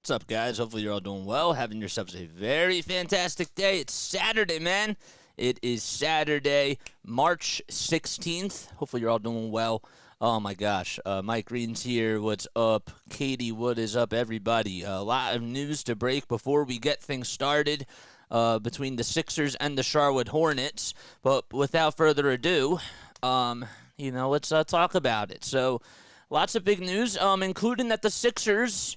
What's up, guys? Hopefully you're all doing well, having yourselves a very fantastic day. It's Saturday, man. It is Saturday, March 16th. Hopefully you're all doing well. Oh, my gosh. Mike Green's here. What's up? Katie, what is up, everybody? A lot of news to break before we get things started between the Sixers and the Charlotte Hornets. But without further ado, let's talk about it. So, lots of big news, including that the Sixers...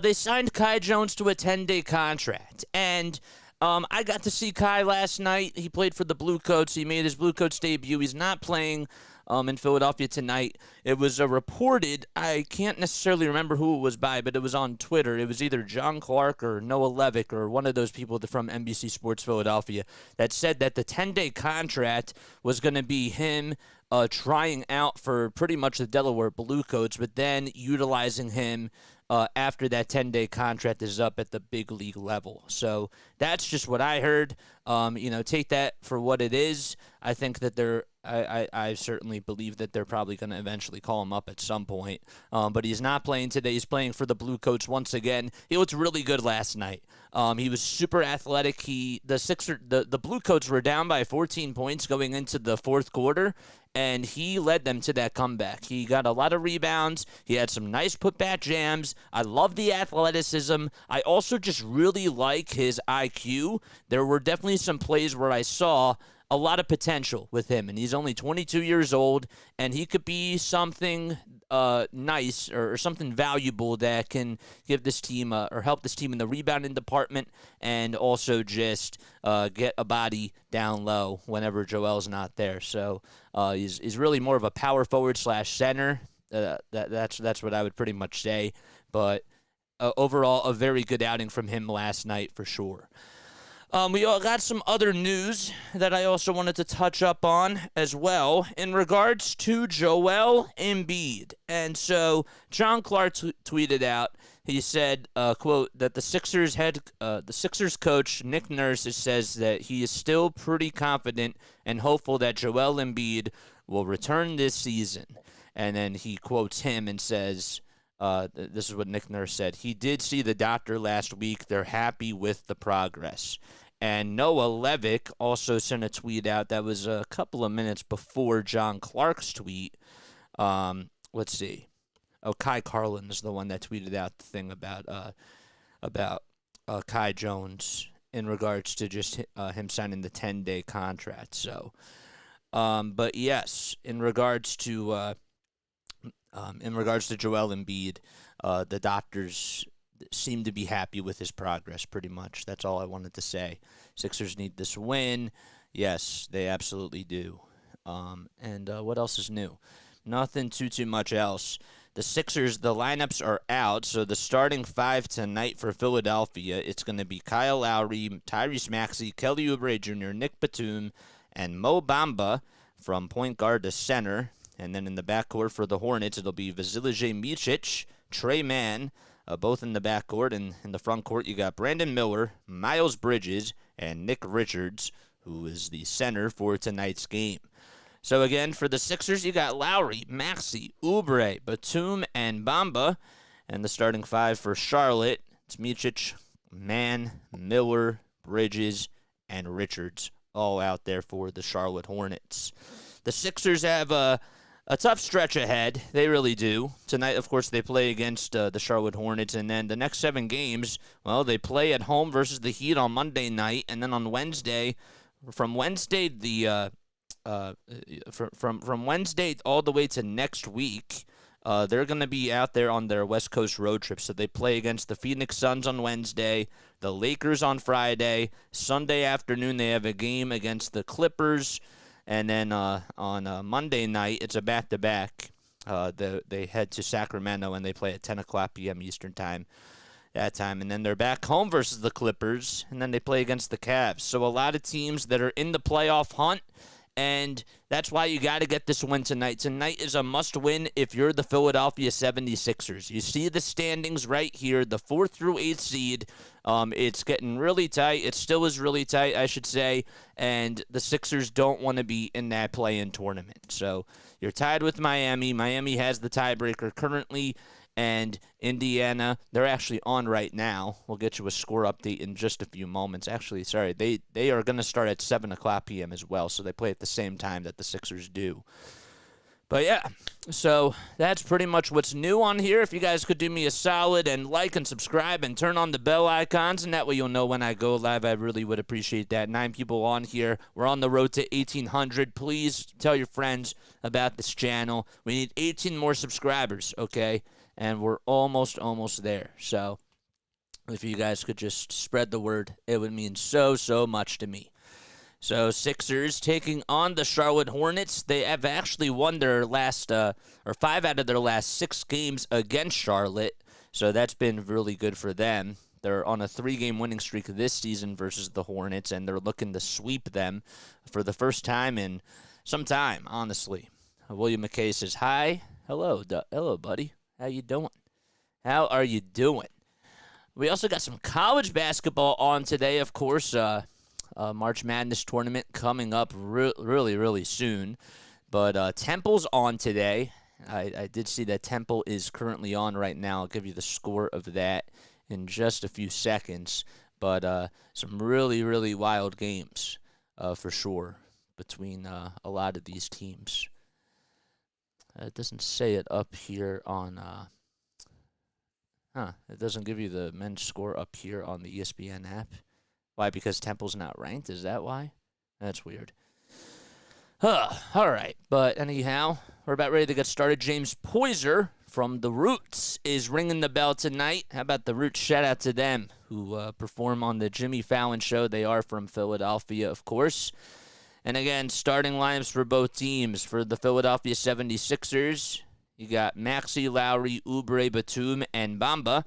they signed Kai Jones to a 10-day contract, and I got to see Kai last night. He played for the Bluecoats. He made his Bluecoats debut. He's not playing in Philadelphia tonight. It was reported, I can't necessarily remember who it was by, but it was on Twitter. It was either John Clark or Noah Levick or one of those people from NBC Sports Philadelphia that said that the 10-day contract was going to be him trying out for pretty much the Delaware Bluecoats, but then utilizing him after that 10-day contract is up at the big league level. So that's just what I heard. Take that for what it is. I think that I certainly believe that they're probably going to eventually call him up at some point. But he's not playing today. He's playing for the Bluecoats once again. He looked really good last night. He was super athletic. The Bluecoats were down by 14 points going into the fourth quarter, and he led them to that comeback. He got a lot of rebounds. He had some nice putback jams. I love the athleticism. I also just really like his IQ. There were definitely some plays where I saw a lot of potential with him, and he's only 22 years old, and he could be something nice or something valuable that can give this team or help this team in the rebounding department, and also just get a body down low whenever Joel's not there. So he's really more of a power forward / center. That's what I would pretty much say. But overall, a very good outing from him last night for sure. We all got some other news that I also wanted to touch up on as well in regards to Joel Embiid. And so John Clark tweeted out, he said, quote, that the Sixers coach, Nick Nurse, says that he is still pretty confident and hopeful that Joel Embiid will return this season. And then he quotes him and says, this is what Nick Nurse said, he did see the doctor last week. They're happy with the progress. And Noah Levick also sent a tweet out that was a couple of minutes before John Clark's tweet. Let's see. Oh, Kai Carlin is the one that tweeted out the thing about Kai Jones in regards to just him signing the 10-day contract. So, but yes, in regards to Joel Embiid, the doctors seem to be happy with his progress pretty much. That's all I wanted to say. Sixers need this win. Yes, they absolutely do. And what else is new? Nothing too much else. The Sixers, the lineups are out, so the starting five tonight for Philadelphia, it's going to be Kyle Lowry, Tyrese Maxey, Kelly Oubre Jr., Nick Batum, and Mo Bamba from point guard to center. And then in the backcourt for the Hornets, it'll be Vasilije Micic, Trey Mann, both in the backcourt. And in the front court, you got Brandon Miller, Miles Bridges, and Nick Richards, who is the center for tonight's game. So again, for the Sixers, you got Lowry, Maxey, Oubre, Batum, and Bamba. And the starting five for Charlotte, it's Micic, Mann, Miller, Bridges, and Richards, all out there for the Charlotte Hornets. The Sixers have a tough stretch ahead. They really do. Tonight, of course, they play against the Charlotte Hornets, and then the next 7 games, well, they play at home versus the Heat on Monday night, and then on Wednesday, from Wednesday all the way to next week, they're going to be out there on their West Coast road trip. So they play against the Phoenix Suns on Wednesday, the Lakers on Friday. Sunday afternoon, they have a game against the Clippers. And then on Monday night, it's a back-to-back. They head to Sacramento, and they play at 10 o'clock p.m. Eastern time that time. And then they're back home versus the Clippers, and then they play against the Cavs. So a lot of teams that are in the playoff hunt, and that's why you got to get this win tonight. Tonight is a must-win if you're the Philadelphia 76ers. You see the standings right here, the 4th through 8th seed. It's getting really tight. It still is really tight, I should say, and the Sixers don't want to be in that play-in tournament. So you're tied with Miami. Miami has the tiebreaker currently, And Indiana, they're actually on right now. We'll get you a score update in just a few moments. Actually, sorry, they are going to start at 7 o'clock p.m. as well, so they play at the same time that the Sixers do. But yeah, so that's pretty much what's new on here. If you guys could do me a solid and like and subscribe and turn on the bell icons, and that way you'll know when I go live, I really would appreciate that. 9 people on here. We're on the road to 1,800. Please tell your friends about this channel. We need 18 more subscribers, okay? And we're almost there. So if you guys could just spread the word, it would mean so much to me. So Sixers taking on the Charlotte Hornets. They have actually won their last, or 5 out of their last 6 games against Charlotte. So that's been really good for them. They're on a 3-game winning streak this season versus the Hornets, and they're looking to sweep them for the first time in some time, honestly. William McKay says, hi. Hello, buddy. How you doing? How are you doing? We also got some college basketball on today, of course. March Madness tournament coming up really soon. But Temple's on today. I did see that Temple is currently on right now. I'll give you the score of that in just a few seconds. But some really wild games for sure between a lot of these teams. It doesn't say it up here on... it doesn't give you the men's score up here on the ESPN app. Why? Because Temple's not ranked? Is that why? That's weird. All right. But anyhow, we're about ready to get started. James Poyser from The Roots is ringing the bell tonight. How about The Roots? Shout out to them who perform on the Jimmy Fallon Show. They are from Philadelphia, of course. And again, starting lineups for both teams. For the Philadelphia 76ers, you got Maxey, Lowry, Oubre, Batum, and Bamba.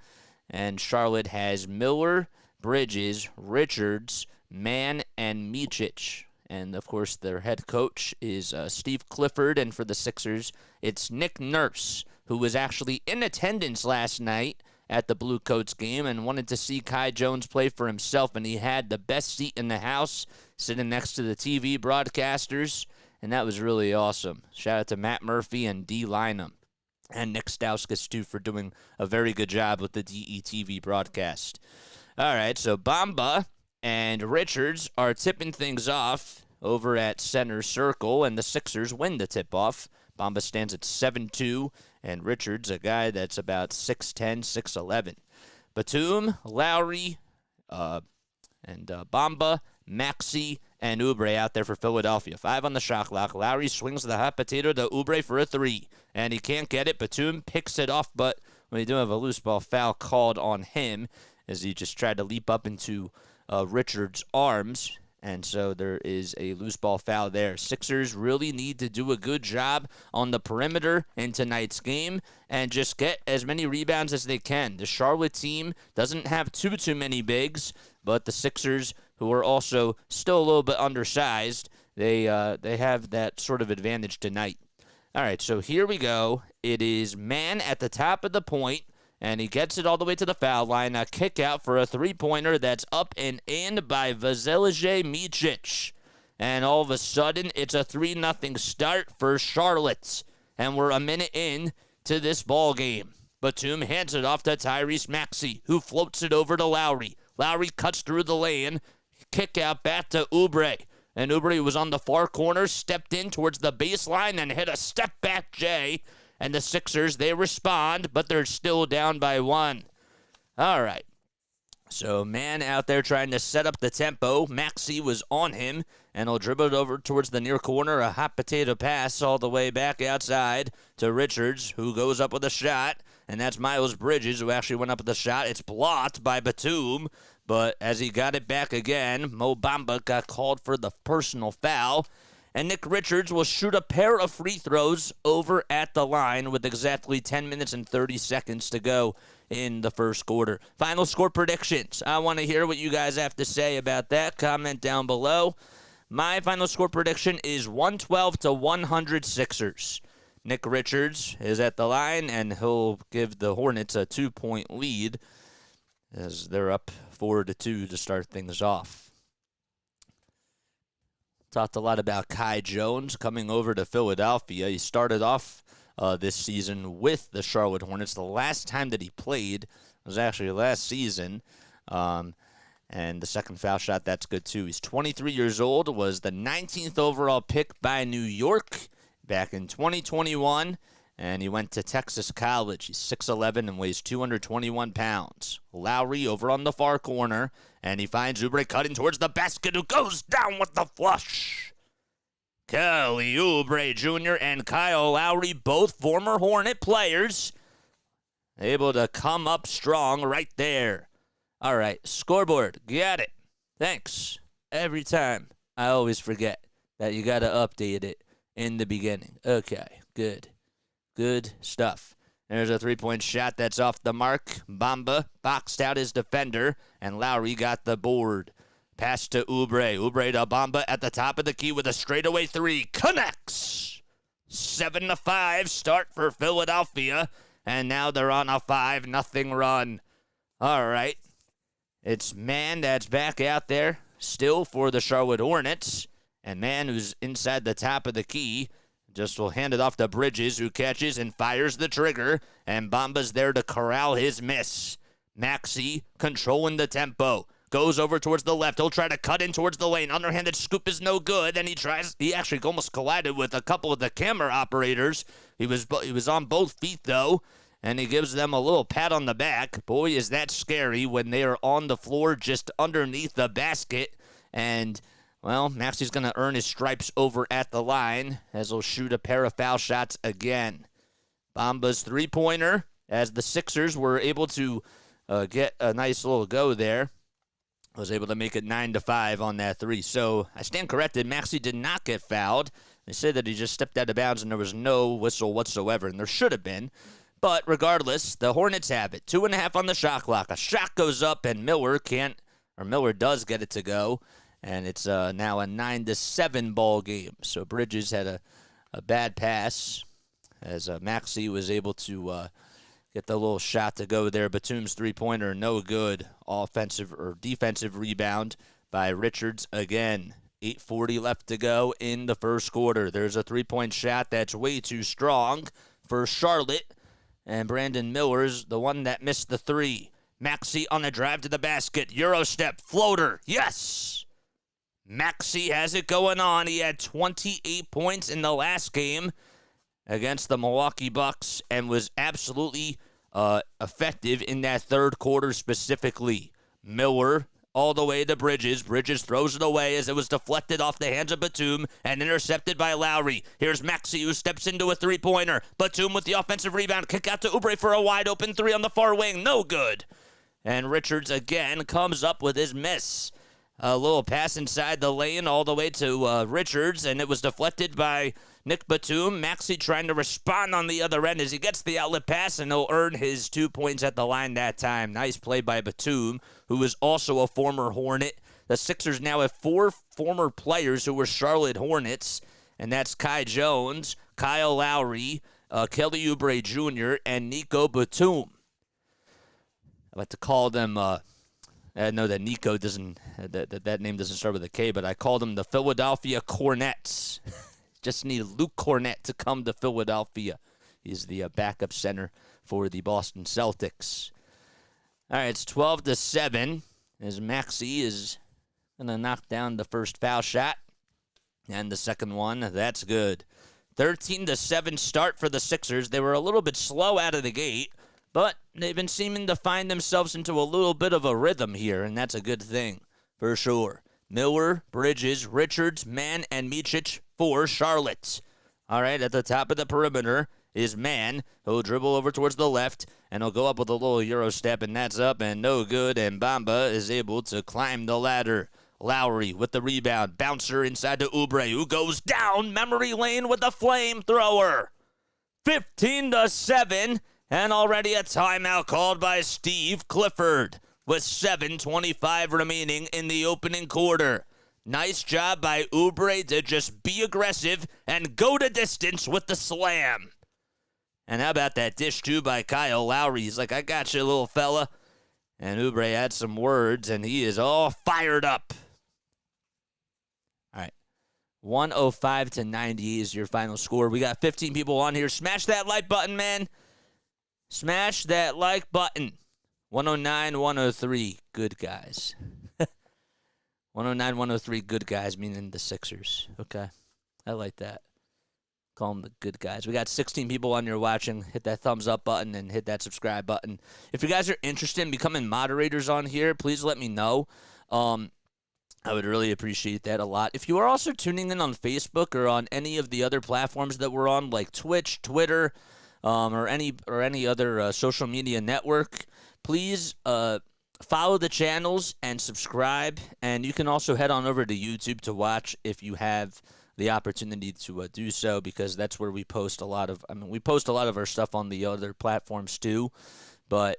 And Charlotte has Miller, Bridges, Richards, Mann, and Micic. And, of course, their head coach is Steve Clifford. And for the Sixers, it's Nick Nurse, who was actually in attendance last night at the Blue Coats game and wanted to see Kai Jones play for himself. And he had the best seat in the house, sitting next to the TV broadcasters. And that was really awesome. Shout out to Matt Murphy and D. Lynam. And Nick Stauskas, too, for doing a very good job with the DETV broadcast. All right, so Bamba and Richards are tipping things off over at center circle, and the Sixers win the tip-off. Bamba stands at 7'2", and Richards, a guy that's about 6'10", 6'11". Batum, Lowry, and Bamba, Maxey, and Oubre out there for Philadelphia. 5 on the shot clock. Lowry swings the hot potato to Oubre for a 3, and he can't get it. Batum picks it off, but we do have a loose ball foul called on him, as he just tried to leap up into Richards' arms, and so there is a loose ball foul there. Sixers really need to do a good job on the perimeter in tonight's game and just get as many rebounds as they can. The Charlotte team doesn't have too many bigs, but the Sixers, who are also still a little bit undersized, they have that sort of advantage tonight. All right, so here we go. It is Mann at the top of the point, and he gets it all the way to the foul line. A kick out for a three-pointer that's up and in by Vasilije Micic. And all of a sudden, it's a 3-0 start for Charlotte. And we're a minute in to this ball game. Batum hands it off to Tyrese Maxey, who floats it over to Lowry. Lowry cuts through the lane. Kick out back to Oubre. And Oubre was on the far corner, stepped in towards the baseline, and hit a step-back J. And the Sixers, they respond, but they're still down by 1. All right. So, Mann out there trying to set up the tempo. Maxey was on him, and he'll dribble it over towards the near corner. A hot potato pass all the way back outside to Richards, who goes up with a shot. And that's Miles Bridges, who actually went up with a shot. It's blocked by Batum, but as he got it back again, Mo Bamba got called for the personal foul. And Nick Richards will shoot a pair of free throws over at the line with exactly 10 minutes and 30 seconds to go in the first quarter. Final score predictions. I want to hear what you guys have to say about that. Comment down below. My final score prediction is 112 to 100 Sixers. Nick Richards is at the line, and he'll give the Hornets a 2-point lead as they're up 4-2 to start things off. Talked a lot about Kai Jones coming over to Philadelphia. He started off this season with the Charlotte Hornets. The last time that he played was actually last season. And the second foul shot, that's good too. He's 23 years old, was the 19th overall pick by New York back in 2021, and he went to Texas College. He's 6'11 and weighs 221 pounds. Lowry over on the far corner, and he finds Oubre cutting towards the basket, who goes down with the flush. Kelly Oubre Jr. and Kyle Lowry, both former Hornet players, able to come up strong right there. All right, scoreboard, got it. Thanks. Every time, I always forget that you got to update it in the beginning. Okay, good. Good stuff. There's a three-point shot that's off the mark. Bamba boxed out his defender, and Lowry got the board. Pass to Oubre. Oubre to Bamba at the top of the key with a straightaway three. Connects. 7-5 start for Philadelphia, and now they're on a 5-0 run. All right. It's Man that's back out there still for the Charlotte Hornets. And Man, who's inside the top of the key, just will hand it off to Bridges, who catches and fires the trigger. And Bamba's there to corral his miss. Maxey controlling the tempo. Goes over towards the left. He'll try to cut in towards the lane. Underhanded scoop is no good. And he actually almost collided with a couple of the camera operators. He was on both feet, though. And he gives them a little pat on the back. Boy, is that scary when they are on the floor just underneath the basket. And, well, Maxey's going to earn his stripes over at the line as he'll shoot a pair of foul shots again. Bamba's three-pointer, as the Sixers were able to get a nice little go there, was able to make it 9-5 on that three. So I stand corrected. Maxey did not get fouled. They say that he just stepped out of bounds and there was no whistle whatsoever, and there should have been. But regardless, the Hornets have it. 2.5 on the shot clock. A shot goes up, and Miller does get it to go. And it's now a 9-7 ball game. So Bridges had a bad pass as Maxey was able to get the little shot to go there. Batum's three-pointer, no good. Offensive or defensive rebound by Richards again. 8:40 left to go in the first quarter. There's a three-point shot that's way too strong for Charlotte. And Brandon Miller's the one that missed the three. Maxey on a drive to the basket. Euro step. Floater. Yes. Maxey has it going on. He had 28 points in the last game against the Milwaukee Bucks and was absolutely effective in that third quarter specifically. Miller all the way to Bridges. Bridges throws it away as it was deflected off the hands of Batum and intercepted by Lowry. Here's Maxey, who steps into a three-pointer. Batum with the offensive rebound. Kick out to Oubre for a wide-open three on the far wing. No good. And Richards again comes up with his miss. A little pass inside the lane all the way to Richards, and it was deflected by Nick Batum. Maxey trying to respond on the other end as he gets the outlet pass, and he'll earn his 2 points at the line that time. Nice play by Batum, who is also a former Hornet. The Sixers now have 4 former players who were Charlotte Hornets, and that's Kai Jones, Kyle Lowry, Kelly Oubre Jr., and Nico Batum. I like to call them... I know that Nico doesn't, that name doesn't start with a K, but I called them the Philadelphia Cornets. Just need Luke Cornett to come to Philadelphia. He's the backup center for the Boston Celtics. All right, it's 12-7 as Maxey is going to knock down the first foul shot. And the second one, that's good. 13-7 start for the Sixers. They were a little bit slow out of the gate, but they've been seeming to find themselves into a little bit of a rhythm here, and that's a good thing for sure. Miller, Bridges, Richards, Mann, and Micic for Charlotte. All right, at the top of the perimeter is Mann. He'll dribble over towards the left, and he'll go up with a little Euro step, and that's up and no good, and Bamba is able to climb the ladder. Lowry with the rebound. Bouncer inside to Oubre, who goes down memory lane with the flamethrower. 15-7. And already a timeout called by Steve Clifford with 7:25 remaining in the opening quarter. Nice job by Oubre to just be aggressive and go to distance with the slam. And how about that dish, too, by Kyle Lowry? He's like, I got you, little fella. And Oubre had some words, and he is all fired up. All right. 105 to 90 is your final score. We got 15 people on here. Smash that like button, man. Smash that like button. 109, 103, good guys. 109, 103, good guys, meaning the Sixers. Okay, I like that. Call them the good guys. We got 16 people on here watching. Hit that thumbs up button and hit that subscribe button. If you guys are interested in becoming moderators on here, please let me know. I would really appreciate that a lot. If you are also tuning in on Facebook or on any of the other platforms that we're on, like Twitch, Twitter, or any other social media network, please follow the channels and subscribe. And you can also head on over to YouTube to watch if you have the opportunity to do so, because that's where we post a lot of. We post a lot of our stuff on the other platforms too, but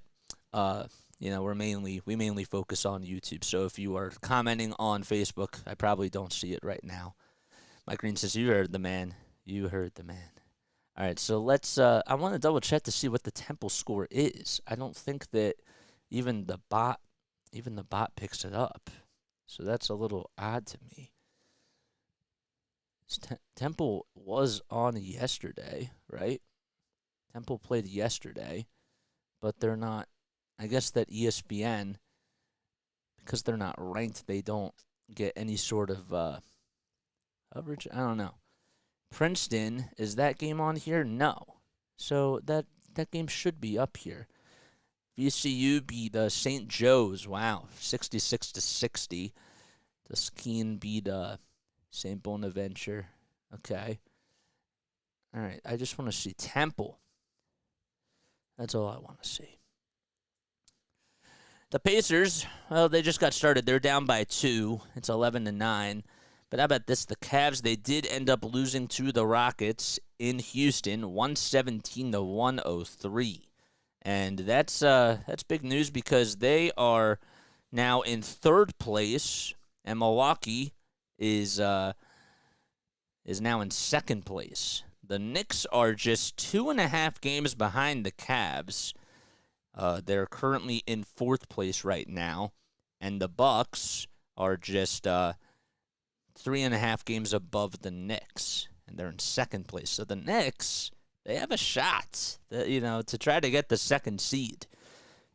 we mainly focus on YouTube. So if you are commenting on Facebook, I probably don't see it right now. Mike Green says, "You heard the man. You heard the man." All right, so let's. I want to double check to see what the Temple score is. I don't think that even the bot picks it up, so that's a little odd to me. Temple was on yesterday, right? Temple played yesterday, but they're not. I guess that ESPN, because they're not ranked, they don't get any sort of coverage. I don't know. Princeton, is that game on here? No. So that game should be up here. VCU beat St. Joe's. Wow, 66 to 60. Tuskegee beat St. Bonaventure. Okay. All right. I just want to see Temple. That's all I want to see. The Pacers, well, they just got started. They're down by 2. It's 11 to 9. But how about this? The Cavs, they did end up losing to the Rockets in Houston, 117 to 103. And that's big news because they are now in third place, and Milwaukee is now in second place. The Knicks are just 2.5 games behind the Cavs. They're currently in fourth place right now, and the Bucks are just 3.5 games above the Knicks, and they're in second place. So the Knicks, they have a shot, to try to get the second seed.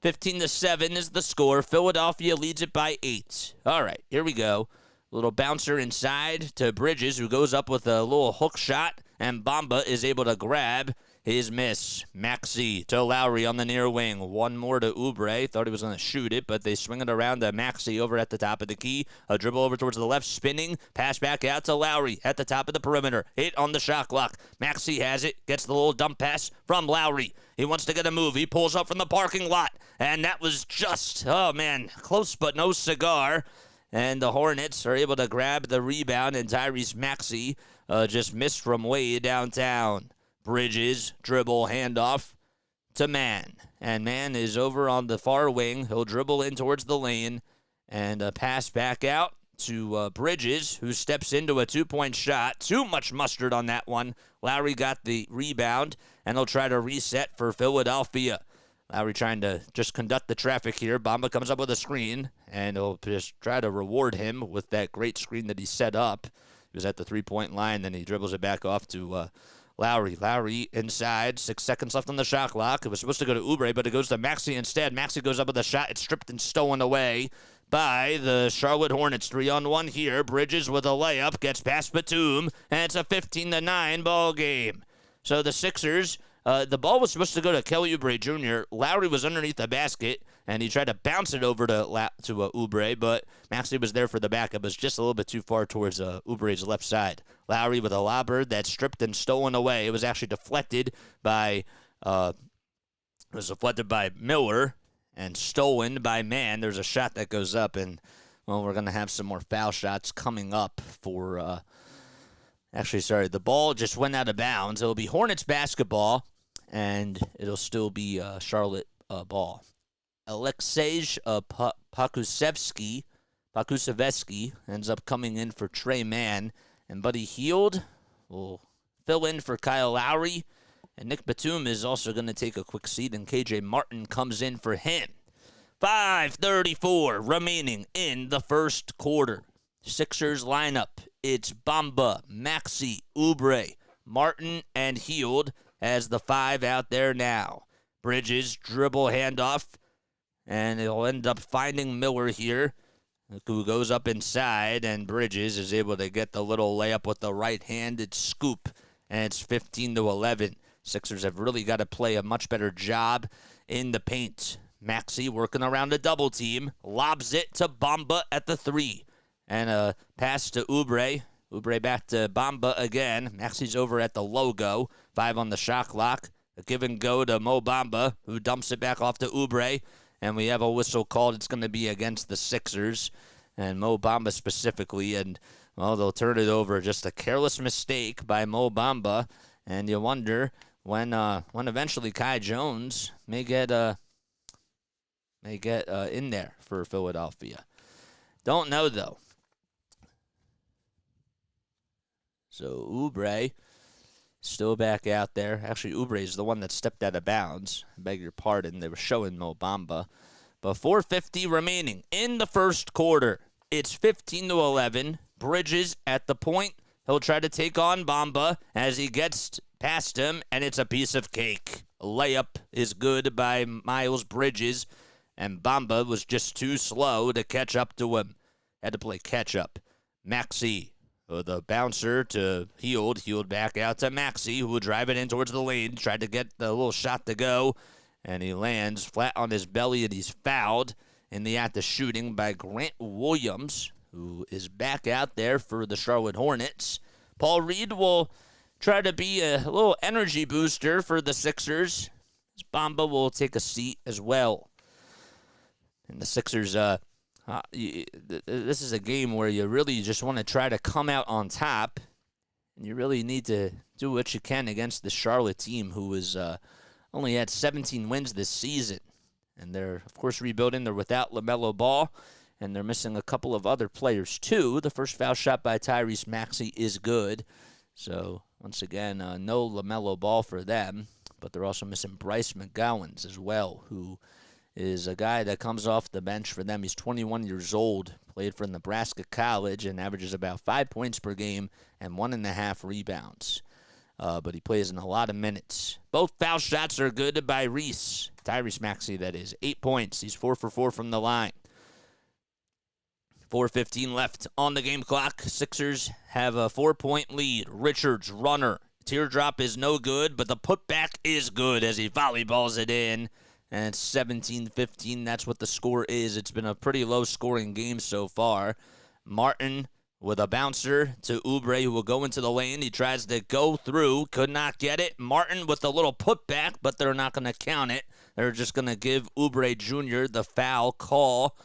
15 to 7 is the score. Philadelphia leads it by 8. All right, here we go. Little bouncer inside to Bridges, who goes up with a little hook shot, and Bamba is able to grab his miss. Maxey to Lowry on the near wing. One more to Oubre. Thought he was going to shoot it, but they swing it around to Maxey over at the top of the key. A dribble over towards the left, spinning. Pass back out to Lowry at the top of the perimeter. Hit on the shot clock. Maxey has it. Gets the little dump pass from Lowry. He wants to get a move. He pulls up from the parking lot. And that was just, close but no cigar. And the Hornets are able to grab the rebound, and Tyrese Maxey just missed from way downtown. Bridges, dribble, handoff to Mann. And Mann is over on the far wing. He'll dribble in towards the lane and pass back out to Bridges, who steps into a two-point shot. Too much mustard on that one. Lowry got the rebound, and he'll try to reset for Philadelphia. Lowry trying to just conduct the traffic here. Bamba comes up with a screen, and he'll just try to reward him with that great screen that he set up. He was at the three-point line, then he dribbles it back off to Lowry. Lowry inside. 6 seconds left on the shot clock. It was supposed to go to Oubre, but it goes to Maxey instead. Maxey goes up with a shot. It's stripped and stolen away by the Charlotte Hornets. 3-on-1 here. Bridges with a layup. Gets past Batum. And it's a 15-9 ball game. So the Sixers, the ball was supposed to go to Kelly Oubre Jr. Lowry was underneath the basket, and he tried to bounce it over to Oubre, but Maxey was there for the backup. It was just a little bit too far towards Oubre's left side. Lowry with a lobber that's stripped and stolen away. It was actually deflected by Miller and stolen by Mann. There's a shot that goes up, and we're going to have some more foul shots coming up for. The ball just went out of bounds. It'll be Hornets basketball, and it'll still be Charlotte ball. Alexej Pakusevsky ends up coming in for Trey Mann, and Buddy Hield will fill in for Kyle Lowry, and Nick Batum is also going to take a quick seat, and KJ Martin comes in for him. 5:34 remaining in the first quarter. Sixers lineup it's Bamba, Maxey, Oubre, Martin, and Hield as the 5 out there now. Bridges, dribble handoff, and he'll end up finding Miller here, who goes up inside, and Bridges is able to get the little layup with the right-handed scoop, and it's 15-11. Sixers have really got to play a much better job in the paint. Maxey working around a double team, lobs it to Bamba at the 3, and a pass to Oubre. Oubre back to Bamba again. Maxey's over at the logo, 5 on the shot clock. A give and go to Mo Bamba, who dumps it back off to Oubre. And we have a whistle called. It's going to be against the Sixers, and Mo Bamba specifically. And, well, they'll turn it over. Just a careless mistake by Mo Bamba. And you wonder when eventually Kai Jones may get in there for Philadelphia. Don't know, though. So Oubre still back out there. Actually, Oubre is the one that stepped out of bounds. I beg your pardon. They were showing Mo Bamba. But 4:50 remaining in the first quarter. It's 15-11. Bridges at the point. He'll try to take on Bamba as he gets past him, and it's a piece of cake. A layup is good by Miles Bridges, and Bamba was just too slow to catch up to him. Had to play catch-up. Maxey. The bouncer to Hield back out to Maxey, who will drive it in towards the lane, tried to get the little shot to go, and he lands flat on his belly, and he's fouled in the act of shooting by Grant Williams, who is back out there for the Charlotte Hornets. Paul Reed will try to be a little energy booster for the Sixers. Bamba will take a seat as well. And the Sixers, this is a game where you really just want to try to come out on top, and you really need to do what you can against the Charlotte team, who is only had 17 wins this season. And they're, of course, rebuilding. They're without LaMelo Ball, and they're missing a couple of other players, too. The first foul shot by Tyrese Maxey is good. So, once again, no LaMelo Ball for them, but they're also missing Bryce McGowens as well, who is a guy that comes off the bench for them. He's 21 years old, played for Nebraska College, and averages about 5 points per game and 1.5 rebounds. But he plays in a lot of minutes. Both foul shots are good by Reese. Tyrese Maxey, that is. 8 points. He's 4 for 4 from the line. 4:15 left on the game clock. Sixers have a 4-point lead. Richards, runner. Teardrop is no good, but the putback is good as he volleyballs it in. And it's 17-15. That's what the score is. It's been a pretty low-scoring game so far. Martin with a bouncer to Oubre, who will go into the lane. He tries to go through. Could not get it. Martin with a little putback, but they're not going to count it. They're just going to give Oubre Jr. the foul call.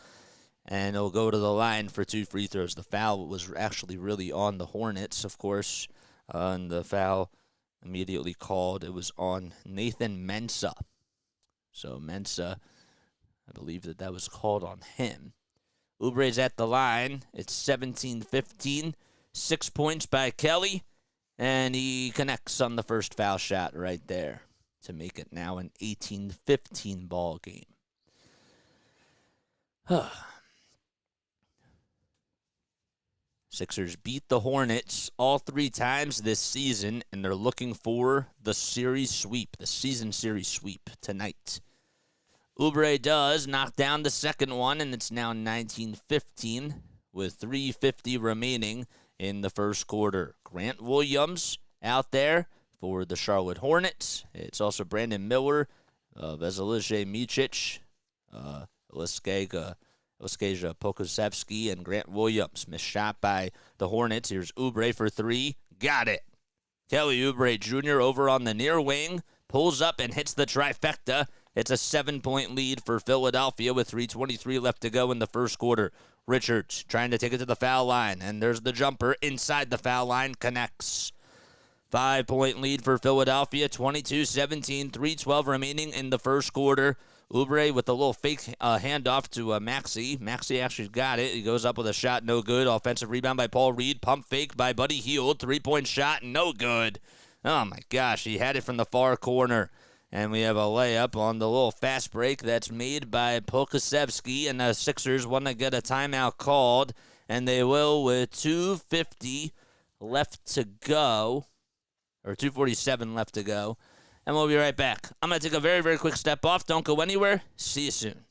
And he'll go to the line for 2 free throws. The foul was actually really on the Hornets, of course. And the foul immediately called. It was on Nathan Mensah. So Mensah, I believe that was called on him. Oubre's at the line. It's 17-15. 6 points by Kelly. And he connects on the first foul shot right there to make it now an 18-15 ball game. Sixers beat the Hornets all 3 times this season, and they're looking for the series sweep, the season series sweep tonight. Oubre does knock down the second one, and it's now 19-15 with 3:50 remaining in the first quarter. Grant Williams out there for the Charlotte Hornets. It's also Brandon Miller, Vasilije Micic, Laskeja Pokusevski, and Grant Williams. Missed shot by the Hornets. Here's Oubre for 3. Got it. Kelly Oubre Jr. over on the near wing. Pulls up and hits the trifecta. It's a 7-point lead for Philadelphia with 3:23 left to go in the first quarter. Richards trying to take it to the foul line. And there's the jumper inside the foul line. Connects. 5-point lead for Philadelphia. 22-17. 3:12 remaining in the first quarter. Oubre with a little fake handoff to Maxey. Maxey actually got it. He goes up with a shot, no good. Offensive rebound by Paul Reed. Pump fake by Buddy Hield. 3-point shot, no good. Oh, my gosh. He had it from the far corner. And we have a layup on the little fast break that's made by Pokusevski. And the Sixers want to get a timeout called and they will with 2:50 left to go, or 2:47 left to go, and we'll be right back. I'm going to take a very, very quick step off. Don't go anywhere. See you soon.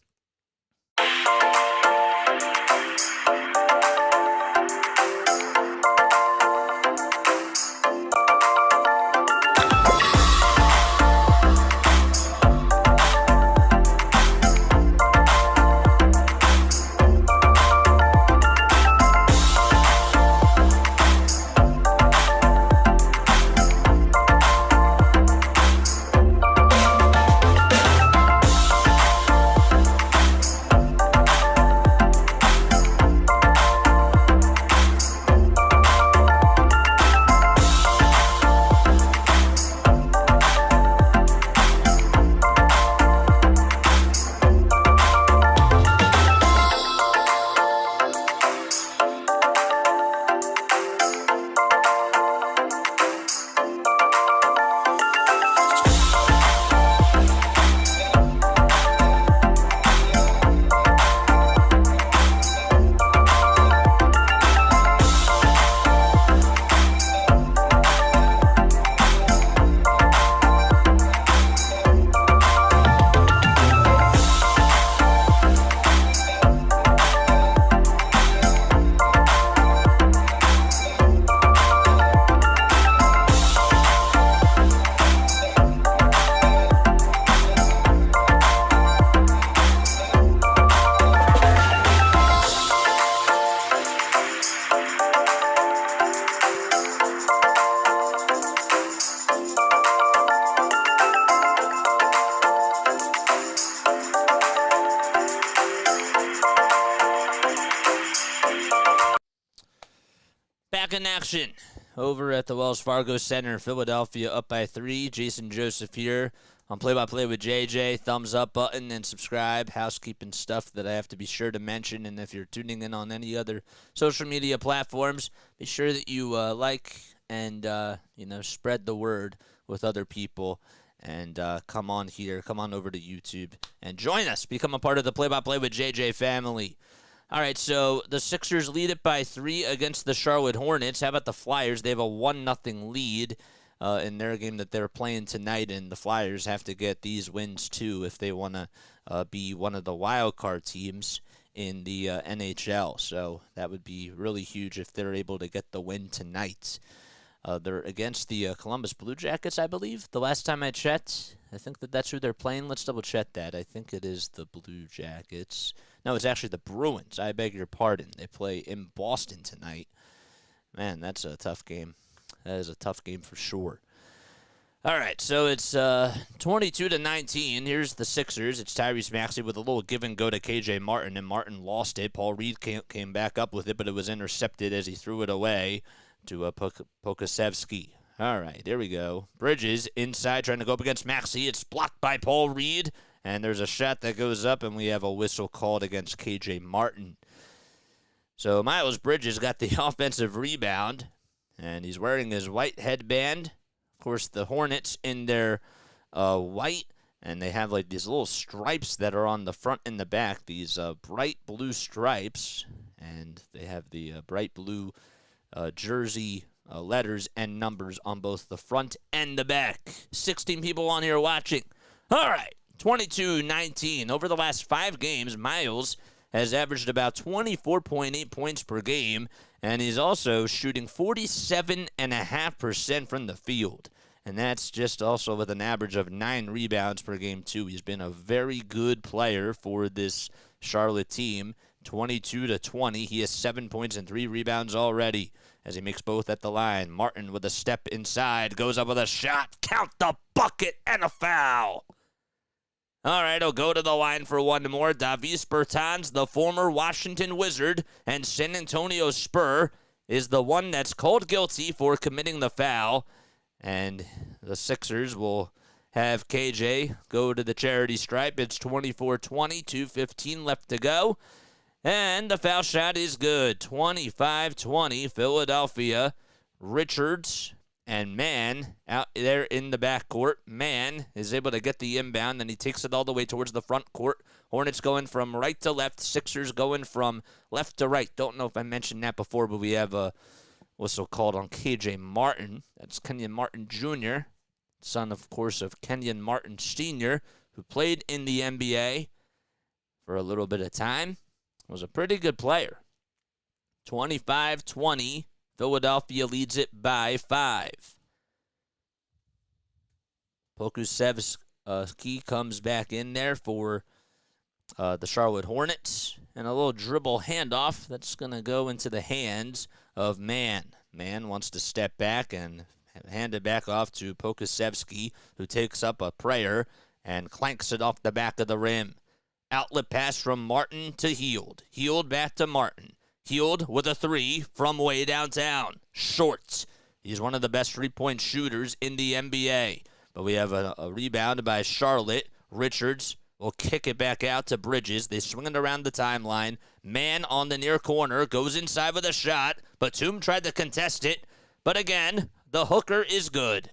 Back in action over at the Wells Fargo Center. Philadelphia up by 3. Jason Joseph here on Play-by-Play with JJ. Thumbs up button and subscribe. Housekeeping stuff that I have to be sure to mention. And if you're tuning in on any other social media platforms, be sure that you like and spread the word with other people. And come on here, come on over to YouTube and join us. Become a part of the Play-by-Play with JJ family. All right, so the Sixers lead it by 3 against the Charlotte Hornets. How about the Flyers? They have a 1-0 lead in their game that they're playing tonight, and the Flyers have to get these wins too if they want to be one of the wild card teams in the NHL. So that would be really huge if they're able to get the win tonight. They're against the Columbus Blue Jackets, I believe. The last time I checked, I think that's who they're playing. Let's double-check that. I think it is the Blue Jackets. No, it's actually the Bruins. I beg your pardon. They play in Boston tonight. Man, that's a tough game. That is a tough game for sure. All right, so it's 22-19. Here's the Sixers. It's Tyrese Maxey with a little give and go to KJ Martin, and Martin lost it. Paul Reed came back up with it, but it was intercepted as he threw it away to Pokasevsky. All right, there we go. Bridges inside trying to go up against Maxey. It's blocked by Paul Reed, and there's a shot that goes up, and we have a whistle called against KJ Martin. So Miles Bridges got the offensive rebound, and he's wearing his white headband. Of course, the Hornets in their white, and they have like these little stripes that are on the front and the back, these bright blue stripes, and they have the bright blue jersey letters and numbers on both the front and the back. 16 people on here watching. All right, 22-19. Over the last 5 games, Miles has averaged about 24.8 points per game, and he's also shooting 47.5% from the field. And that's just also with an average of 9 rebounds per game, too. He's been a very good player for this Charlotte team. 22-20. He has 7 points and 3 rebounds already as he makes both at the line. Martin with a step inside, goes up with a shot. Count the bucket and a foul. All right, he'll go to the line for one more. Davis Bertans, the former Washington Wizard and San Antonio Spur, is the one that's called guilty for committing the foul. And the Sixers will have KJ go to the charity stripe. It's 24-20, 2:15 left to go. And the foul shot is good. 25-20, Philadelphia. Richards And Mann, out there in the backcourt, Mann is able to get the inbound, and he takes it all the way towards the front court. Hornets going from right to left. Sixers going from left to right. Don't know if I mentioned that before, but we have a whistle called on KJ Martin. That's Kenyon Martin Jr., son, of course, of Kenyon Martin Sr., who played in the NBA for a little bit of time. Was a pretty good player. 25-20. Philadelphia leads it by 5. Pokusevski comes back in there for the Charlotte Hornets. And a little dribble handoff that's going to go into the hands of Mann. Mann wants to step back and hand it back off to Pokusevski, who takes up a prayer and clanks it off the back of the rim. Outlet pass from Martin to Hield. Hield back to Martin. Hield with a 3 from way downtown. Short. He's one of the best three-point shooters in the NBA. But we have a rebound by Charlotte. Richards will kick it back out to Bridges. They swing it around the timeline. Mann on the near corner goes inside with a shot. Batum tried to contest it. But again, the hooker is good.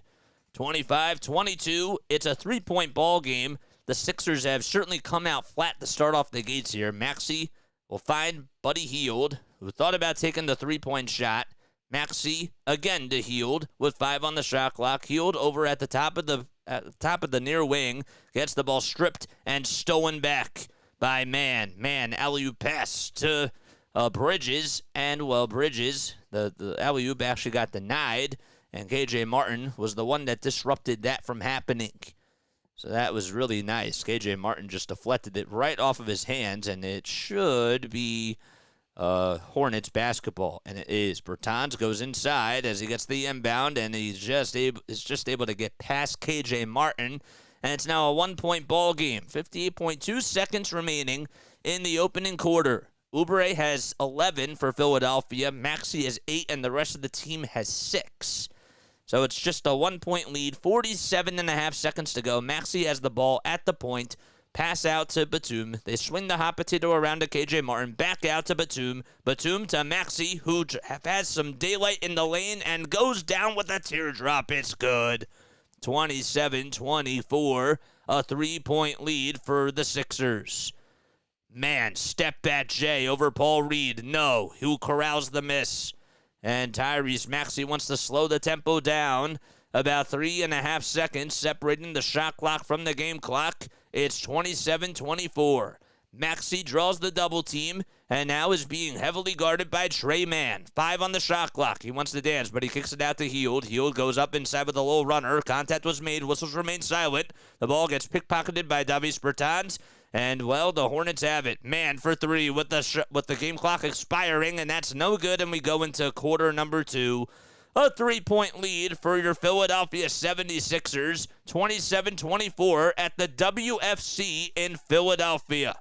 25-22. It's a three-point ball game. The Sixers have certainly come out flat to start off the gates here. Maxey will find Buddy Hield, who thought about taking the three-point shot. Maxey again to Hield with 5 on the shot clock. Hield over at the top of the near wing gets the ball stripped and stolen back by Mann. Mann alley-oop pass to Bridges, and Bridges, the alley-oop actually got denied, and KJ Martin was the one that disrupted that from happening. So that was really nice. KJ Martin just deflected it right off of his hands, and it should be Hornets basketball, and it is. Bertans goes inside as he gets the inbound, and is just able to get past KJ Martin, and it's now a one-point ball game. 58.2 seconds remaining in the opening quarter. Oubre has 11 for Philadelphia. Maxey has 8, and the rest of the team has 6. So it's just a one-point lead, 47.5 seconds to go. Maxey has the ball at the point. Pass out to Batum. They swing the hot potato around to KJ Martin. Back out to Batum. Batum to Maxey, who has some daylight in the lane and goes down with a teardrop. It's good. 27-24, a three-point lead for the Sixers. Man, step back Jay over Paul Reed. No, who corrals the miss. And Tyrese Maxey wants to slow the tempo down. About 3.5 seconds separating the shot clock from the game clock. It's 27-24. Maxey draws the double team and now is being heavily guarded by Trey Mann. 5 on the shot clock. He wants to dance, but he kicks it out to Hield. Hield goes up inside with a low runner. Contact was made. Whistles remain silent. The ball gets pickpocketed by Davis Bertans. And, the Hornets have it. Mann for 3 with the game clock expiring, and that's no good, and we go into quarter number 2. A 3-point lead for your Philadelphia 76ers, 27-24 at the WFC in Philadelphia.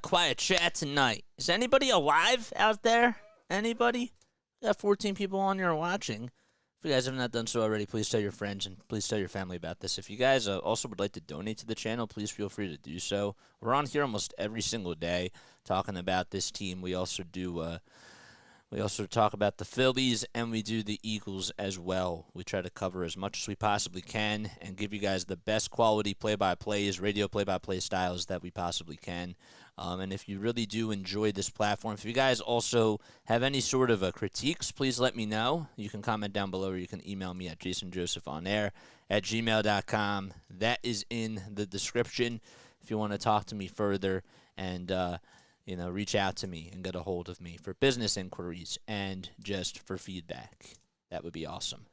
Quiet chat tonight. Is anybody alive out there? Anybody? We got 14 people on here watching. If you guys have not done so already, please tell your friends and please tell your family about this. If you guys also would like to donate to the channel, please feel free to do so. We're on here almost every single day talking about this team. We also do we also talk about the Phillies, and we do the Eagles as well. We try to cover as much as we possibly can and give you guys the best quality play-by-plays, radio play-by-play styles that we possibly can. And if you really do enjoy this platform, if you guys also have any sort of critiques, please let me know. You can comment down below, or you can email me at jasonjosephonair@gmail.com. That is in the description if you want to talk to me further and reach out to me and get a hold of me for business inquiries and just for feedback. That would be awesome.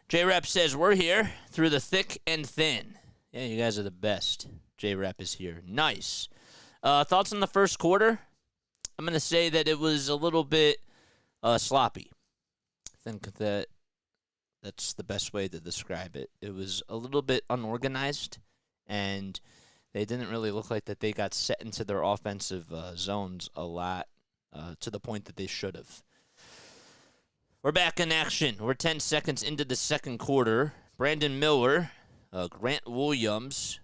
J-Rep says, we're here through the thick and thin. Yeah, you guys are the best. J-Rep is here. Nice. Thoughts on the first quarter? I'm going to say that it was a little bit sloppy. I think that's the best way to describe it. It was a little bit unorganized, and they didn't really look like that they got set into their offensive zones a lot to the point that they should have. We're back in action. We're 10 seconds into the second quarter. Brandon Miller, Grant Williams,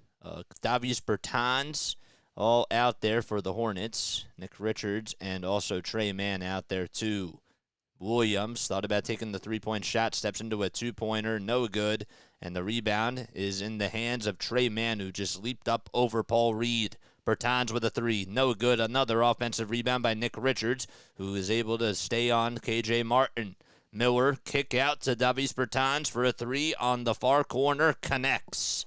Davies Bertans, all out there for the Hornets. Nick Richards and also Trey Mann out there too. Williams thought about taking the three-point shot, steps into a two-pointer, no good. And the rebound is in the hands of Trey Mann, who just leaped up over Paul Reed. Bertans with a three, no good. Another offensive rebound by Nick Richards, who is able to stay on KJ Martin. Miller, kick out to Davies Bertans for a three on the far corner, connects.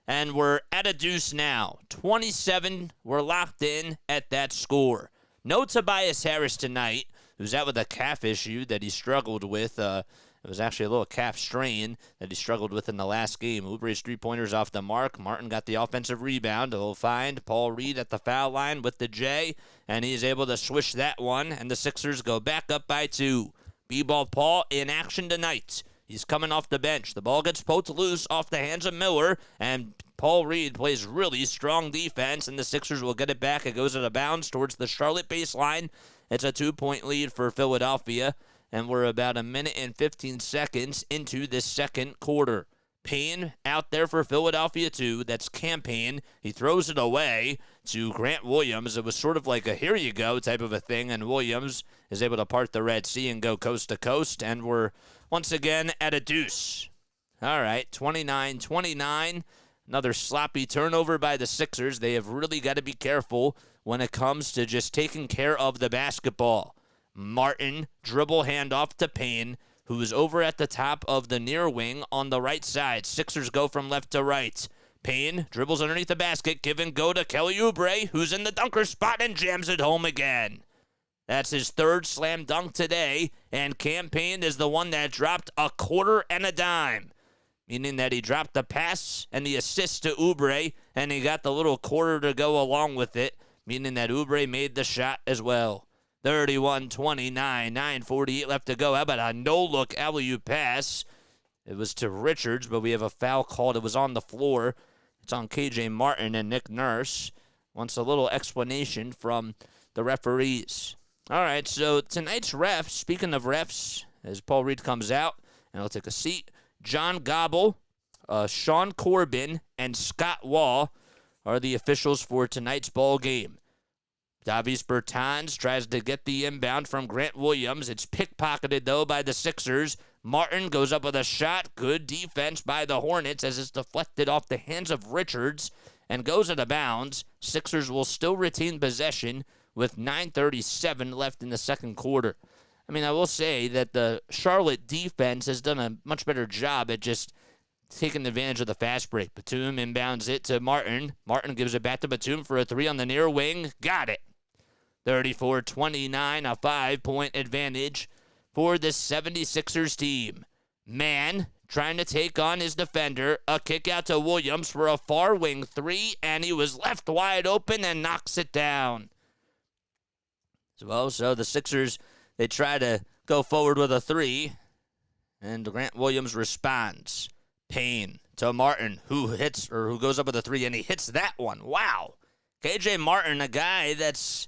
And we're at a deuce now. 27, we're locked in at that score. No Tobias Harris tonight, who's out with a calf issue that he struggled with. It was actually a little calf strain that he struggled with in the last game. Oubre's three-pointers off the mark. Martin got the offensive rebound. He'll find Paul Reed at the foul line with the J, and he's able to swish that one, and the Sixers go back up by 2. B-ball Paul in action tonight. He's coming off the bench. The ball gets poked loose off the hands of Miller, and Paul Reed plays really strong defense, and the Sixers will get it back. It goes out of bounds towards the Charlotte baseline. It's a 2-point lead for Philadelphia, and we're about a minute and 15 seconds into this second quarter. Payne out there for Philadelphia too. That's Campaign. He throws it away to Grant Williams. It was sort of like a here you go type of a thing, and Williams is able to part the Red Sea and go coast to coast, and we're once again at a deuce. All right, 29-29. Another sloppy turnover by the Sixers. They have really got to be careful when it comes to just taking care of the basketball. Martin, dribble handoff to Payne, who is over at the top of the near wing on the right side. Sixers go from left to right. Payne dribbles underneath the basket, give and go to Kelly Oubre, who's in the dunker spot and jams it home again. That's his third slam dunk today, and Campaign is the one that dropped a quarter and a dime, meaning that he dropped the pass and the assist to Oubre, and he got the little quarter to go along with it, meaning that Oubre made the shot as well. 31-29, 9:48 left to go. How about a no-look alley-oop pass? It was to Richards, but we have a foul called. It was on the floor. It's on KJ Martin, and Nick Nurse wants a little explanation from the referees. All right, so tonight's refs, speaking of refs, as Paul Reed comes out, and he'll take a seat, John Gobble, Sean Corbin, and Scott Wall are the officials for tonight's ball game. Davies Bertans tries to get the inbound from Grant Williams. It's pickpocketed, though, by the Sixers. Martin goes up with a shot. Good defense by the Hornets as it's deflected off the hands of Richards and goes out of bounds. Sixers will still retain possession with 9:37 left in the second quarter. I mean, I will say that the Charlotte defense has done a much better job at just taking advantage of the fast break. Batum inbounds it to Martin. Martin gives it back to Batum for a three on the near wing. Got it. 34-29, a 5-point advantage for the 76ers team. Mann trying to take on his defender. A kick out to Williams for a far wing three, and he was left wide open and knocks it down. So the Sixers, they try to go forward with a three, and Grant Williams responds. Payne to Martin, who goes up with a three, and he hits that one. Wow. KJ Martin, a guy that's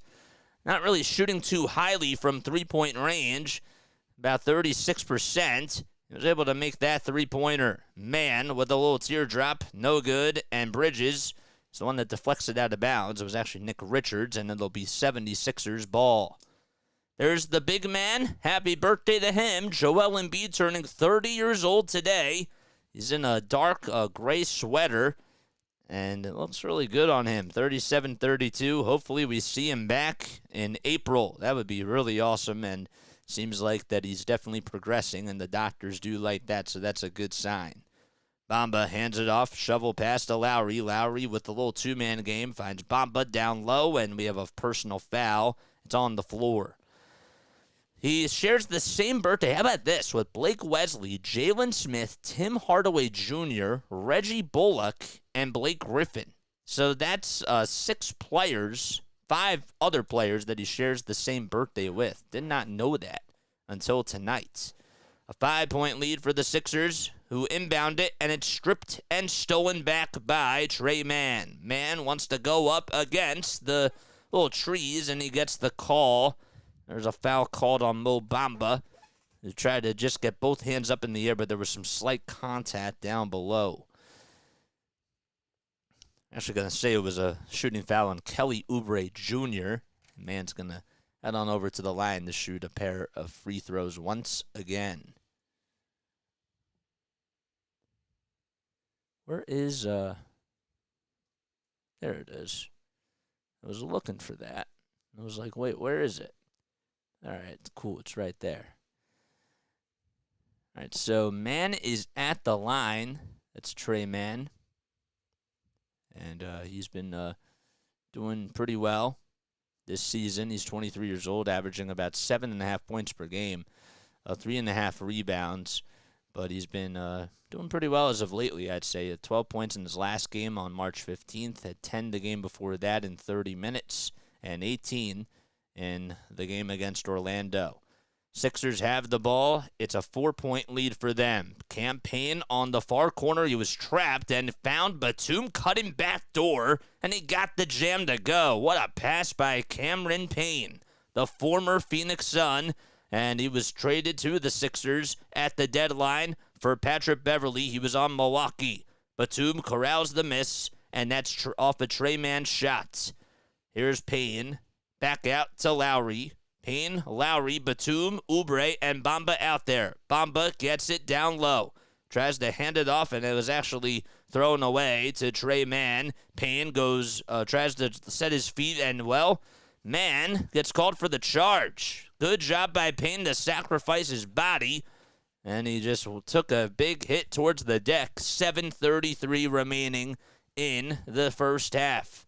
not really shooting too highly from three-point range, about 36%. He was able to make that three-pointer. Man with a little teardrop, no good. And Bridges is the one that deflects it out of bounds. It was actually Nick Richards, and it'll be 76ers ball. There's the big man. Happy birthday to him. Joel Embiid turning 30 years old today. He's in a dark gray sweater, and it looks really good on him. 37-32. Hopefully we see him back in April. That would be really awesome, and seems like that he's definitely progressing, and the doctors do like that, so that's a good sign. Bamba hands it off, shovel pass to Lowry. Lowry with the little two-man game finds Bamba down low, and we have a personal foul. It's on the floor. He shares the same birthday, how about this, with Blake Wesley, Jalen Smith, Tim Hardaway Jr., Reggie Bullock, and Blake Griffin. So that's 6 players, 5 other players that he shares the same birthday with. Did not know that until tonight. A 5-point lead for the Sixers, who inbound it, and it's stripped and stolen back by Trey Mann. Mann wants to go up against the little trees, and he gets the call. There's a foul called on Mo Bamba, who tried to just get both hands up in the air, but there was some slight contact down below. Actually going to say it was a shooting foul on Kelly Oubre Jr. Man's going to head on over to the line to shoot a pair of free throws once again. Where is, there it is. I was looking for that. I was like, wait, where is it? All right, cool, it's right there. All right, so Mann is at the line. That's Trey Mann. And he's been doing pretty well this season. He's 23 years old, averaging about 7.5 points per game, 3.5 rebounds. But he's been doing pretty well as of lately, I'd say. 12 points in his last game on March 15th, had 10 the game before that in 30 minutes, and 18 in the game against Orlando. Sixers have the ball. It's a 4-point lead for them. Cam Payne on the far corner. He was trapped and found Batum cutting back door, and he got the jam to go. What a pass by Cameron Payne, the former Phoenix Sun, and he was traded to the Sixers at the deadline for Patrick Beverley. He was on Milwaukee. Batum corrals the miss, and that's off a Trey Mann shot. Here's Payne. Back out to Lowry. Payne, Lowry, Batum, Oubre, and Bamba out there. Bamba gets it down low. Tries to hand it off, and it was actually thrown away to Trey Mann. Payne tries to set his feet, and, well, Mann gets called for the charge. Good job by Payne to sacrifice his body, and he just took a big hit towards the deck. 7:33 remaining in the first half.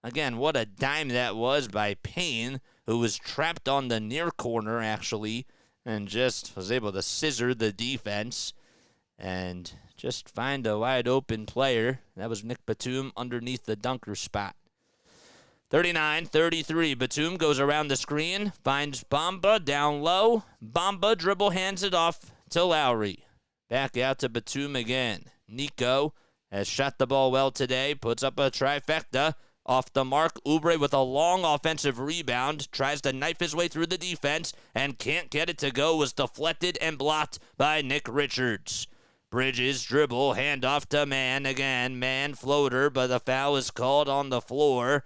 Again, what a dime that was by Payne, who was trapped on the near corner, actually, and just was able to scissor the defense and just find a wide-open player. That was Nick Batum underneath the dunker spot. 39-33. Batum goes around the screen, finds Bamba down low. Bamba dribble hands it off to Lowry. Back out to Batum again. Nico has shot the ball well today, puts up a trifecta. Off the mark, Oubre with a long offensive rebound, tries to knife his way through the defense, and can't get it to go, was deflected and blocked by Nick Richards. Bridges dribble, handoff to Mann again. Mann floater, but the foul is called on the floor.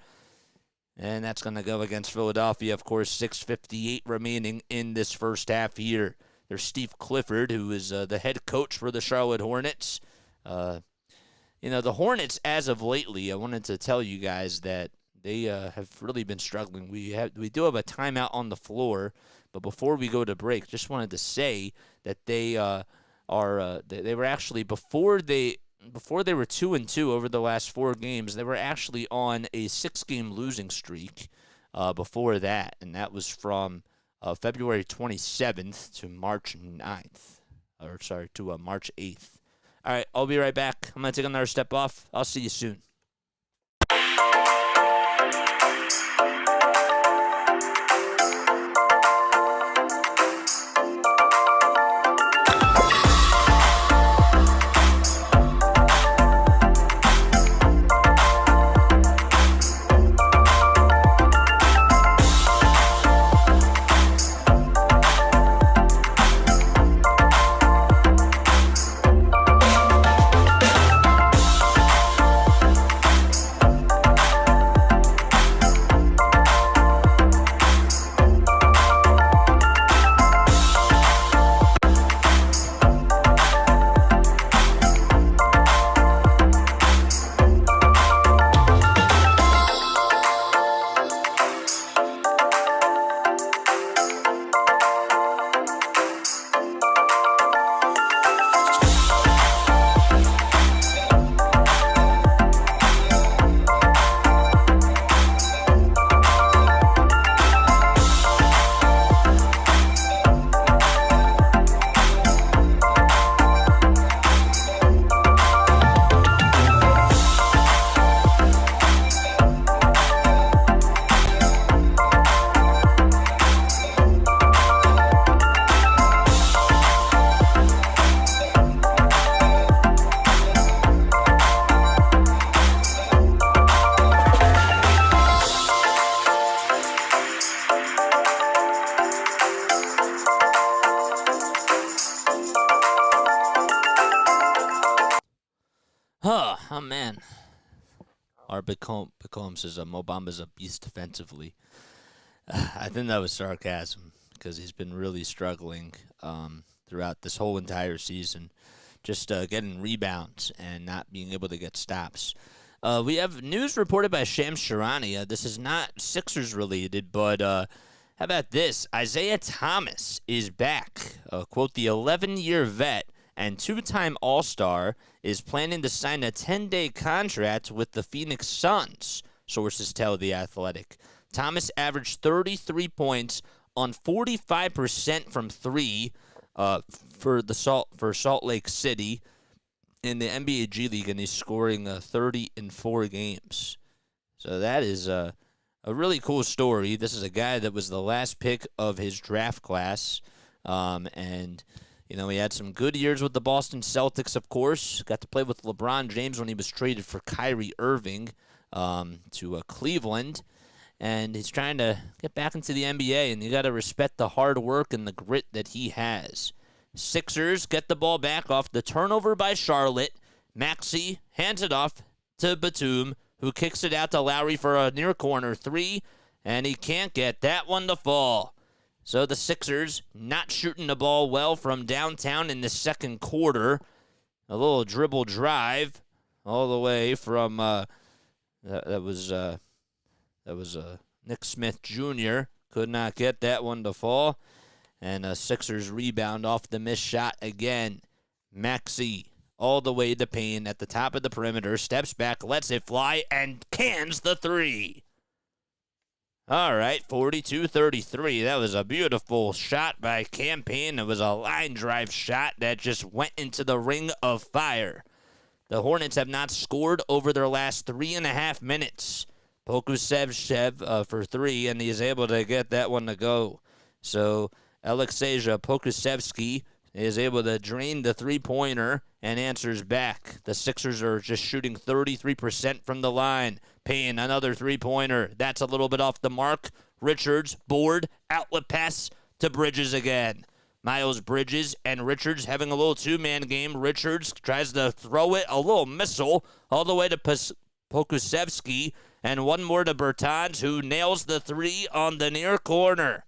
And that's going to go against Philadelphia, of course. 6:58 remaining in this first half here. There's Steve Clifford, who is the head coach for the Charlotte Hornets. The Hornets, as of lately, I wanted to tell you guys that they have really been struggling. We do have a timeout on the floor, but before we go to break, just wanted to say that they were actually before they were 2-2 over the last 4 games, they were actually on a 6-game losing streak before that, and that was from February 27th to March 9th, to March 8th. All right, I'll be right back. I'm going to take another step off. I'll see you soon. Oh man. Our Holmes says Mo Bamba's a beast defensively. I think that was sarcasm because he's been really struggling throughout this whole entire season, just getting rebounds and not being able to get stops. We have news reported by Shams Charania. This is not Sixers related, but how about this? Isaiah Thomas is back. Quote, the 11-year vet and two-time All-Star is planning to sign a 10-day contract with the Phoenix Suns, sources tell The Athletic. Thomas averaged 33 points on 45% from three for Salt Lake City in the NBA G League, and he's scoring 30 in 4 games. So that is a really cool story. This is a guy that was the last pick of his draft class, and he had some good years with the Boston Celtics, of course. Got to play with LeBron James when he was traded for Kyrie Irving to Cleveland. And he's trying to get back into the NBA, and you got to respect the hard work and the grit that he has. Sixers get the ball back off the turnover by Charlotte. Maxey hands it off to Batum, who kicks it out to Lowry for a near corner three, and he can't get that one to fall. So the Sixers not shooting the ball well from downtown in the second quarter. A little dribble drive all the way from that was Nick Smith Jr. Could not get that one to fall. And Sixers rebound off the missed shot again. Maxey all the way to Payne at the top of the perimeter. Steps back, lets it fly, and cans the three. All right, 42-33. That was a beautiful shot by Cam Payne. It was a line drive shot that just went into the ring of fire. The Hornets have not scored over their last 3.5 minutes. Pokusevshev for three, and he's able to get that one to go. So Alexeja Pokusevsky is able to drain the three-pointer and answers back. The Sixers are just shooting 33% from the line. Payne, another three-pointer. That's a little bit off the mark. Richards, board, outlet pass to Bridges again. Miles Bridges and Richards having a little two-man game. Richards tries to throw it, a little missile, all the way to Pokusevsky. And one more to Bertans, who nails the three on the near corner.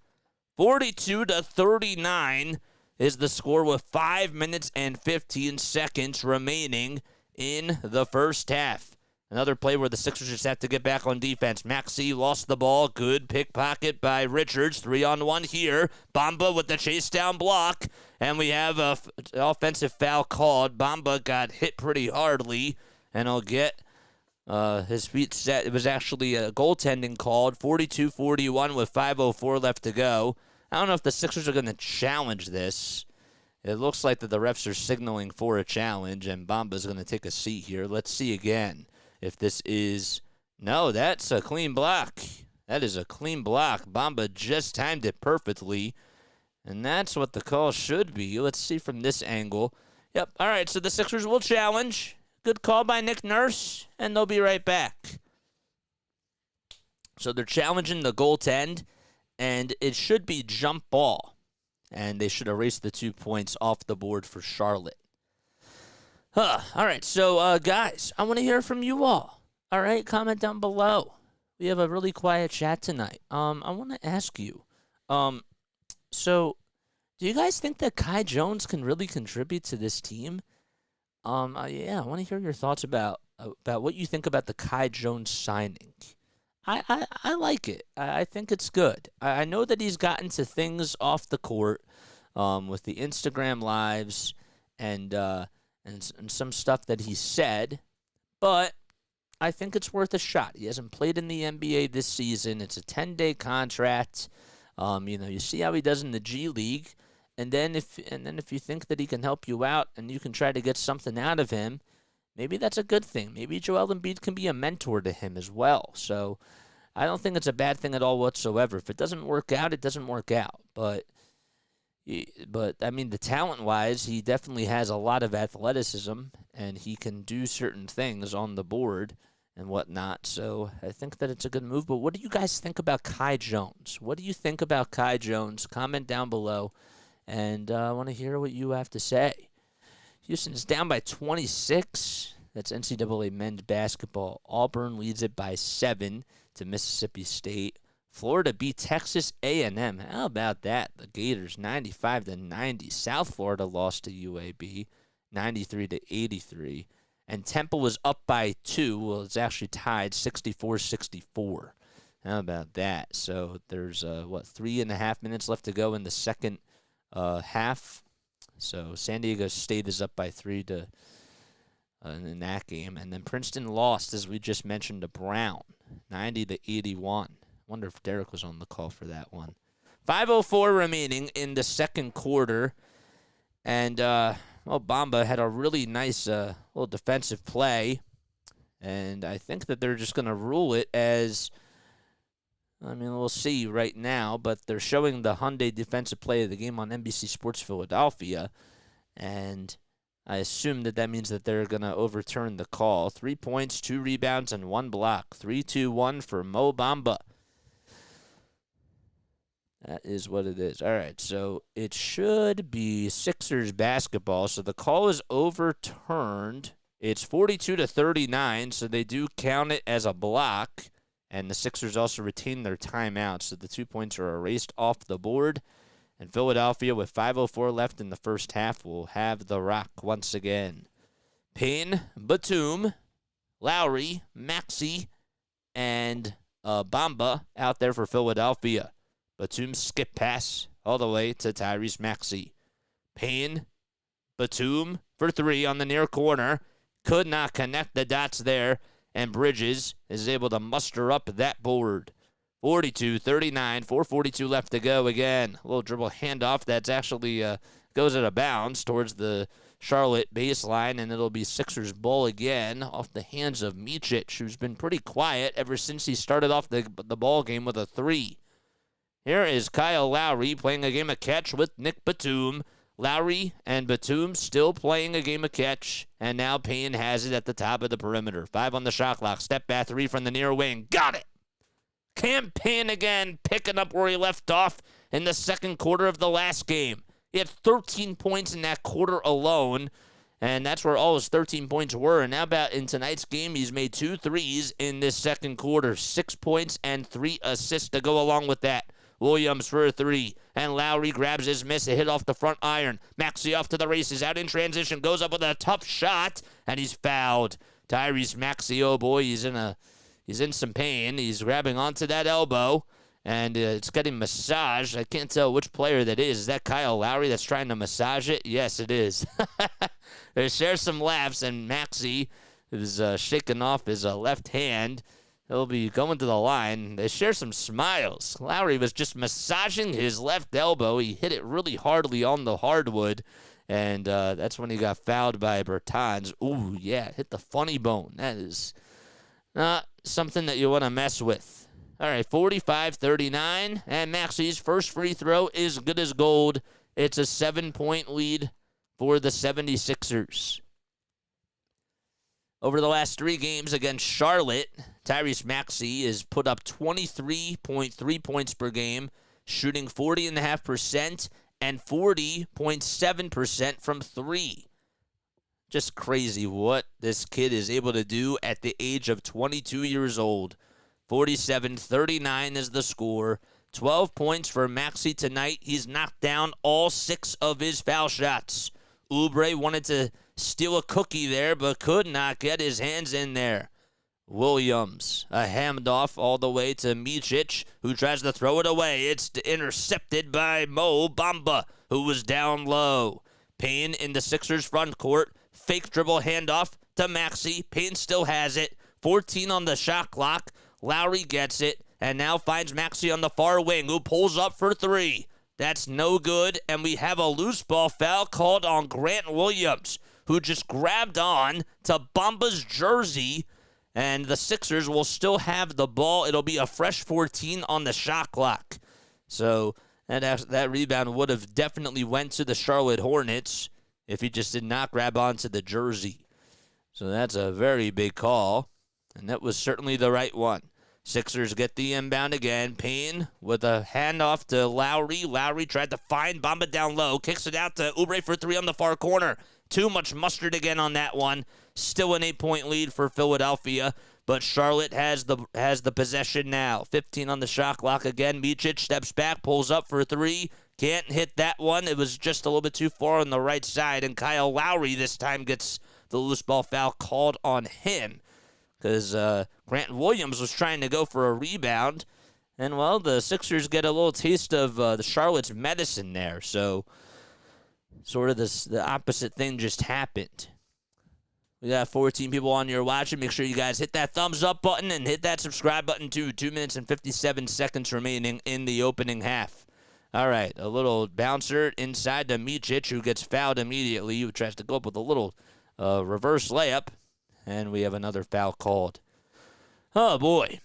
42-39 is the score with 5 minutes and 15 seconds remaining in the first half. Another play where the Sixers just have to get back on defense. Maxey lost the ball. Good pickpocket by Richards. 3-on-1 here. Bamba with the chase down block. And we have an offensive foul called. Bamba got hit pretty hardly. And he'll get his feet set. It was actually a goaltending called. 42-41 with 5:04 left to go. I don't know if the Sixers are going to challenge this. It looks like that the refs are signaling for a challenge, and Bamba's going to take a seat here. Let's see again if this is... No, that's a clean block. That is a clean block. Bamba just timed it perfectly, and that's what the call should be. Let's see from this angle. Yep, all right, so the Sixers will challenge. Good call by Nick Nurse, and they'll be right back. So they're challenging the goaltend, and it should be jump ball. And they should erase the 2 points off the board for Charlotte. All right, so guys, I want to hear from you all. All right, comment down below. We have a really quiet chat tonight. I want to ask you, so do you guys think that Kai Jones can really contribute to this team? Yeah, I want to hear your thoughts about what you think about the Kai Jones signing. I like it. I think it's good. I know that he's gotten to things off the court with the Instagram lives and some stuff that he said, but I think it's worth a shot. He hasn't played in the NBA this season. It's a 10-day contract. You see how he does in the G League, and then if you think that he can help you out and you can try to get something out of him, maybe that's a good thing. Maybe Joel Embiid can be a mentor to him as well. So I don't think it's a bad thing at all whatsoever. If it doesn't work out, it doesn't work out. But I mean, the talent-wise, he definitely has a lot of athleticism, and he can do certain things on the board and whatnot. So I think that it's a good move. But what do you guys think about Kai Jones? What do you think about Kai Jones? Comment down below, and I want to hear what you have to say. Houston's down by 26. That's NCAA men's basketball. Auburn leads it by 7 to Mississippi State. Florida beat Texas A&M. How about that? The Gators 95-90. South Florida lost to UAB 93-83. And Temple was up by 2. Well, it's actually tied 64-64. How about that? So there's, 3.5 minutes left to go in the second half. So San Diego State is up by 3 in that game. And then Princeton lost, as we just mentioned, to Brown, 90-81. Wonder if Derek was on the call for that one. 5:04 remaining in the second quarter. And, Bamba had a really nice little defensive play. And I think that they're just going to rule it as, we'll see right now. But they're showing the Hyundai defensive play of the game on NBC Sports Philadelphia. And I assume that means that they're going to overturn the call. 3 points, 2 rebounds, and 1 block. 3-2-1 for Mo Bamba. That is what it is. All right, so it should be Sixers basketball. So the call is overturned. It's 42-39, so they do count it as a block. And the Sixers also retain their timeout, so the 2 points are erased off the board. And Philadelphia, with 5:04 left in the first half, will have the rock once again. Payne, Batum, Lowry, Maxey, and Bamba out there for Philadelphia. Batum's skip pass all the way to Tyrese Maxey. Payne, Batum for 3 on the near corner. Could not connect the dots there. And Bridges is able to muster up that board. 42-39, 4:42 left to go again. A little dribble handoff that's actually goes out of bounds towards the Charlotte baseline, and it'll be Sixers ball again off the hands of Micic, who's been pretty quiet ever since he started off the ball game with a 3. Here is Kyle Lowry playing a game of catch with Nick Batum. Lowry and Batum still playing a game of catch, and now Payne has it at the top of the perimeter. 5 on the shot clock. Step back 3 from the near wing. Got it! Cam Payne again, picking up where he left off in the second quarter of the last game. He had 13 points in that quarter alone, and that's where all his 13 points were. And now about in tonight's game, he's made 2 threes in this second quarter. 6 points and 3 assists to go along with that. Williams for a 3, and Lowry grabs his miss, a hit off the front iron. Maxey off to the races, out in transition, goes up with a tough shot, and he's fouled. Tyrese Maxey, oh boy, he's in some pain. He's grabbing onto that elbow, and it's getting massaged. I can't tell which player that is. Is that Kyle Lowry that's trying to massage it? Yes, it is. There's some laughs, and Maxey is shaking off his left hand. He'll be going to the line. They share some smiles. Lowry was just massaging his left elbow. He hit it really hardly on the hardwood, and that's when he got fouled by Bertans. Ooh, yeah, hit the funny bone. That is not something that you want to mess with. All right, 45-39, and Maxey's first free throw is good as gold. It's a 7-point lead for the 76ers. Over the last 3 games against Charlotte, Tyrese Maxey has put up 23.3 points per game, shooting 40.5% and 40.7% from 3. Just crazy what this kid is able to do at the age of 22 years old. 47-39 is the score. 12 points for Maxey tonight. He's knocked down all 6 of his foul shots. Oubre wanted to steal a cookie there, but could not get his hands in there. Williams, a handoff all the way to Micic, who tries to throw it away. It's intercepted by Mo Bamba, who was down low. Payne in the Sixers front court. Fake dribble handoff to Maxey. Payne still has it. 14 on the shot clock. Lowry gets it, and now finds Maxey on the far wing, who pulls up for 3. That's no good, and we have a loose ball foul called on Grant Williams, who just grabbed on to Bamba's jersey, and the Sixers will still have the ball. It'll be a fresh 14 on the shot clock. So that rebound would have definitely went to the Charlotte Hornets if he just did not grab onto the jersey. So that's a very big call, and that was certainly the right one. Sixers get the inbound again. Payne with a handoff to Lowry. Lowry tried to find Bamba down low. Kicks it out to Oubre for 3 on the far corner. Too much mustard again on that one. Still an 8-point lead for Philadelphia, but Charlotte has the possession now. 15 on the shot clock again. Micic steps back, pulls up for 3. Can't hit that one. It was just a little bit too far on the right side, and Kyle Lowry this time gets the loose ball foul called on him because Grant Williams was trying to go for a rebound. And, well, the Sixers get a little taste of the Charlotte's medicine there. So, sort of the opposite thing just happened. We got 14 people on here watching. Make sure you guys hit that thumbs up button and hit that subscribe button, too. 2 minutes and 57 seconds remaining in the opening half. All right, a little bouncer inside to Micic, who gets fouled immediately, who tries to go up with a little reverse layup. And we have another foul called. Oh, boy.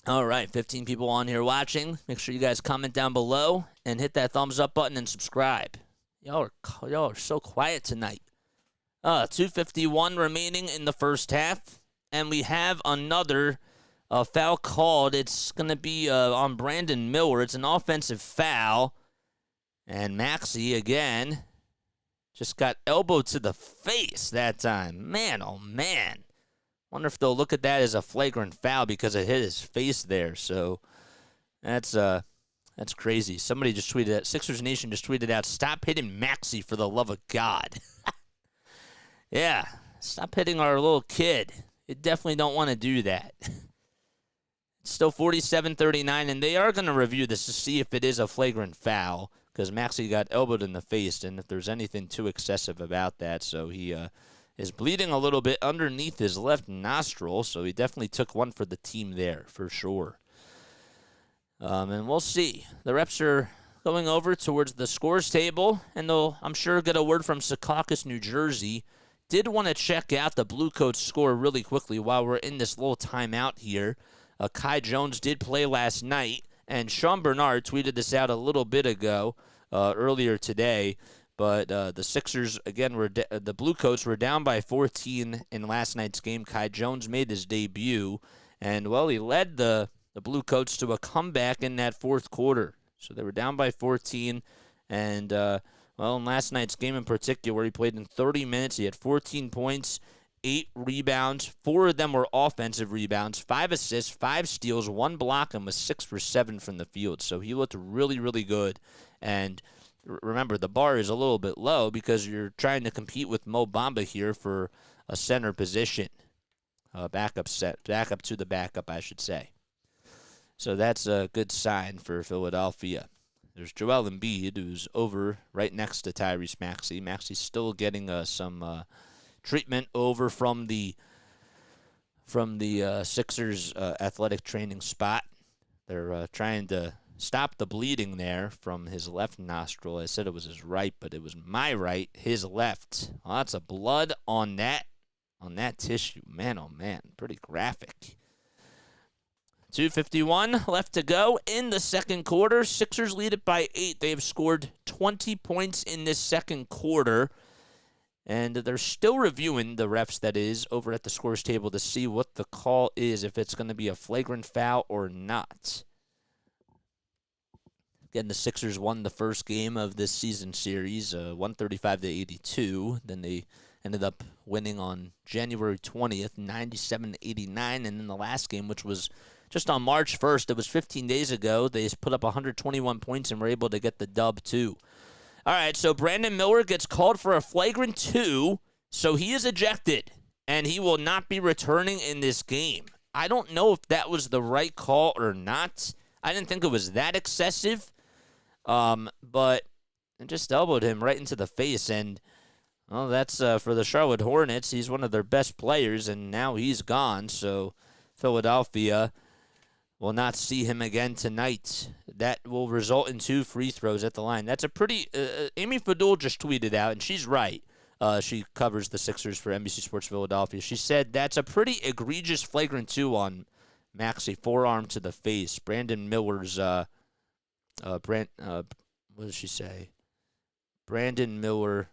All right, 15 people on here watching. Make sure you guys comment down below and hit that thumbs up button and subscribe. Y'all are so quiet tonight. 2:51 remaining in the first half, and we have another foul called. It's going to be on Brandon Miller. It's an offensive foul, and Maxey again just got elbowed to the face that time. Man, oh man. Wonder if they'll look at that as a flagrant foul because it hit his face there. So that's crazy. Somebody just tweeted out, Sixers Nation just tweeted out, stop hitting Maxey for the love of God. Yeah, stop hitting our little kid. You definitely don't want to do that. It's still 47-39, and they are going to review this to see if it is a flagrant foul because Maxey got elbowed in the face, and if there's anything too excessive about that. So he is bleeding a little bit underneath his left nostril, so he definitely took one for the team there, for sure. And we'll see. The refs are going over towards the scores table, and they'll, I'm sure, get a word from Secaucus, New Jersey. Did want to check out the Blue Coats score really quickly while we're in this little timeout here. Kai Jones did play last night, and Sean Bernard tweeted this out a little bit ago, earlier today. But the Sixers, again, the Blue Coats were down by 14 in last night's game. Kai Jones made his debut, and, well, he led the Blue Coats to a comeback in that fourth quarter. So they were down by 14, and, well, in last night's game in particular, he played in 30 minutes. He had 14 points, 8 rebounds. 4 of them were offensive rebounds, 5 assists, 5 steals, 1 block, and was 6 for 7 from the field. So he looked really, really good, and remember, the bar is a little bit low because you're trying to compete with Mo Bamba here for a center position. Backup to the backup, I should say. So that's a good sign for Philadelphia. There's Joel Embiid, who's over right next to Tyrese Maxey. Maxey's still getting some treatment over from the Sixers athletic training spot. They're trying to stop the bleeding there from his left nostril. I said it was his right, but it was my right, his left. Lots of blood on that tissue. Man, oh man, pretty graphic. 2:51 left to go in the second quarter. Sixers lead it by 8. They've scored 20 points in this second quarter. And they're still reviewing, the refs that is, over at the scores table to see what the call is, if it's going to be a flagrant foul or not. Again, the Sixers won the first game of this season series, 135-82. Then they ended up winning on January 20th, 97-89. And then the last game, which was just on March 1st, it was 15 days ago, they put up 121 points and were able to get the dub, too. All right, so Brandon Miller gets called for a flagrant 2, so he is ejected, and he will not be returning in this game. I don't know if that was the right call or not. I didn't think it was that excessive. But it just elbowed him right into the face, and, well, that's for the Charlotte Hornets. He's one of their best players, and now he's gone, so Philadelphia will not see him again tonight. That will result in 2 free throws at the line. That's a pretty Amy Fadul just tweeted out, and she's right. She covers the Sixers for NBC Sports Philadelphia. She said that's a pretty egregious flagrant 2 on Maxey, forearm to the face. Brandon Miller's what does she say? Brandon Miller's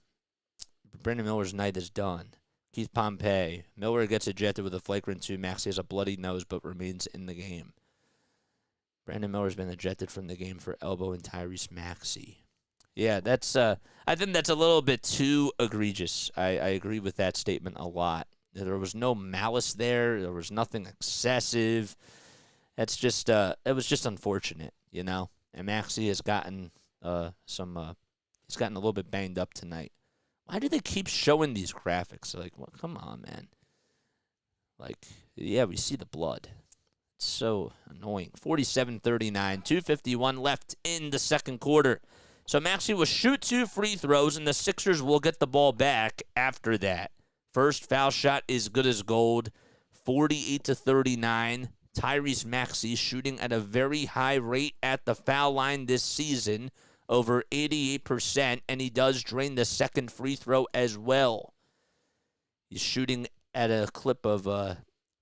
night is done. Keith Pompey. Miller gets ejected with a flagrant 2. Maxey has a bloody nose but remains in the game. Brandon Miller's been ejected from the game for elbowing Tyrese Maxey. Yeah, that's. I think that's a little bit too egregious. I agree with that statement a lot. There was no malice there. There was nothing excessive. That's just. It was just unfortunate, you know. And Maxey has gotten some. He's gotten a little bit banged up tonight. Why do they keep showing these graphics? Like, well, come on, man. Like, yeah, we see the blood. It's so annoying. 47-39, 2:51 left in the second quarter. So Maxey will shoot 2 free throws, and the Sixers will get the ball back after that. First foul shot is good as gold, 48-39. Tyrese Maxey shooting at a very high rate at the foul line this season, over 88%, and he does drain the second free throw as well. He's shooting at a clip of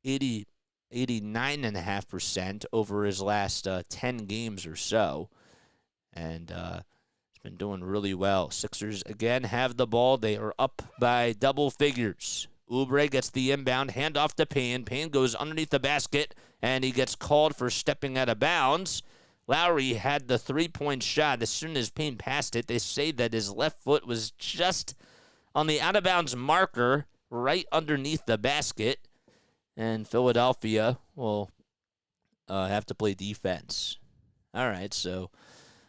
89.5% over his last 10 games or so. And he's been doing really well. Sixers, again, have the ball. They are up by double figures. Oubre gets the inbound, handoff to Payne. Payne goes underneath the basket, and he gets called for stepping out of bounds. Lowry had the three-point shot. As soon as Payne passed it, they say that his left foot was just on the out-of-bounds marker right underneath the basket. And Philadelphia will have to play defense. All right, so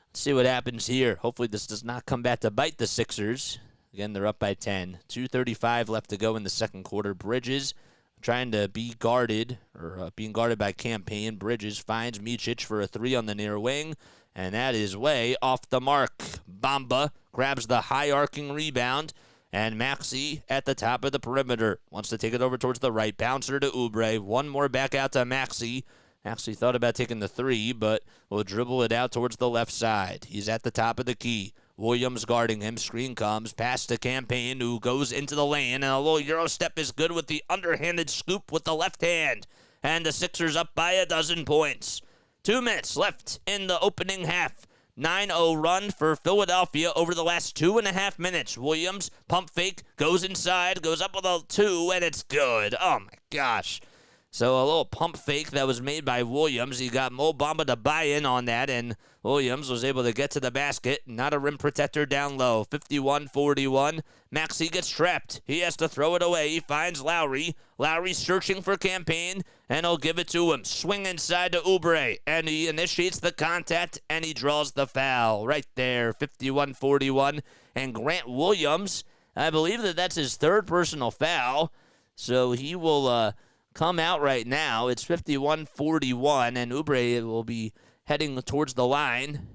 let's see what happens here. Hopefully this does not come back to bite the Sixers. Again, they're up by 10. 2:35 left to go in the second quarter. Bridges trying to be guarded, or being guarded by Campaign. Bridges finds Micic for a 3 on the near wing, and that is way off the mark. Bamba grabs the high-arcing rebound, and Maxey at the top of the perimeter. Wants to take it over towards the right. Bouncer to Oubre. One more back out to Maxey. Maxey thought about taking the 3, but will dribble it out towards the left side. He's at the top of the key. Williams guarding him. Screen comes. Pass to Campaign, who goes into the lane. And a little Euro step is good with the underhanded scoop with the left hand. And the Sixers up by 12 points. 2 minutes left in the opening half. 9-0 run for Philadelphia over the last 2.5 minutes. Williams, pump fake, goes inside, goes up with a 2, and it's good. Oh, my gosh. So a little pump fake that was made by Williams. He got Mo Bamba to buy in on that, and Williams was able to get to the basket. Not a rim protector down low. 51-41. Maxey gets trapped. He has to throw it away. He finds Lowry. Lowry searching for Campaign, and he'll give it to him. Swing inside to Oubre, and he initiates the contact, and he draws the foul right there. 51-41. And Grant Williams, I believe that's his third personal foul, so he will come out right now. It's 51-41, and Oubre will be heading towards the line,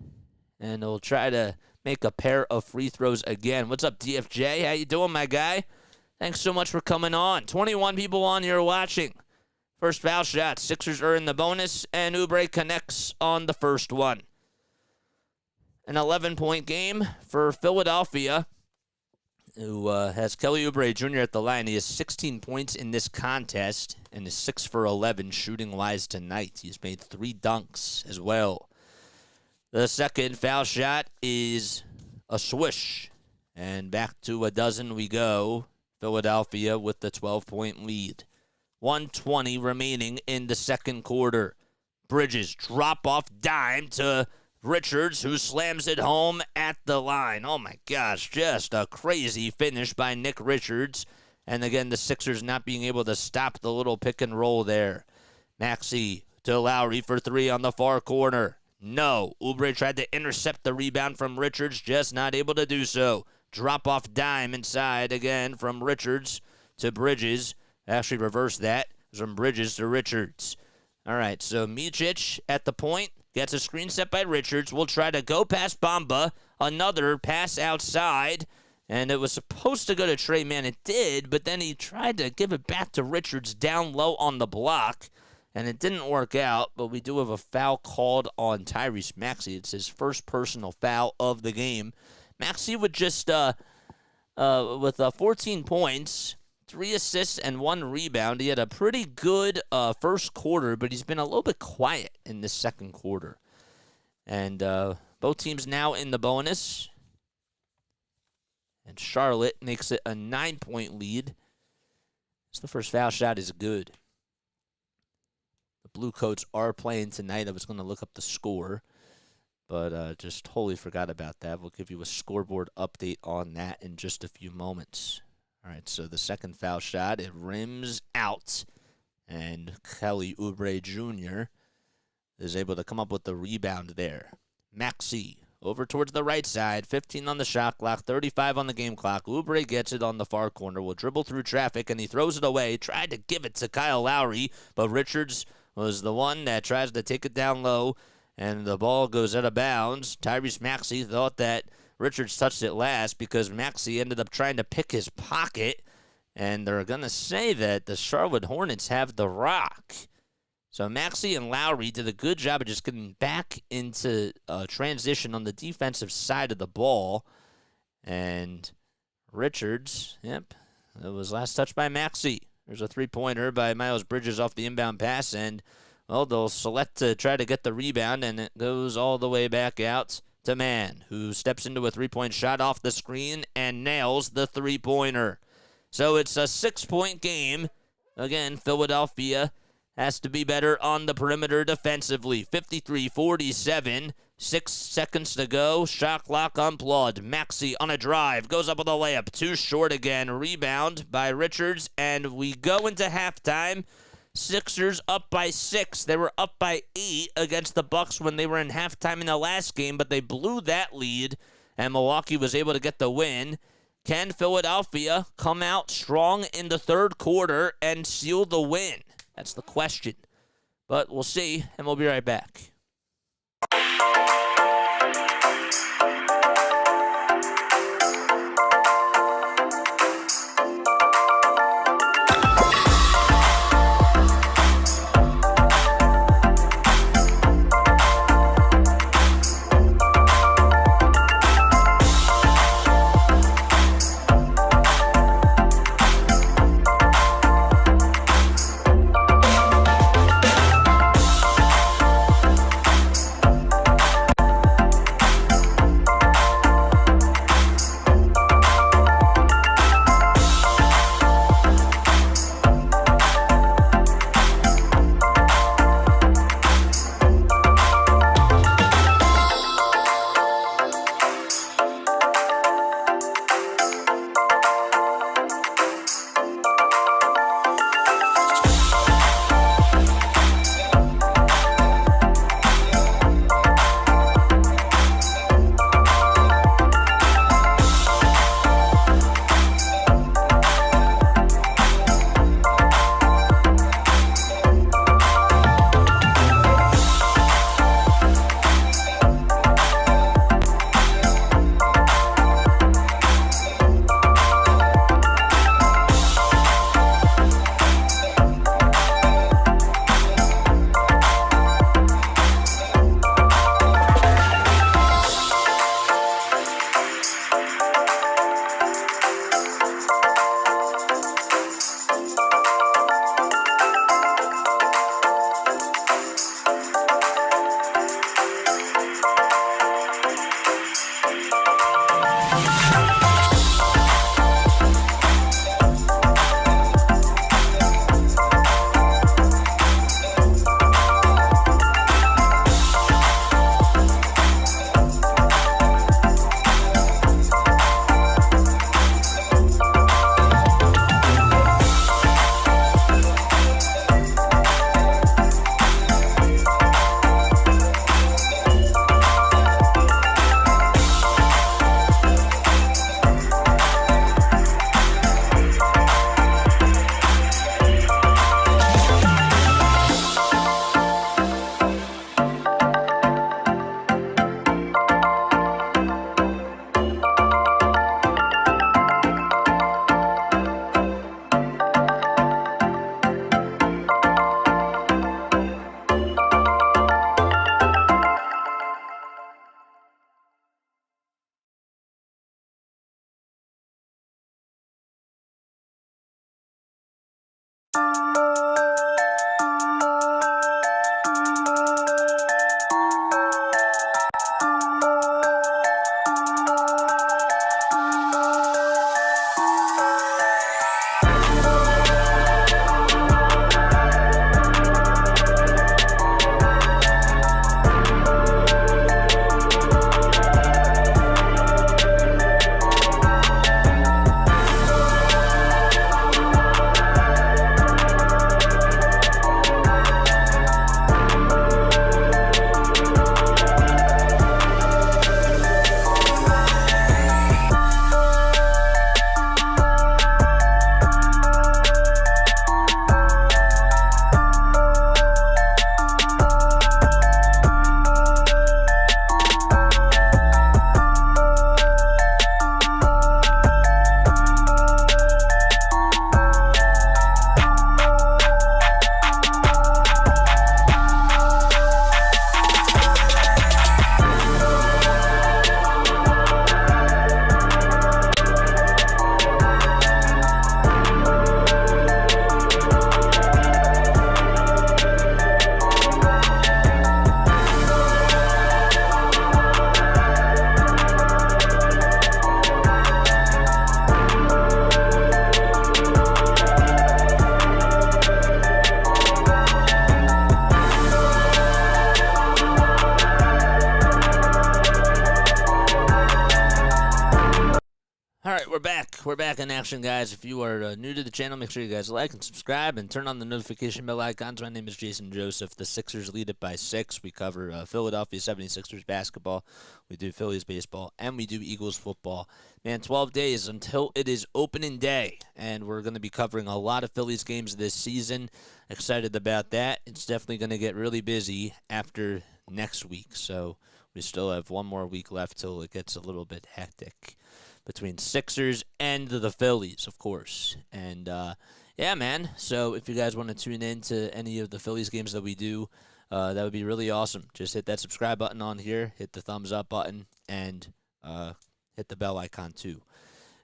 and he'll try to make a pair of free throws again. What's up, DFJ? How you doing, my guy? Thanks so much for coming on. 21 people on here watching. First foul shot. Sixers are in the bonus, and Oubre connects on the first one. An 11-point game for Philadelphia, who has Kelly Oubre Jr. at the line. He has 16 points in this contest and is 6 for 11 shooting-wise tonight. He's made 3 dunks as well. The second foul shot is a swish, and back to 12 we go. Philadelphia with the 12-point lead. 1:20 remaining in the second quarter. Bridges drop-off dime to Richards, who slams it home at the line. Oh, my gosh, just a crazy finish by Nick Richards. And again, the Sixers not being able to stop the little pick and roll there. Maxey to Lowry for 3 on the far corner. No. Oubre tried to intercept the rebound from Richards, just not able to do so. Drop-off dime inside again from Richards to Bridges. Actually reverse that. From Bridges to Richards. All right, so Micic at the point. Gets a screen set by Richards. Will try to go past Bamba. Another pass outside. And it was supposed to go to Trey Mann. It did, but then he tried to give it back to Richards down low on the block. And it didn't work out, but we do have a foul called on Tyrese Maxey. It's his first personal foul of the game. Maxey would just, with 14 points, 3 assists and 1 rebound. He had a pretty good first quarter, but he's been a little bit quiet in this second quarter. And both teams now in the bonus. And Charlotte makes it a 9-point lead. So the first foul shot is good. The Blue Coats are playing tonight. I was going to look up the score. but just totally forgot about that. We'll give you a scoreboard update on that in just a few moments. All right, so the second foul shot, it rims out, and Kelly Oubre Jr. is able to come up with the rebound there. Maxey over towards the right side, 15 on the shot clock, 35 on the game clock. Oubre gets it on the far corner, will dribble through traffic, and he throws it away. Tried to give it to Kyle Lowry, but Richards was the one that tries to take it down low, and the ball goes out of bounds. Tyrese Maxey thought that Richards touched it last because Maxey ended up trying to pick his pocket, and they're going to say that the Charlotte Hornets have the rock. So Maxey and Lowry did a good job of just getting back into transition on the defensive side of the ball. And Richards, yep, it was last touched by Maxey. There's a three-pointer by Miles Bridges off the inbound pass, and, well, they'll select to try to get the rebound, and it goes all the way back out to Mann, who steps into a three-point shot off the screen and nails the three-pointer. So it's a 6-point game. Again, Philadelphia has to be better on the perimeter defensively. 53-47, 6 seconds to go. Shot clock unplugged. Maxey on a drive, goes up with a layup. Too short again. Rebound by Richards, and we go into halftime. Sixers up by 6. They were up by 8 against the Bucks when they were in halftime in the last game, but they blew that lead, and Milwaukee was able to get the win. Can Philadelphia come out strong in the third quarter and seal the win? That's the question. But we'll see, and we'll be right back. We're back in action, guys. If you are new to the channel, make sure you guys like and subscribe and turn on the notification bell icons. My name is Jason Joseph. The Sixers lead it by 6. We cover Philadelphia 76ers basketball. We do Phillies baseball, and we do Eagles football. Man, 12 days until it is opening day, and we're going to be covering a lot of Phillies games this season. Excited about that. It's definitely going to get really busy after next week, so we still have one more week left till it gets a little bit hectic between Sixers and the Phillies, of course. And, yeah, man, so if you guys want to tune in to any of the Phillies games that we do, that would be really awesome. Just hit that subscribe button on here, hit the thumbs up button, and hit the bell icon too.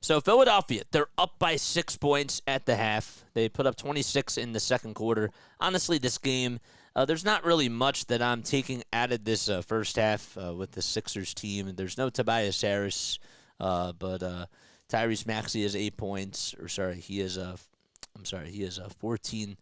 So Philadelphia, they're up by 6 points at the half. They put up 26 in the second quarter. Honestly, this game, there's not really much that I'm taking out of this first half with the Sixers team. There's no Tobias Harris. But Tyrese Maxey has 8 points, he is 14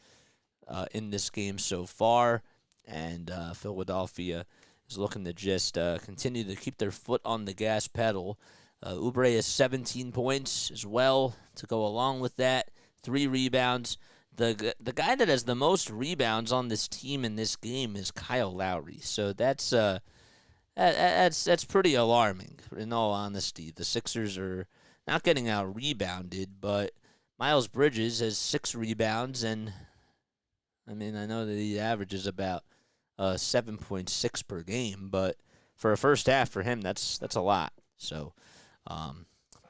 in this game so far, and Philadelphia is looking to just continue to keep their foot on the gas pedal. Oubre has 17 points as well to go along with that, 3 rebounds. The guy that has the most rebounds on this team in this game is Kyle Lowry, so that's pretty alarming, in all honesty. The Sixers are not getting out-rebounded, but Miles Bridges has 6 rebounds, and, I mean, I know that he averages about 7.6 per game, but for a first half for him, that's a lot. So,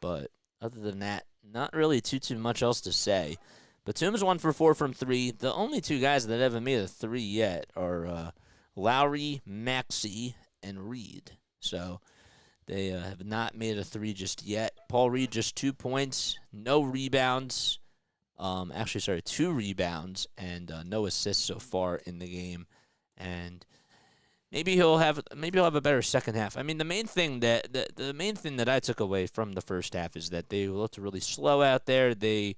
but other than that, not really too much else to say. Batum's 1 for 4 from 3. The only 2 guys that haven't made a 3 yet are Lowry, Maxey, and Reed. So they have not made a 3 just yet. Paul Reed just 2 points, no rebounds. 2 rebounds and no assists so far in the game. And maybe he'll have a better second half. I mean, the main thing that I took away from the first half is that they looked really slow out there. They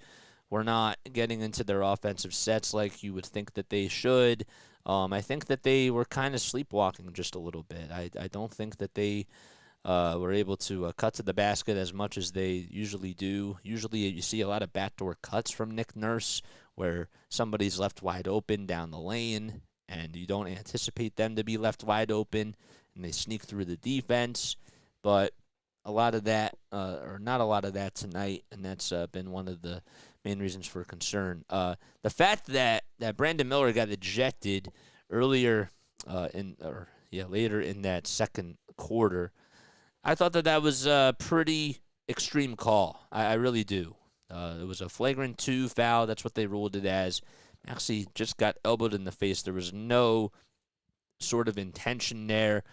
were not getting into their offensive sets like you would think that they should. I think that they were kind of sleepwalking just a little bit. I don't think that they were able to cut to the basket as much as they usually do. Usually you see a lot of backdoor cuts from Nick Nurse where somebody's left wide open down the lane, and you don't anticipate them to be left wide open, and they sneak through the defense. But a lot of that, or not a lot of that tonight, and that's been one of the main reasons for concern. The fact that Brandon Miller got ejected later in that second quarter, I thought that was a pretty extreme call. I really do. It was a flagrant 2 foul. That's what they ruled it as. Actually, just got elbowed in the face. There was no sort of intention there.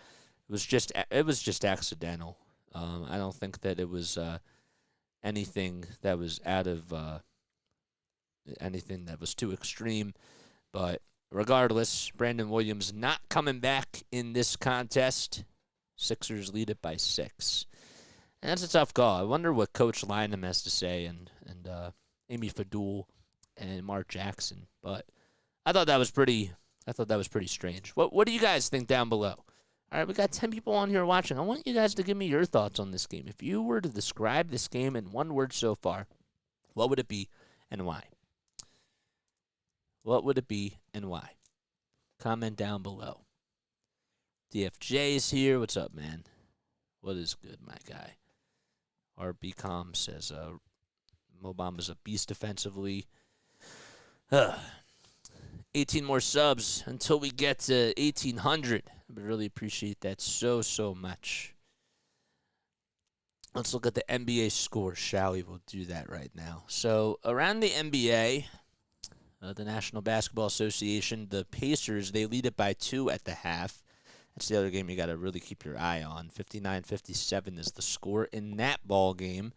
It was just accidental. I don't think that it was anything that was out of anything that was too extreme. But regardless, Brandon Williams not coming back in this contest. Sixers lead it by 6. And that's a tough call. I wonder what Coach Lynham has to say, and Amy Fadul and Mark Jackson. But I thought that was pretty strange. What do you guys think down below? All right, we got 10 people on here watching. I want you guys to give me your thoughts on this game. If you were to describe this game in one word so far, what would it be and why? What would it be and why? Comment down below. DFJ is here. What's up, man? What is good, my guy? RBcom says Mo Bamba's a beast defensively. 18 more subs until we get to 1,800. I would really appreciate that so much. Let's look at the NBA scores, shall we? We'll do that right now. So around the NBA, the National Basketball Association, the Pacers, they lead it by 2 at the half. That's the other game you got to really keep your eye on. 59-57 is the score in that ball game.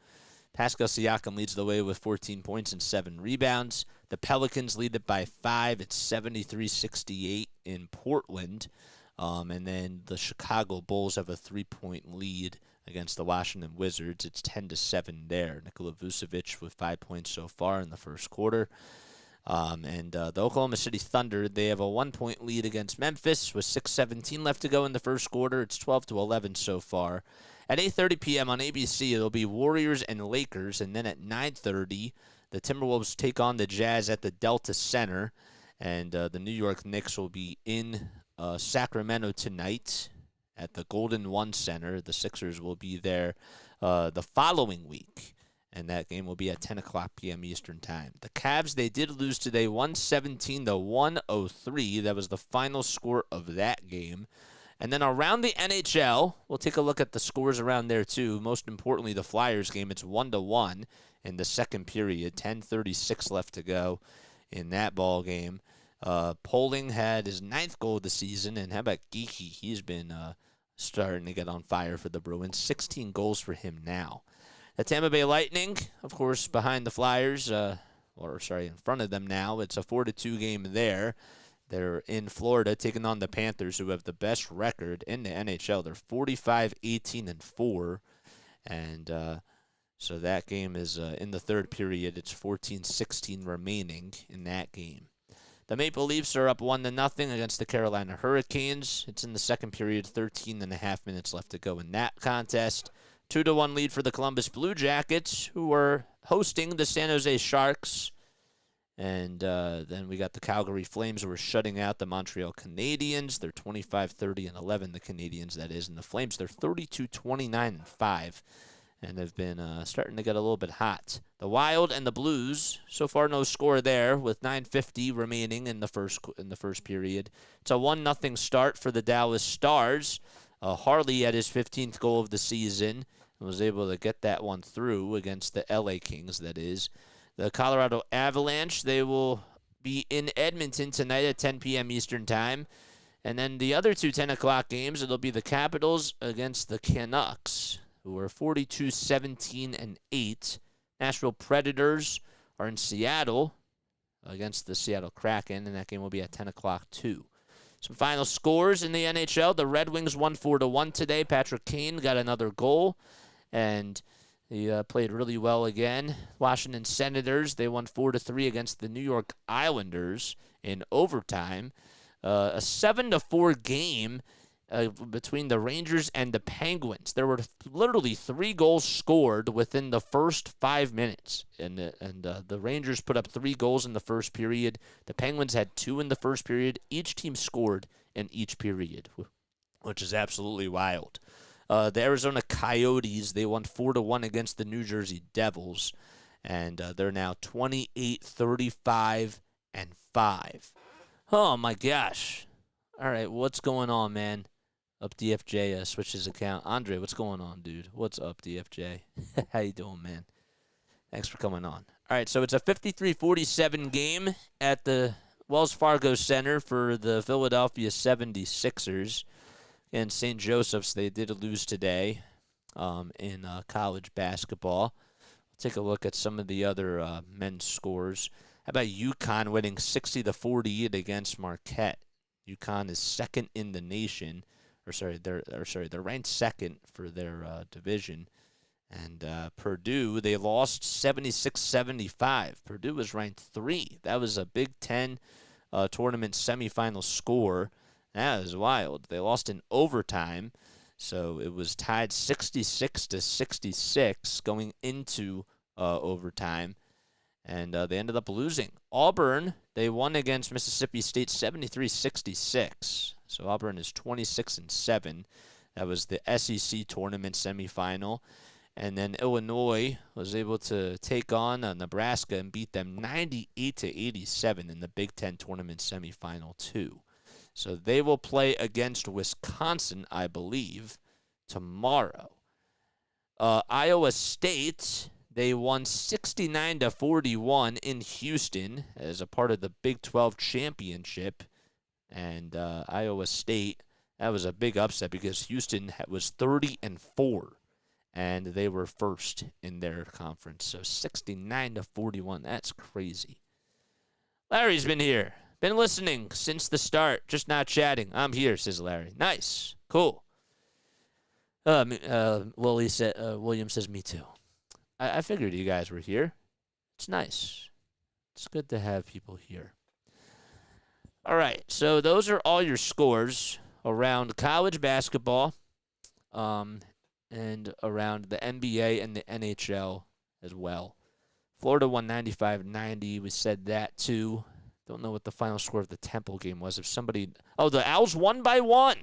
Pascal Siakam leads the way with 14 points and 7 rebounds. The Pelicans lead it by 5. It's 73-68 in Portland. And then the Chicago Bulls have a 3-point lead against the Washington Wizards. It's 10-7 there. Nikola Vucevic with 5 points so far in the first quarter. And the Oklahoma City Thunder, they have a 1-point lead against Memphis with 6:17 left to go in the first quarter. It's 12-11 so far. At 8:30 p.m. on ABC, it'll be Warriors and Lakers, and then at 9:30, the Timberwolves take on the Jazz at the Delta Center, and the New York Knicks will be in Sacramento tonight at the Golden One Center. The Sixers will be there the following week, and that game will be at 10 o'clock p.m. Eastern Time. The Cavs, they did lose today 117-103. That was the final score of that game. And then around the NHL, we'll take a look at the scores around there too. Most importantly, the Flyers game, it's 1-1 in the second period, 10:36 left to go in that ball game. Poling had his 9th goal of the season, and how about Geeky? He's been starting to get on fire for the Bruins. 16 goals for him now. The Tampa Bay Lightning, of course, behind the Flyers, in front of them now. It's a 4-2 game there. They're in Florida taking on the Panthers, who have the best record in the NHL. They're 45-18-4, and so that game is in the third period. It's 14-16 remaining in that game. The Maple Leafs are up 1-0 against the Carolina Hurricanes. It's in the second period, 13.5 minutes left to go in that contest. 2-1 lead for the Columbus Blue Jackets, who are hosting the San Jose Sharks. And then we got the Calgary Flames, who are shutting out the Montreal Canadiens. They're 25-30-11, the Canadiens, that is. And the Flames, they're 32-29-5. And have been starting to get a little bit hot. The Wild and the Blues, so far no score there, with 9:50 remaining in the first period. It's a 1-0 start for the Dallas Stars. Harley had his 15th goal of the season and was able to get that one through against the LA Kings, that is. The Colorado Avalanche, they will be in Edmonton tonight at 10 p.m. Eastern Time. And then the other two 10 o'clock games, it'll be the Capitals against the Canucks, who are 42-17-8. Nashville Predators are in Seattle against the Seattle Kraken, and that game will be at 10 o'clock too. Some final scores in the NHL. The Red Wings won 4-1 today. Patrick Kane got another goal, and he played really well again. Washington Senators, they won 4-3 against the New York Islanders in overtime. A 7-4 game between the Rangers and the Penguins. There were literally 3 goals scored within the first 5 minutes. And the Rangers put up 3 goals in the first period. The Penguins had 2 in the first period. Each team scored in each period, which is absolutely wild. The Arizona Coyotes, they won 4-1 against the New Jersey Devils. And they're now 28-35-5. Oh, my gosh. All right, what's going on, man? Up DFJ switched his account. Andre, what's going on, dude? What's up, DFJ? How you doing, man? Thanks for coming on. All right, so it's a 53-47 game at the Wells Fargo Center for the Philadelphia 76ers. And St. Joseph's, they did lose today in college basketball. Take a look at some of the other men's scores. How about UConn winning 60-48 against Marquette? UConn is second in the nation. They're ranked second for their division. And Purdue, they lost 76-75. Purdue was ranked 3. That was a Big Ten tournament semifinal score. That is wild. They lost in overtime, so it was tied 66-66 going into overtime. And they ended up losing. Auburn, they won against Mississippi State 73-66. So Auburn is 26-7. That was the SEC tournament semifinal. And then Illinois was able to take on Nebraska and beat them 98-87 in the Big Ten tournament semifinal too. So they will play against Wisconsin, I believe, tomorrow. Iowa State, they won 69-41 in Houston as a part of the Big 12 championship. And Iowa State, that was a big upset because Houston was 30-4, and they were first in their conference. So 69-41, that's crazy. Larry's been here, been listening since the start, just not chatting. I'm here, says Larry. Nice, cool. William says, me too. I figured you guys were here. It's nice. It's good to have people here. All right, so those are all your scores around college basketball. and around the NBA and the NHL as well. Florida won 95-90. We said that too. Don't know what the final score of the Temple game was. If somebody... Oh, the Owls won by 1.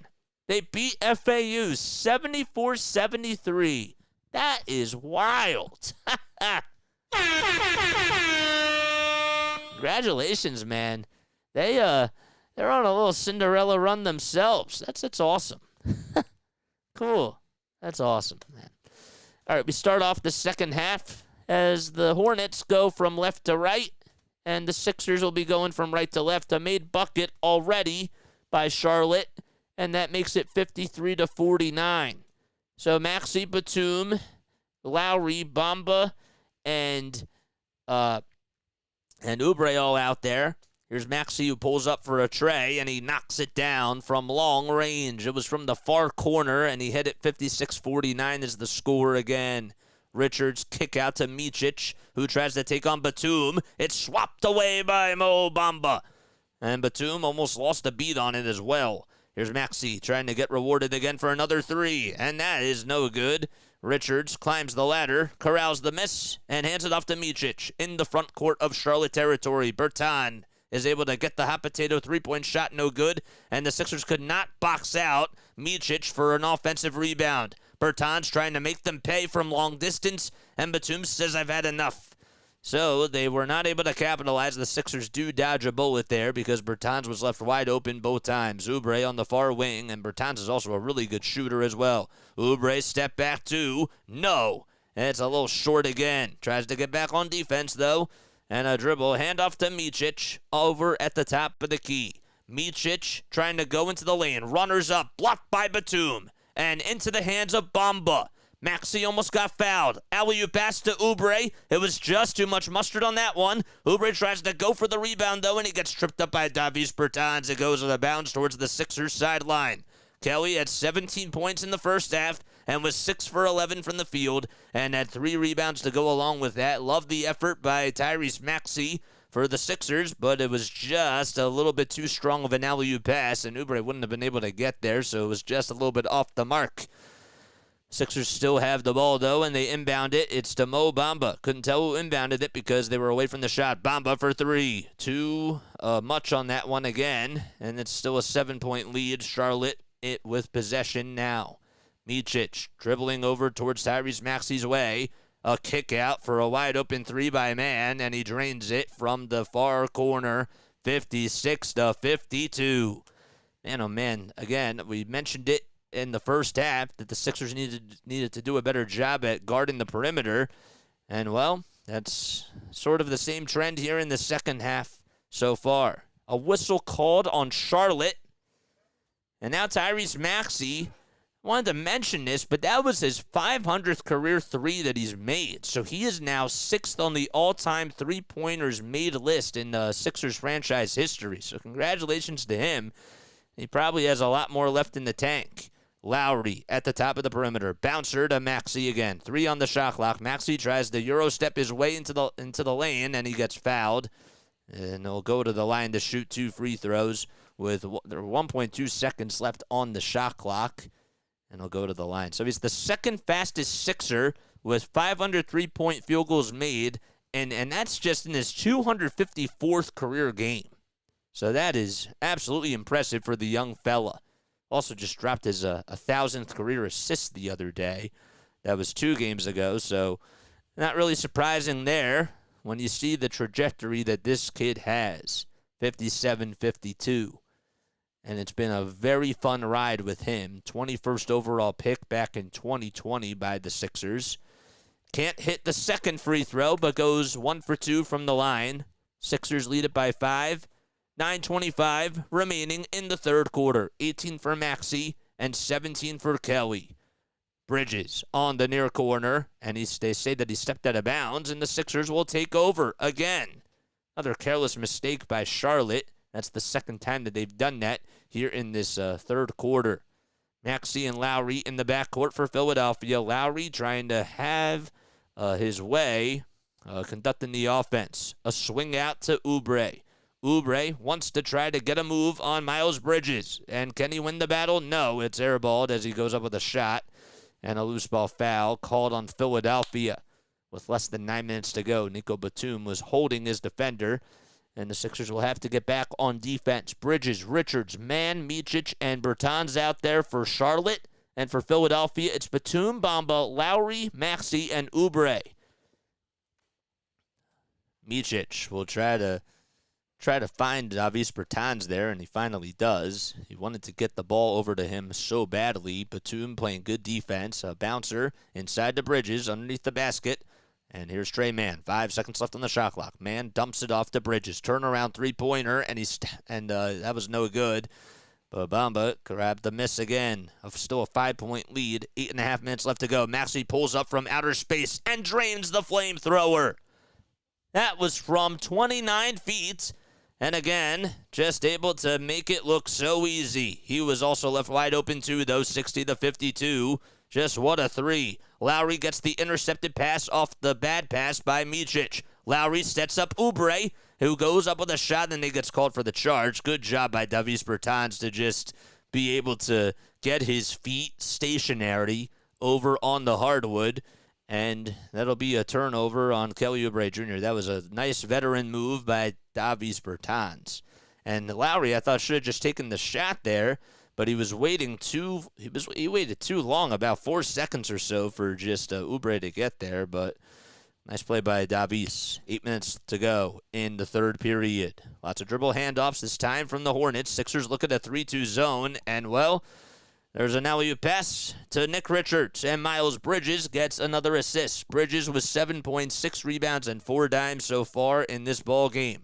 They beat FAU 74-73. That is wild. Congratulations, man. They're on a little Cinderella run themselves. That's awesome. Cool. That's awesome, man. All right, we start off the second half as the Hornets go from left to right, and the Sixers will be going from right to left. A made bucket already by Charlotte, and that makes it 53-49. So Maxey, Batum, Lowry, Bamba, and Oubre all out there. Here's Maxey, who pulls up for a tray, and he knocks it down from long range. It was from the far corner, and he hit it 56-49 as the score again. Richards kick out to Micic, who tries to take on Batum. It's swapped away by Mo Bamba. And Batum almost lost a beat on it as well. Here's Maxey trying to get rewarded again for another three, and that is no good. Richards climbs the ladder, corrals the miss, and hands it off to Micic in the front court of Charlotte territory. Bertan is able to get the hot potato three-point shot, no good, and the Sixers could not box out Micic for an offensive rebound. Bertan's trying to make them pay from long distance, and Batum says, "I've had enough." So they were not able to capitalize. The Sixers do dodge a bullet there because Bertans was left wide open both times. Oubre on the far wing, and Bertans is also a really good shooter as well. Oubre step back two. No. And it's a little short again. Tries to get back on defense, though. And a dribble. Handoff to Micic over at the top of the key. Micic trying to go into the lane. Runners up. Blocked by Batum. And into the hands of Bamba. Maxey almost got fouled. Alley-oop pass to Oubre. It was just too much mustard on that one. Oubre tries to go for the rebound, though, and he gets tripped up by Davis Bertans. It goes with a bounce towards the Sixers sideline. Kelly had 17 points in the first half and was 6 for 11 from the field and had 3 rebounds to go along with that. Loved the effort by Tyrese Maxey for the Sixers, but it was just a little bit too strong of an alley-oop pass, and Oubre wouldn't have been able to get there, so it was just a little bit off the mark. Sixers still have the ball, though, and they inbound it. It's to Mo Bamba. Couldn't tell who inbounded it because they were away from the shot. Bamba for 3. Too much on that one again, and it's still a 7-point lead. Charlotte it with possession now. Micic dribbling over towards Tyrese Maxey's way. A kick out for a wide-open 3 by Mann, and he drains it from the far corner, 56-52. Man, oh, man. Again, we mentioned it in the first half that the Sixers needed to do a better job at guarding the perimeter. And, well, that's sort of the same trend here in the second half so far. A whistle called on Charlotte. And now Tyrese Maxey, wanted to mention this, but that was his 500th career 3 that he's made. So he is now 6th on the all-time three-pointers made list in the Sixers franchise history. So congratulations to him. He probably has a lot more left in the tank. Lowry at the top of the perimeter. Bouncer to Maxey again. 3 on the shot clock. Maxey tries to Euro step his way into the lane, and he gets fouled. And he'll go to the line to shoot 2 free throws with 1.2 seconds left on the shot clock. And he'll go to the line. So he's the second fastest Sixer with 500 three-point field goals made, and that's just in his 254th career game. So that is absolutely impressive for the young fella. Also just dropped his 1,000th career assist the other day. That was 2 games ago, so not really surprising there when you see the trajectory that this kid has, 57-52. And it's been a very fun ride with him. 21st overall pick back in 2020 by the Sixers. Can't hit the second free throw, but goes 1 for 2 from the line. Sixers lead it by 5. 9:25 remaining in the third quarter. 18 for Maxey and 17 for Kelly. Bridges on the near corner, and they say that he stepped out of bounds, and the Sixers will take over again. Another careless mistake by Charlotte. That's the second time that they've done that here in this third quarter. Maxey and Lowry in the backcourt for Philadelphia. Lowry trying to have his way, conducting the offense. A swing out to Oubre. Oubre wants to try to get a move on Miles Bridges. And can he win the battle? No, it's airballed as he goes up with a shot. And a loose ball foul called on Philadelphia. With less than 9 minutes to go, Nico Batum was holding his defender. And the Sixers will have to get back on defense. Bridges, Richards, Mann, Micic, and Bertans out there for Charlotte. And for Philadelphia, it's Batum, Bamba, Lowry, Maxey, and Oubre. Micic will try to find Davis Bertans there, and he finally does. He wanted to get the ball over to him so badly. Batum playing good defense. A bouncer inside the Bridges, underneath the basket. And here's Trey Mann. 5 seconds left on the shot clock. Mann dumps it off to Bridges. Turnaround three-pointer, and that was no good. But Bamba grabbed the miss again. Still a 5-point lead. 8.5 minutes left to go. Maxey pulls up from outer space and drains the flamethrower. That was from 29 feet. And again, just able to make it look so easy. He was also left wide open too, though, 60-52. Just what a three. Lowry gets the intercepted pass off the bad pass by Micic. Lowry sets up Oubre, who goes up with a shot, and then he gets called for the charge. Good job by Davis Bertans to just be able to get his feet stationary over on the hardwood. And that'll be a turnover on Kelly Oubre Jr. That was a nice veteran move by Davis Bertans. And Lowry, I thought, should have just taken the shot there, but he was waiting he waited too long, about 4 seconds or so, for just Oubre to get there. But nice play by Davis. 8 minutes to go in the third period. Lots of dribble handoffs this time from the Hornets. Sixers look at a 3-2 zone, and well, there's an alley-oop pass to Nick Richards, and Miles Bridges gets another assist. Bridges with 7 points, 6 rebounds, and 4 dimes so far in this ball game.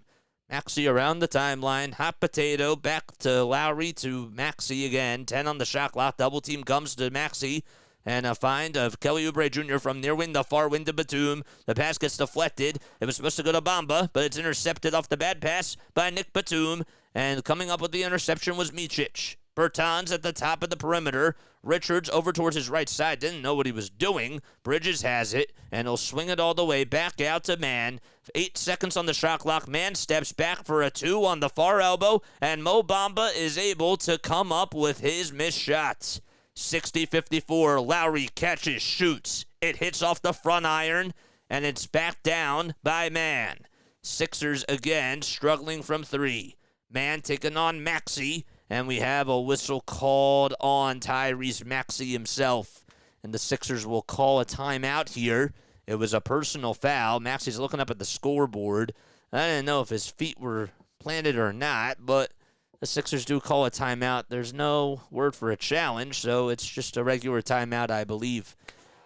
Maxey around the timeline. Hot potato. Back to Lowry to Maxey again. 10 on the shot clock. Double team comes to Maxey. And a find of Kelly Oubre Jr. from near wing, the far wing to Batum. The pass gets deflected. It was supposed to go to Bamba, but it's intercepted off the bad pass by Nick Batum. And coming up with the interception was Micic. Bertans at the top of the perimeter. Richards over towards his right side. Didn't know what he was doing. Bridges has it, and he'll swing it all the way back out to Mann. 8 seconds on the shot clock. Mann steps back for a 2 on the far elbow, and Mo Bamba is able to come up with his missed shot. 60-54. Lowry catches, shoots. It hits off the front iron, and it's back down by Mann. Sixers again struggling from 3. Mann taking on Maxey. And we have a whistle called on Tyrese Maxey himself. And the Sixers will call a timeout here. It was a personal foul. Maxey's looking up at the scoreboard. I didn't know if his feet were planted or not, but the Sixers do call a timeout. There's no word for a challenge, so it's just a regular timeout, I believe.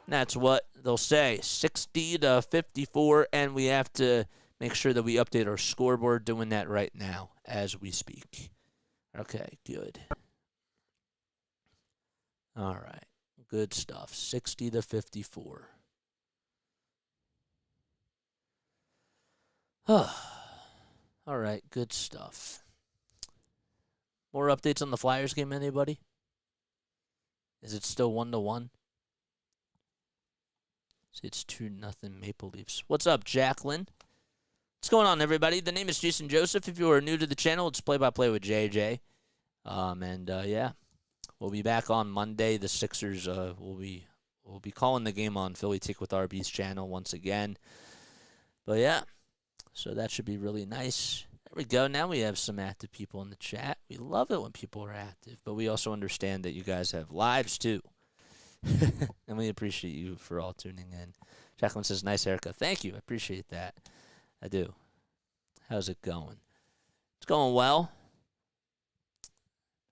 And that's what they'll say. 60-54, and we have to make sure that we update our scoreboard, doing that right now as we speak. Okay, good. All right, good stuff. 60-54. All right, good stuff. More updates on the Flyers game, anybody? Is it still 1-1? See, it's 2-0 Maple Leafs. What's up, Jacqueline? What's going on, everybody? The name is Jason Joseph. If you are new to the channel, it's play-by-play with JJ. Yeah, we'll be back on Monday. The Sixers will be calling the game on Philly Tick with RB's channel once again. But yeah, so that should be really nice. There we go. Now we have some active people in the chat. We love it when people are active, but we also understand that you guys have lives too. And we appreciate you for all tuning in. Jacqueline says, nice haircut. Thank you. I appreciate that. I do. How's it going? It's going well.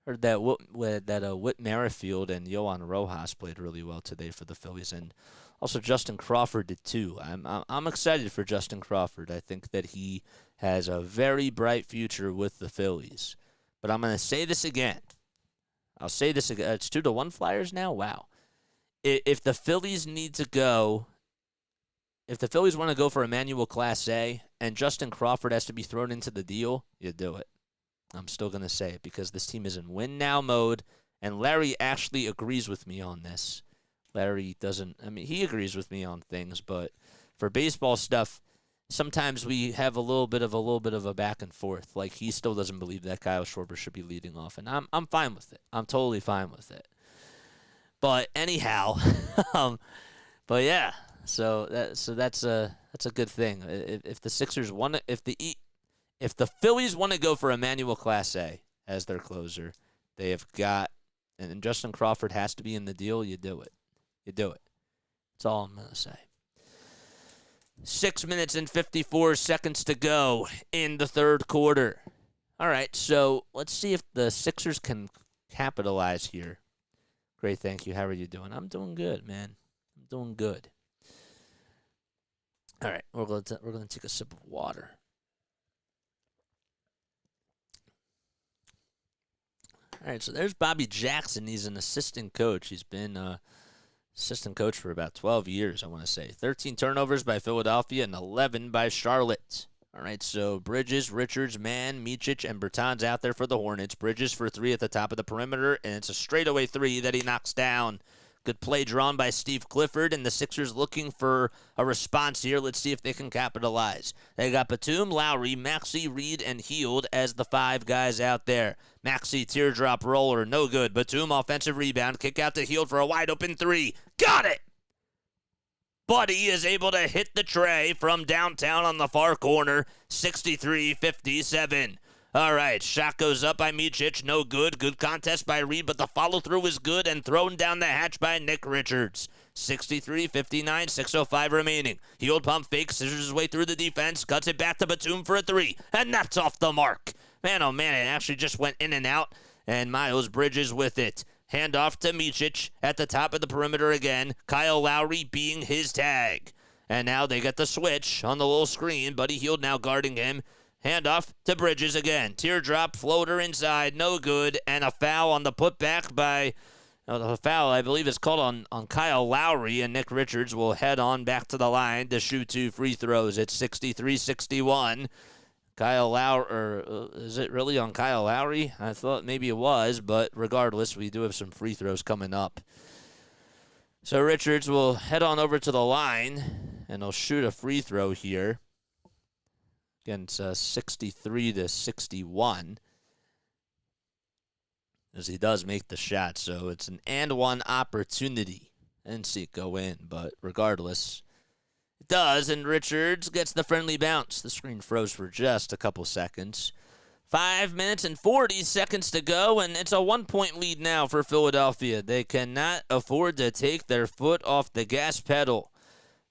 Heard that Whit Merrifield and Yohan Rojas played really well today for the Phillies, and also Justin Crawford did too. I'm excited for Justin Crawford. I think that he has a very bright future with the Phillies. But I'm going to say this again. I'll say this again. It's 2-1 Flyers now? Wow. If the Phillies need to go... If the Phillies want to go for Emmanuel Class A and Justin Crawford has to be thrown into the deal, you do it. I'm still going to say it because this team is in win-now mode, and Larry actually agrees with me on this. Larry doesn't, he agrees with me on things, but for baseball stuff, sometimes we have a little bit of a back and forth. Like, he still doesn't believe that Kyle Schwarber should be leading off, and I'm fine with it. I'm totally fine with it. But anyhow, but yeah, so that's a good thing. If the Sixers want to, if the Phillies want to go for Emmanuel Clase as their closer, they have got, and Justin Crawford has to be in the deal. You do it. You do it. That's all I'm gonna say. 6 minutes and 54 seconds to go in the third quarter. All right, so let's see if the Sixers can capitalize here. Great, thank you. How are you doing? I'm doing good, man. I'm doing good. All right, we're gonna take a sip of water. All right, so there's Bobby Jackson. He's an assistant coach. He's been assistant coach for about 12 years, I want to say. 13 turnovers by Philadelphia and 11 by Charlotte. All right, so Bridges, Richards, Mann, Micic, and Bertans out there for the Hornets. Bridges for 3 at the top of the perimeter, and it's a straightaway 3 that he knocks down. Good play drawn by Steve Clifford, and the Sixers looking for a response here. Let's see if they can capitalize. They got Batum, Lowry, Maxey, Reed, and Hield as the 5 guys out there. Maxey, teardrop roller, no good. Batum, offensive rebound, kick out to Hield for a wide-open 3. Got it! Buddy is able to hit the tray from downtown on the far corner, 63-57. All right, shot goes up by Micic, no good. Good contest by Reed, but the follow-through is good and thrown down the hatch by Nick Richards. 63-59, 6:05 remaining. Hield pump fake, scissors his way through the defense, cuts it back to Batum for a 3, and that's off the mark. Man, oh man, it actually just went in and out, and Miles Bridges with it. Handoff to Micic at the top of the perimeter again. Kyle Lowry being his tag. And now they get the switch on the little screen. Buddy Hield now guarding him. Handoff to Bridges again. Teardrop floater inside. No good. And a foul on the putback by... the foul, I believe, is called on Kyle Lowry. And Nick Richards will head on back to the line to shoot 2 free throws. It's 63-61. Kyle Lowry, or is it really on Kyle Lowry? I thought maybe it was, but regardless, we do have some free throws coming up. So Richards will head on over to the line, and he'll shoot a free throw here. Again, it's 63-61, as he does make the shot. So it's an and one opportunity. I didn't see it go in, but regardless, it does, and Richards gets the friendly bounce. The screen froze for just a couple seconds. 5 minutes and 40 seconds to go, and it's a 1-point lead now for Philadelphia. They cannot afford to take their foot off the gas pedal.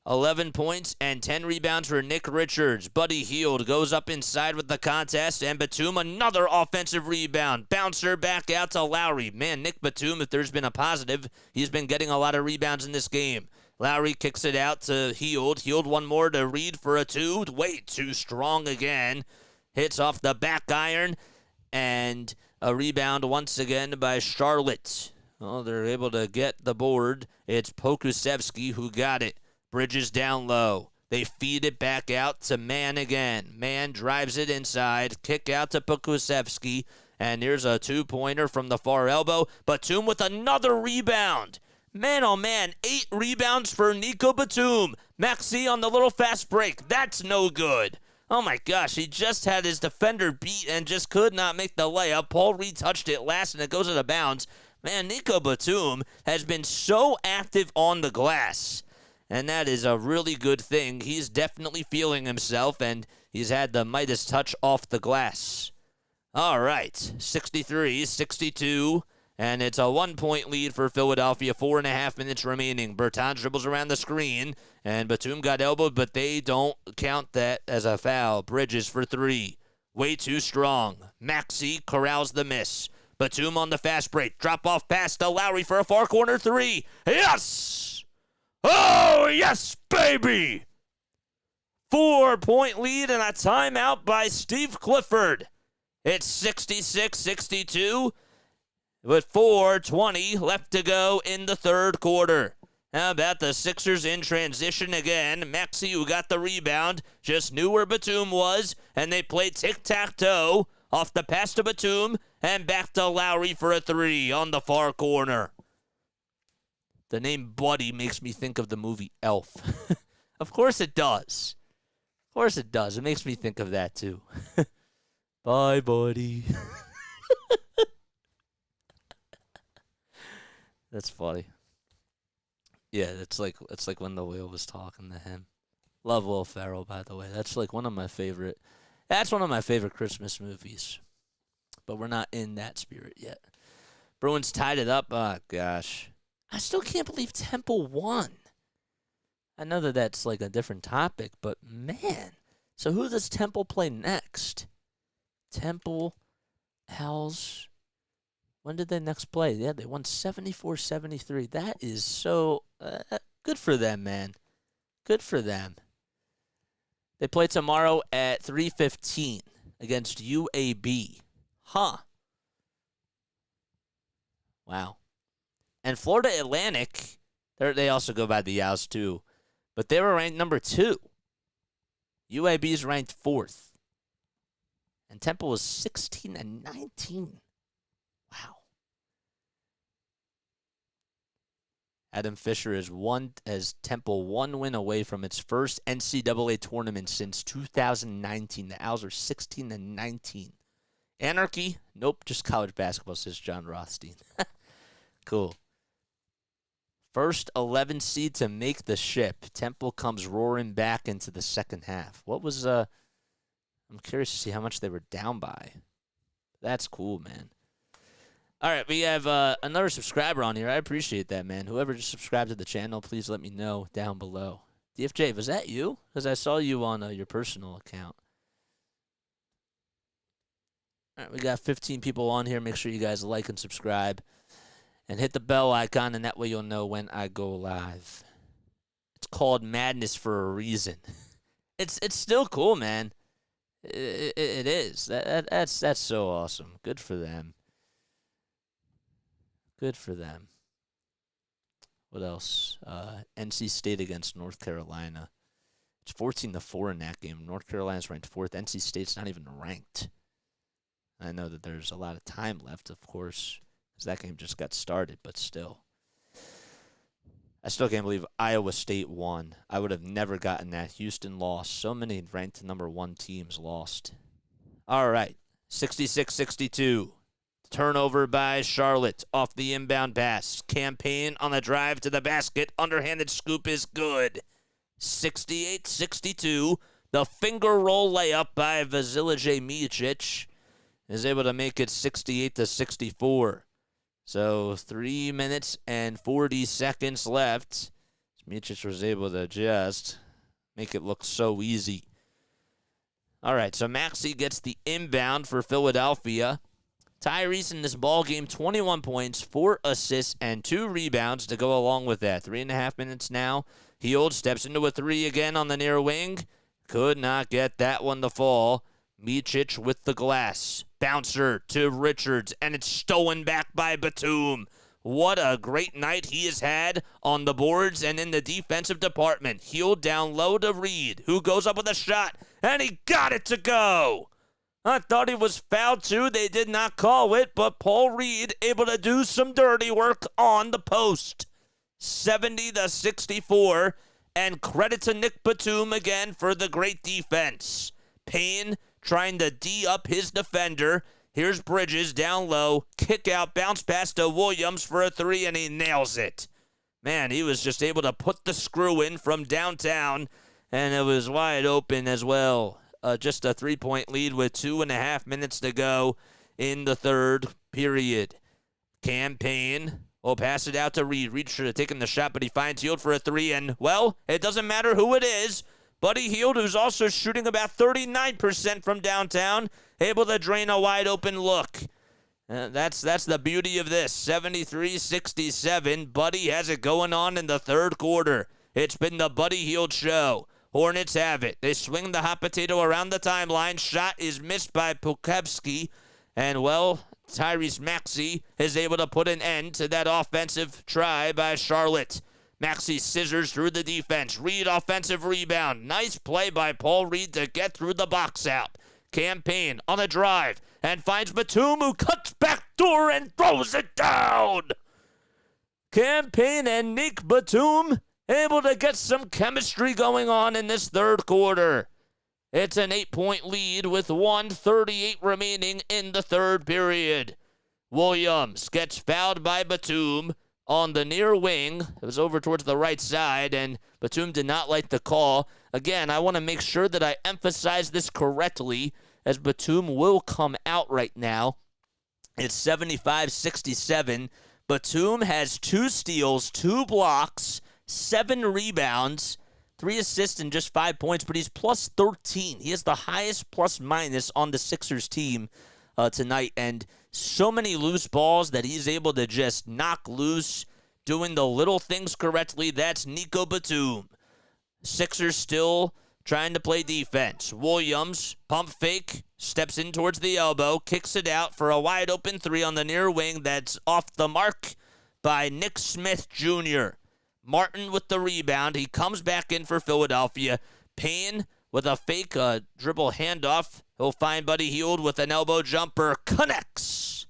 11 points and 10 rebounds for Nick Richards. Buddy Hield goes up inside with the contest, and Batum another offensive rebound. Bouncer back out to Lowry. Man, Nick Batum, if there's been a positive, he's been getting a lot of rebounds in this game. Lowry kicks it out to Hield. Hield one more to Reed for a 2. Way too strong again. Hits off the back iron. And a rebound once again by Charlotte. Oh, they're able to get the board. It's Pokusevski who got it. Bridges down low. They feed it back out to Mann again. Mann drives it inside. Kick out to Pokusevski. And here's a 2-pointer from the far elbow. Batum with another rebound. Man, oh man, 8 rebounds for Nico Batum. Maxey on the little fast break. That's no good. Oh my gosh, he just had his defender beat and just could not make the layup. Paul retouched it last and it goes out of bounds. Man, Nico Batum has been so active on the glass. And that is a really good thing. He's definitely feeling himself, and he's had the Midas touch off the glass. All right, 63-62. And it's a 1-point lead for Philadelphia, 4.5 minutes remaining. Bertans dribbles around the screen, and Batum got elbowed, but they don't count that as a foul. Bridges for 3. Way too strong. Maxey corrals the miss. Batum on the fast break. Drop off pass to Lowry for a far corner 3. Yes! Oh, yes, baby! 4-point lead and a timeout by Steve Clifford. It's 66-62. With 4:20 left to go in the third quarter. How about the Sixers in transition again? Maxey, who got the rebound, just knew where Batum was, and they played tic-tac-toe off the pass to Batum and back to Lowry for a 3 on the far corner. The name Buddy makes me think of the movie Elf. Of course it does. Of course it does. It makes me think of that too. Bye, Buddy. That's funny. Yeah, it's like when the whale was talking to him. Love Will Ferrell, by the way. That's like one of my favorite. That's one of my favorite Christmas movies. But we're not in that spirit yet. Bruins tied it up. Oh gosh, I still can't believe Temple won. I know that that's like a different topic, but man. So who does Temple play next? Temple, Owls. When did they next play? Yeah, they won 74-73. That is so good for them, man. Good for them. They play tomorrow at 3:15 against UAB. Huh. Wow. And Florida Atlantic, they also go by the Owls too, but they were ranked number 2. UAB is ranked 4th. And Temple was 16-19. Wow. Adam Fisher has Temple 1 win away from its first NCAA tournament since 2019. The Owls are 16-19. Anarchy? Nope, just college basketball, says John Rothstein. Cool. First 11 seed to make the ship. Temple comes roaring back into the second half. What was I'm curious to see how much they were down by. That's cool, man. All right, we have another subscriber on here. I appreciate that, man. Whoever just subscribed to the channel, please let me know down below. DFJ, was that you? Because I saw you on your personal account. All right, we got 15 people on here. Make sure you guys like and subscribe. And hit the bell icon, and that way you'll know when I go live. It's called Madness for a reason. It's still cool, man. It is. That's so awesome. Good for them. Good for them. What else? NC State against North Carolina. It's 14-4 in that game. North Carolina's ranked 4th. NC State's not even ranked. I know that there's a lot of time left, of course, because that game just got started, but still. I still can't believe Iowa State won. I would have never gotten that. Houston lost. So many ranked number 1 teams lost. All right, 66-62. Turnover by Charlotte off the inbound pass. Campaign on the drive to the basket. Underhanded scoop is good. 68-62. The finger roll layup by Vasilije Micic is able to make it 68-64. So 3 minutes and 40 seconds left. Micic was able to just make it look so easy. All right, so Maxey gets the inbound for Philadelphia. Tyrese in this ball game, 21 points, 4 assists, and 2 rebounds to go along with that. 3.5 minutes now. Hield steps into a 3 again on the near wing. Could not get that one to fall. Micic with the glass. Bouncer to Richards, and it's stolen back by Batum. What a great night he has had on the boards and in the defensive department. Hield down low to Reed, who goes up with a shot, and he got it to go. I thought he was fouled too. They did not call it, but Paul Reed able to do some dirty work on the post. 70-64, and credit to Nick Batum again for the great defense. Payne trying to D up his defender. Here's Bridges down low. Kick out, bounce pass to Williams for a 3, and he nails it. Man, he was just able to put the screw in from downtown, and it was wide open as well. Just a 3-point lead with 2.5 minutes to go in the third period. Campaign will pass it out to Reed. Reed should have taken the shot, but he finds Hield for a 3, and, well, it doesn't matter who it is. Buddy Hield, who's also shooting about 39% from downtown, able to drain a wide-open look. That's the beauty of this. 73-67. Buddy has it going on in the third quarter. It's been the Buddy Hield show. Hornets have it. They swing the hot potato around the timeline. Shot is missed by Pukevsky. And, well, Tyrese Maxey is able to put an end to that offensive try by Charlotte. Maxey scissors through the defense. Reed offensive rebound. Nice play by Paul Reed to get through the box out. Campaign on a drive and finds Batum, who cuts back door and throws it down. Campaign and Nick Batum able to get some chemistry going on in this third quarter. It's an 8-point lead with 1:38 remaining in the third period. Williams gets fouled by Batum. on the near wing. It was over towards the right side, and Batum did not like the call. Again, I want to make sure that I emphasize this correctly, as Batum will come out right now. It's 75-67. Batum has 2 steals, 2 blocks, 7 rebounds, 3 assists, and just 5 points, but he's plus 13. He has the highest plus-minus on the Sixers team tonight, and so many loose balls that he's able to just knock loose, doing the little things correctly. That's Nico Batum. Sixers still trying to play defense. Williams, pump fake, steps in towards the elbow, kicks it out for a wide-open 3 on the near wing. That's off the mark by Nick Smith Jr. Martin with the rebound. He comes back in for Philadelphia. Payne with a fake dribble handoff. He'll find Buddy Hield with an elbow jumper. Connects.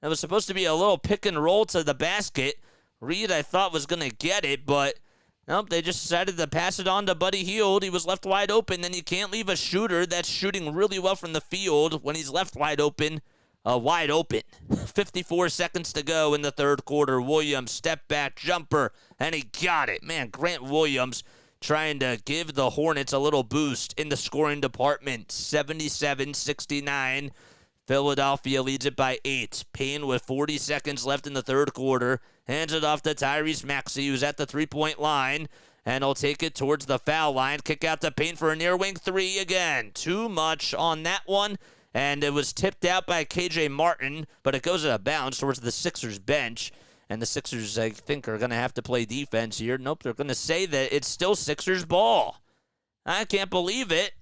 That was supposed to be a little pick and roll to the basket. Reed, I thought, was going to get it, but nope, they just decided to pass it on to Buddy Hield. He was left wide open, and you can't leave a shooter that's shooting really well from the field when he's left wide open. 54 seconds to go in the third quarter. Williams, step back jumper, and he got it. Man, Grant Williams trying to give the Hornets a little boost in the scoring department. 77-69. Philadelphia leads it by 8. Payne with 40 seconds left in the third quarter. Hands it off to Tyrese Maxey, who's at the three-point line. And he'll take it towards the foul line. Kick out to Payne for a near wing 3 again. Too much on that one. And it was tipped out by KJ Martin, but it goes out of bounds towards the Sixers bench. And the Sixers, I think, are going to have to play defense here. Nope, they're going to say that it's still Sixers ball. I can't believe it,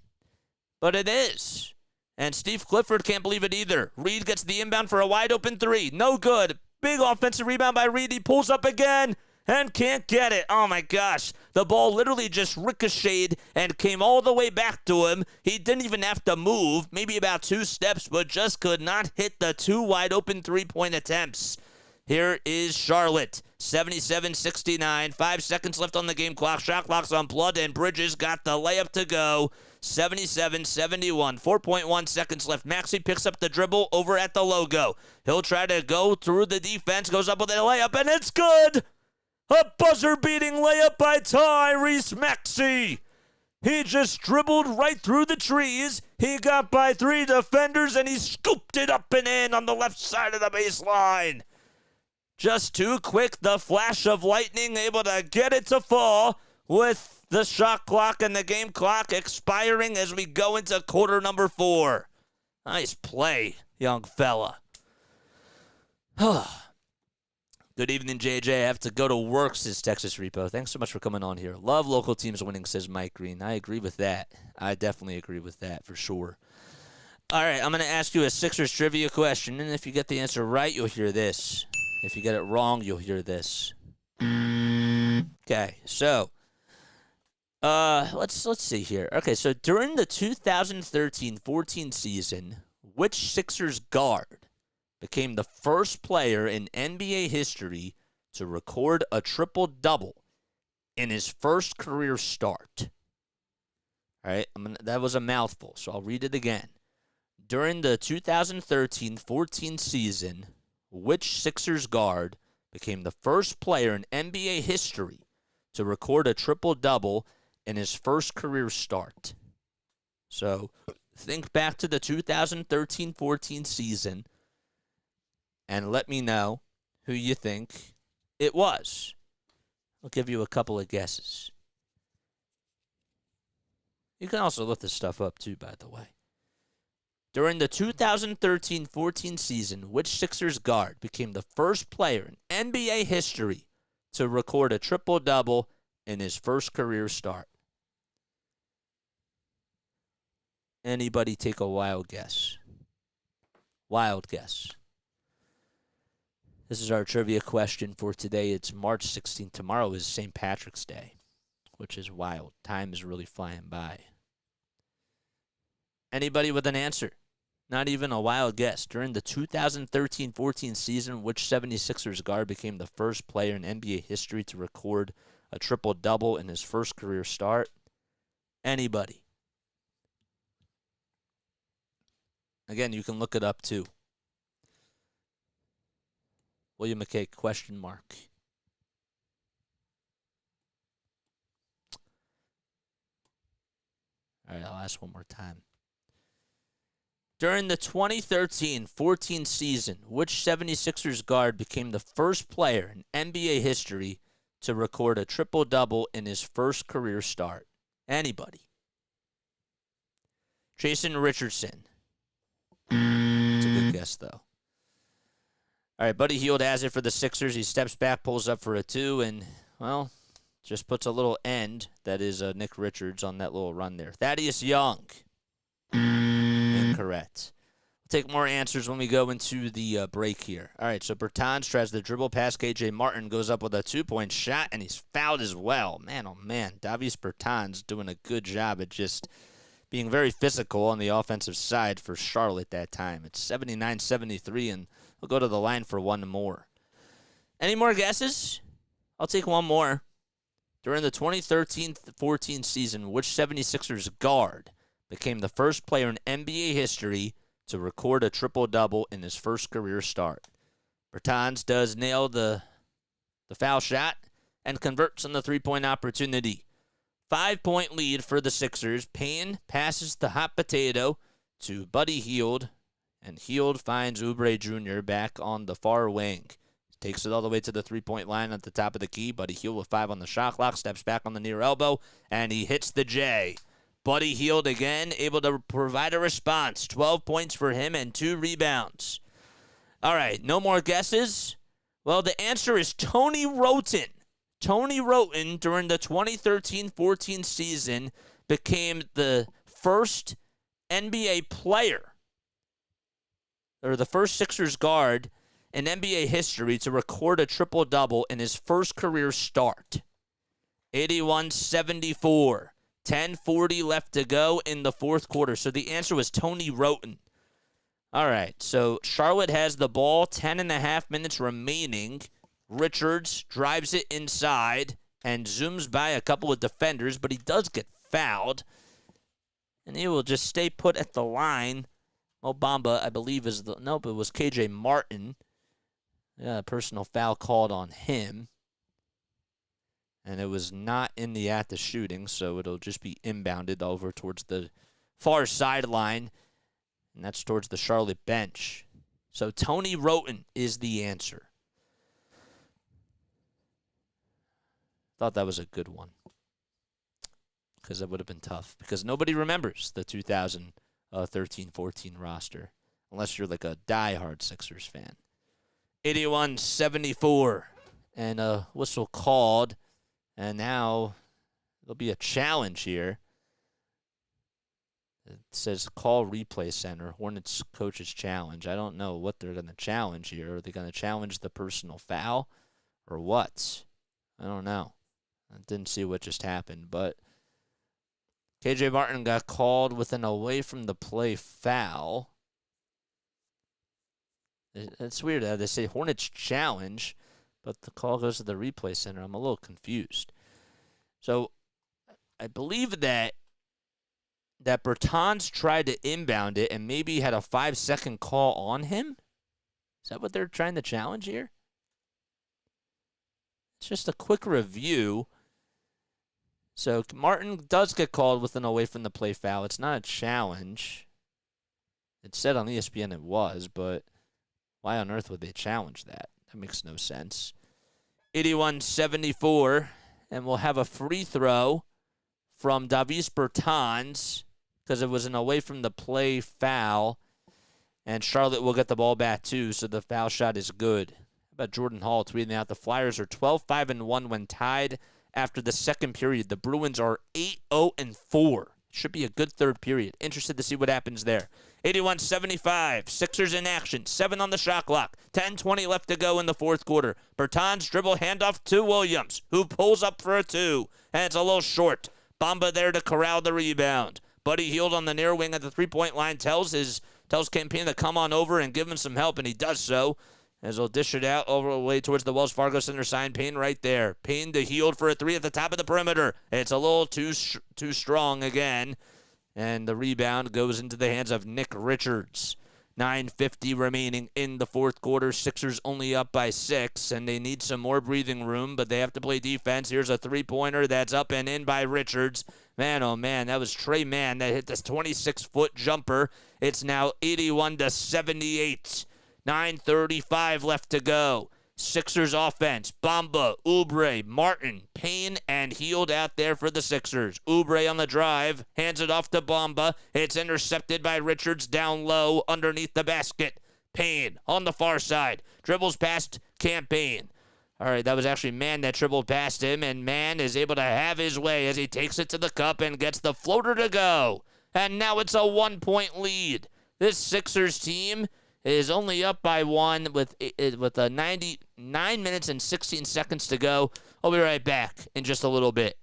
but it is. And Steve Clifford can't believe it either. Reed gets the inbound for a wide-open 3. No good. Big offensive rebound by Reed. He pulls up again and can't get it. Oh, my gosh. The ball literally just ricocheted and came all the way back to him. He didn't even have to move, maybe about 2 steps, but just could not hit the 2 wide-open three-point attempts. Here is Charlotte, 77-69. 5 seconds left on the game clock. Shot clock's on blood, and Bridges got the layup to go. 77-71. 4.1 seconds left. Maxey picks up the dribble over at the logo. He'll try to go through the defense, goes up with a layup, and it's good! A buzzer-beating layup by Tyrese Maxey. He just dribbled right through the trees. He got by 3 defenders, and he scooped it up and in on the left side of the baseline. Just too quick, the flash of lightning, able to get it to fall with the shot clock and the game clock expiring as we go into quarter number 4. Nice play, young fella. Good evening, JJ. I have to go to work, says Texas Repo. Thanks so much for coming on here. Love local teams winning, says Mike Green. I agree with that. I definitely agree with that for sure. All right, I'm going to ask you a Sixers trivia question, and if you get the answer right, you'll hear this. If you get it wrong, you'll hear this. Okay, so let's see here. Okay, so during the 2013-14 season, which Sixers guard became the first player in NBA history to record a triple-double in his first career start? All right, that was a mouthful, so I'll read it again. During the 2013-14 season, which Sixers guard became the first player in NBA history to record a triple-double in his first career start? So think back to the 2013-14 season and let me know who you think it was. I'll give you a couple of guesses. You can also look this stuff up too, by the way. During the 2013-14 season, which Sixers guard became the first player in NBA history to record a triple-double in his first career start? Anybody take a wild guess? Wild guess. This is our trivia question for today. It's March 16th. Tomorrow is St. Patrick's Day, which is wild. Time is really flying by. Anybody with an answer? Not even a wild guess. During the 2013-14 season, which 76ers guard became the first player in NBA history to record a triple-double in his first career start? Anybody? Again, you can look it up too. William McKay, question mark. All right, I'll ask one more time. During the 2013-14 season, which 76ers guard became the first player in NBA history to record a triple-double in his first career start? Anybody? Jason Richardson. It's a good guess, though. All right, Buddy Hield has it for the Sixers. He steps back, pulls up for a 2, and, well, just puts a little end. That is Nick Richards on that little run there. Thaddeus Young. Incorrect. We'll take more answers when we go into the break here. All right, so Bertans tries to dribble past K.J. Martin, goes up with a 2-point shot, and he's fouled as well. Man, oh, man. Davis Bertans doing a good job at just being very physical on the offensive side for Charlotte that time. It's 79-73, and we'll go to the line for one more. Any more guesses? I'll take one more. During the 2013-14 season, which 76ers guard became the first player in NBA history to record a triple-double in his first career start? Bertans does nail the foul shot and converts on the three-point opportunity. 5-point lead for the Sixers. Payne passes the hot potato to Buddy Hield, and Hield finds Oubre Jr. back on the far wing. Takes it all the way to the three-point line at the top of the key. Buddy Hield with 5 on the shot clock, steps back on the near elbow, and he hits the J. Buddy Hield again, able to provide a response. 12 points for him and 2 rebounds. All right, no more guesses? Well, the answer is Tony Wroten. Tony Wroten, during the 2013-14 season, became the first NBA player, or the first Sixers guard in NBA history to record a triple-double in his first career start. 81-74. 10:40 left to go in the fourth quarter. So the answer was Tony Wroten. All right, so Charlotte has the ball, 10.5 minutes remaining. Richards drives it inside and zooms by a couple of defenders, but he does get fouled. And he will just stay put at the line. Mo Bamba, I believe, is the... Nope, it was K.J. Martin. Yeah, a personal foul called on him. And it was not in the act of shooting, so it'll just be inbounded over towards the far sideline. And that's towards the Charlotte bench. So Tony Wroten is the answer. Thought that was a good one. Because that would have been tough. Because nobody remembers the 2013-14 roster. Unless you're like a diehard Sixers fan. 81-74. And a whistle called. And now there'll be a challenge here. It says call replay center. Hornets coach's challenge. I don't know what they're going to challenge here. Are they going to challenge the personal foul or what? I don't know. I didn't see what just happened, but K.J. Martin got called with an away from the play foul. It's weird how they say Hornets challenge, but the call goes to the replay center. I'm a little confused. So I believe that Bertans tried to inbound it and maybe had a 5-second call on him. Is that what they're trying to challenge here? It's just a quick review. So Martin does get called with an away from the play foul. It's not a challenge. It said on ESPN it was, but why on earth would they challenge that? That makes no sense. 81-74, and we'll have a free throw from Davis Bertans because it was an away from the play foul, and Charlotte will get the ball back too, so the foul shot is good. How about Jordan Hall tweeting out the Flyers are 12-5-1 when tied after the second period. The Bruins are 8-0-4. Should be a good third period. Interested to see what happens there. 81-75. Sixers in action. 7 on the shot clock. 10:20 left to go in the fourth quarter. Bertans dribble handoff to Williams, who pulls up for a 2. And it's a little short. Bamba there to corral the rebound. Buddy Hield on the near wing at the three-point line tells Campaign to come on over and give him some help, and he does so. As he'll dish it out over the way towards the Wells Fargo Center sign. Payne right there. Payne to Hield for a 3 at the top of the perimeter. It's a little too strong again. And the rebound goes into the hands of Nick Richards. 9:50 remaining in the fourth quarter. Sixers only up by 6, and they need some more breathing room, but they have to play defense. Here's a three-pointer that's up and in by Richards. Man, oh man, that was Trey Mann that hit this 26-foot jumper. It's now 81-78. 9:35 left to go. Sixers offense, Bamba, Oubre, Martin, Payne, and Hield out there for the Sixers. Oubre on the drive, hands it off to Bamba. It's intercepted by Richards down low underneath the basket. Payne on the far side, dribbles past Campaign. All right, that was actually Mann that dribbled past him, and Mann is able to have his way as he takes it to the cup and gets the floater to go. And now it's a 1-point lead. This Sixers team is only up by 1 with 99 minutes and 16 seconds to go. I'll be right back in just a little bit.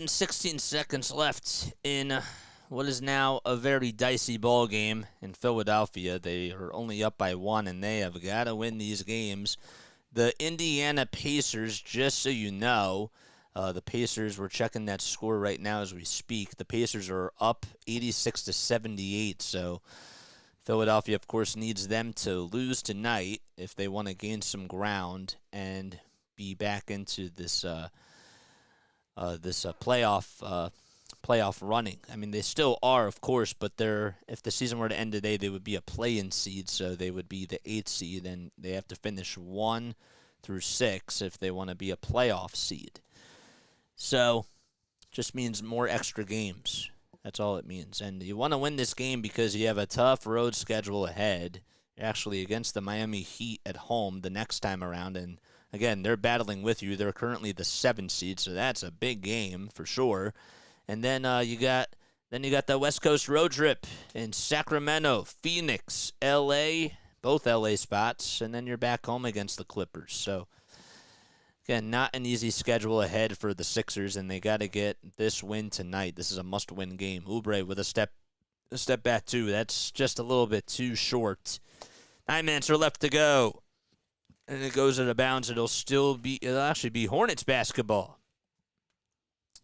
And 16 seconds left in what is now a very dicey ball game in Philadelphia. They are only up by 1, and they have got to win these games. The Indiana Pacers, just so you know, the Pacers, we're checking that score right now as we speak. The Pacers are up 86-78, so Philadelphia, of course, needs them to lose tonight if they want to gain some ground and be back into this playoff running. I mean, they still are, of course, but if the season were to end today, they would be a play-in seed, so they would be the 8th seed, and they have to finish 1 through 6 if they want to be a playoff seed. So, just means more extra games. That's all it means. And you want to win this game because you have a tough road schedule ahead, actually against the Miami Heat at home the next time around, and again, they're battling with you. They're currently the 7th seed, so that's a big game for sure. And then you got the West Coast road trip in Sacramento, Phoenix, L.A., both L.A. spots, and then you're back home against the Clippers. So again, not an easy schedule ahead for the Sixers, and they got to get this win tonight. This is a must-win game. Oubre with a step back too. That's just a little bit too short. 9 minutes are left to go. And it goes out of bounds. It'll actually be Hornets basketball.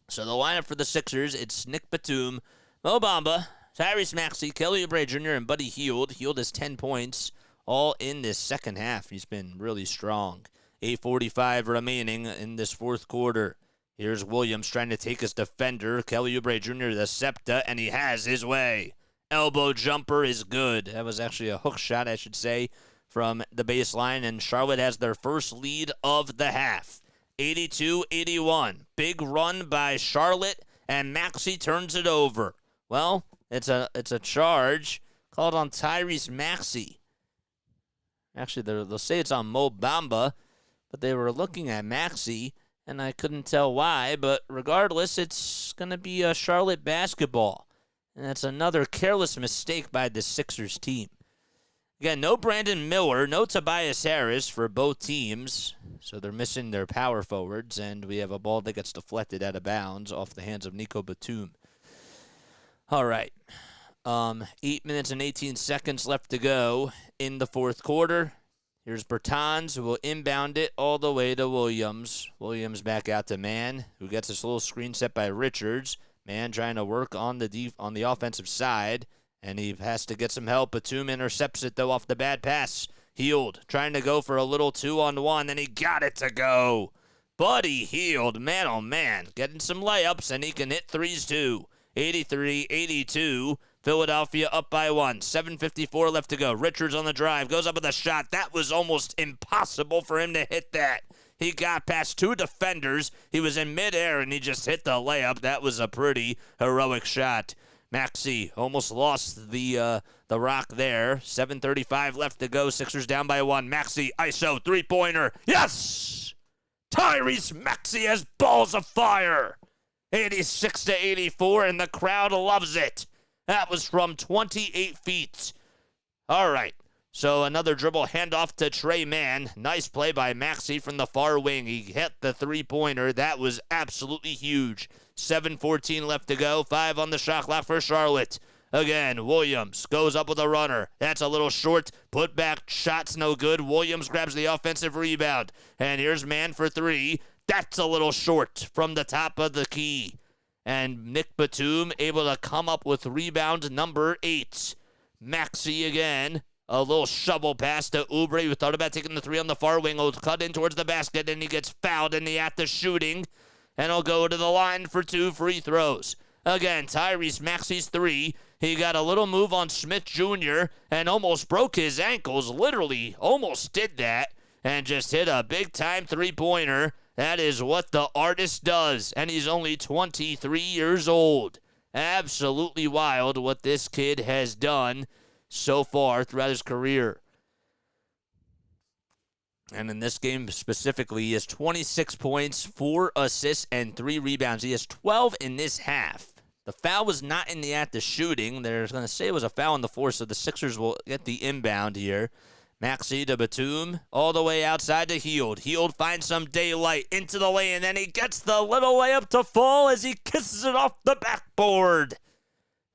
So the lineup for the Sixers, it's Nick Batum, Mo Bamba, Tyrese Maxey, Kelly Oubre Jr., and Buddy Hield. Hield has 10 points, all in this second half. He's been really strong. 8:45 remaining in this fourth quarter. Here's Williams trying to take his defender, Kelly Oubre Jr., the SEPTA, and he has his way. Elbow jumper is good. That was actually a hook shot, I should say, from the baseline, and Charlotte has their first lead of the half. 82-81. Big run by Charlotte, and Maxey turns it over. Well, it's a charge called on Tyrese Maxey. Actually, they'll say it's on Mo Bamba, but they were looking at Maxey, and I couldn't tell why, but regardless, it's going to be a Charlotte basketball. And that's another careless mistake by the Sixers team. Again, no Brandon Miller, no Tobias Harris for both teams, so they're missing their power forwards, and we have a ball that gets deflected out of bounds off the hands of Nico Batum. All right. 8 minutes and 18 seconds left to go in the fourth quarter. Here's Bertans, who will inbound it all the way to Williams. Williams back out to Mann, who gets this little screen set by Richards. Mann trying to work on the offensive side, and he has to get some help. Batum intercepts it, though, off the bad pass. Hield trying to go for a little 2-on-1, and he got it to go. Buddy Hield, man, oh man, getting some layups, and he can hit threes, too. 83-82. Philadelphia up by 1. 7:54 left to go. Richards on the drive. Goes up with a shot. That was almost impossible for him to hit that. He got past 2 defenders. He was in midair, and he just hit the layup. That was a pretty heroic shot. Maxey almost lost the rock there. 7:35 left to go. Sixers down by 1. Maxey, ISO, three-pointer. Yes! Tyrese Maxey has balls of fire. 86-84, and the crowd loves it. That was from 28 feet. All right, so another dribble handoff to Trey Mann. Nice play by Maxey from the far wing. He hit the three-pointer. That was absolutely huge. 7:14 left to go. 5 on the shot clock for Charlotte. Again, Williams goes up with a runner. That's a little short. Put back, shot's no good. Williams grabs the offensive rebound. And here's Mann for 3. That's a little short from the top of the key. And Nick Batum able to come up with rebound number 8. Maxey again. A little shovel pass to Oubre, who thought about taking the 3 on the far wing. He'll cut in towards the basket, and he gets fouled in the act of shooting. And he'll go to the line for 2 free throws. Again, Tyrese Maxey's 3. He got a little move on Smith Jr. and almost broke his ankles. Literally almost did that. And just hit a big-time three-pointer. That is what the artist does, and he's only 23 years old. Absolutely wild what this kid has done so far throughout his career. And in this game specifically, he has 26 points, 4 assists, and 3 rebounds. He has 12 in this half. The foul was not in the act of shooting. They're going to say it was a foul on the floor, so the Sixers will get the inbound here. Maxey to Batum, all the way outside to Hield. Hield finds some daylight into the lane, and then he gets the little layup to fall as he kisses it off the backboard.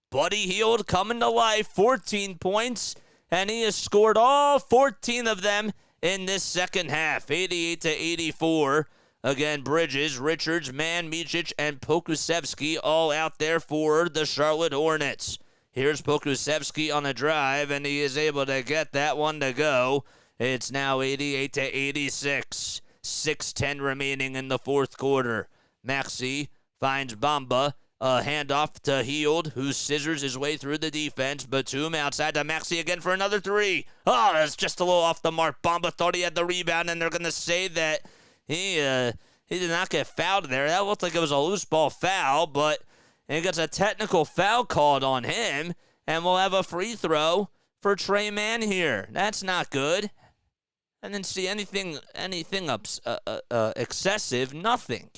Buddy Hield coming to life, 14 points, and he has scored all 14 of them in this second half, 88-84. Again, Bridges, Richards, Mann, Micic, and Pokusevski all out there for the Charlotte Hornets. Here's Pokusevski on a drive, and he is able to get that one to go. It's now 88-86. 6:10 remaining in the fourth quarter. Maxey finds Bamba. A handoff to Hield, who scissors his way through the defense. Batum outside to Maxey again for another 3. Oh, that's just a little off the mark. Bamba thought he had the rebound, and they're going to say that he did not get fouled there. That looked like it was a loose ball foul, but he gets a technical foul called on him, and we'll have a free throw for Trey Mann here. That's not good. I didn't see anything excessive. Nothing.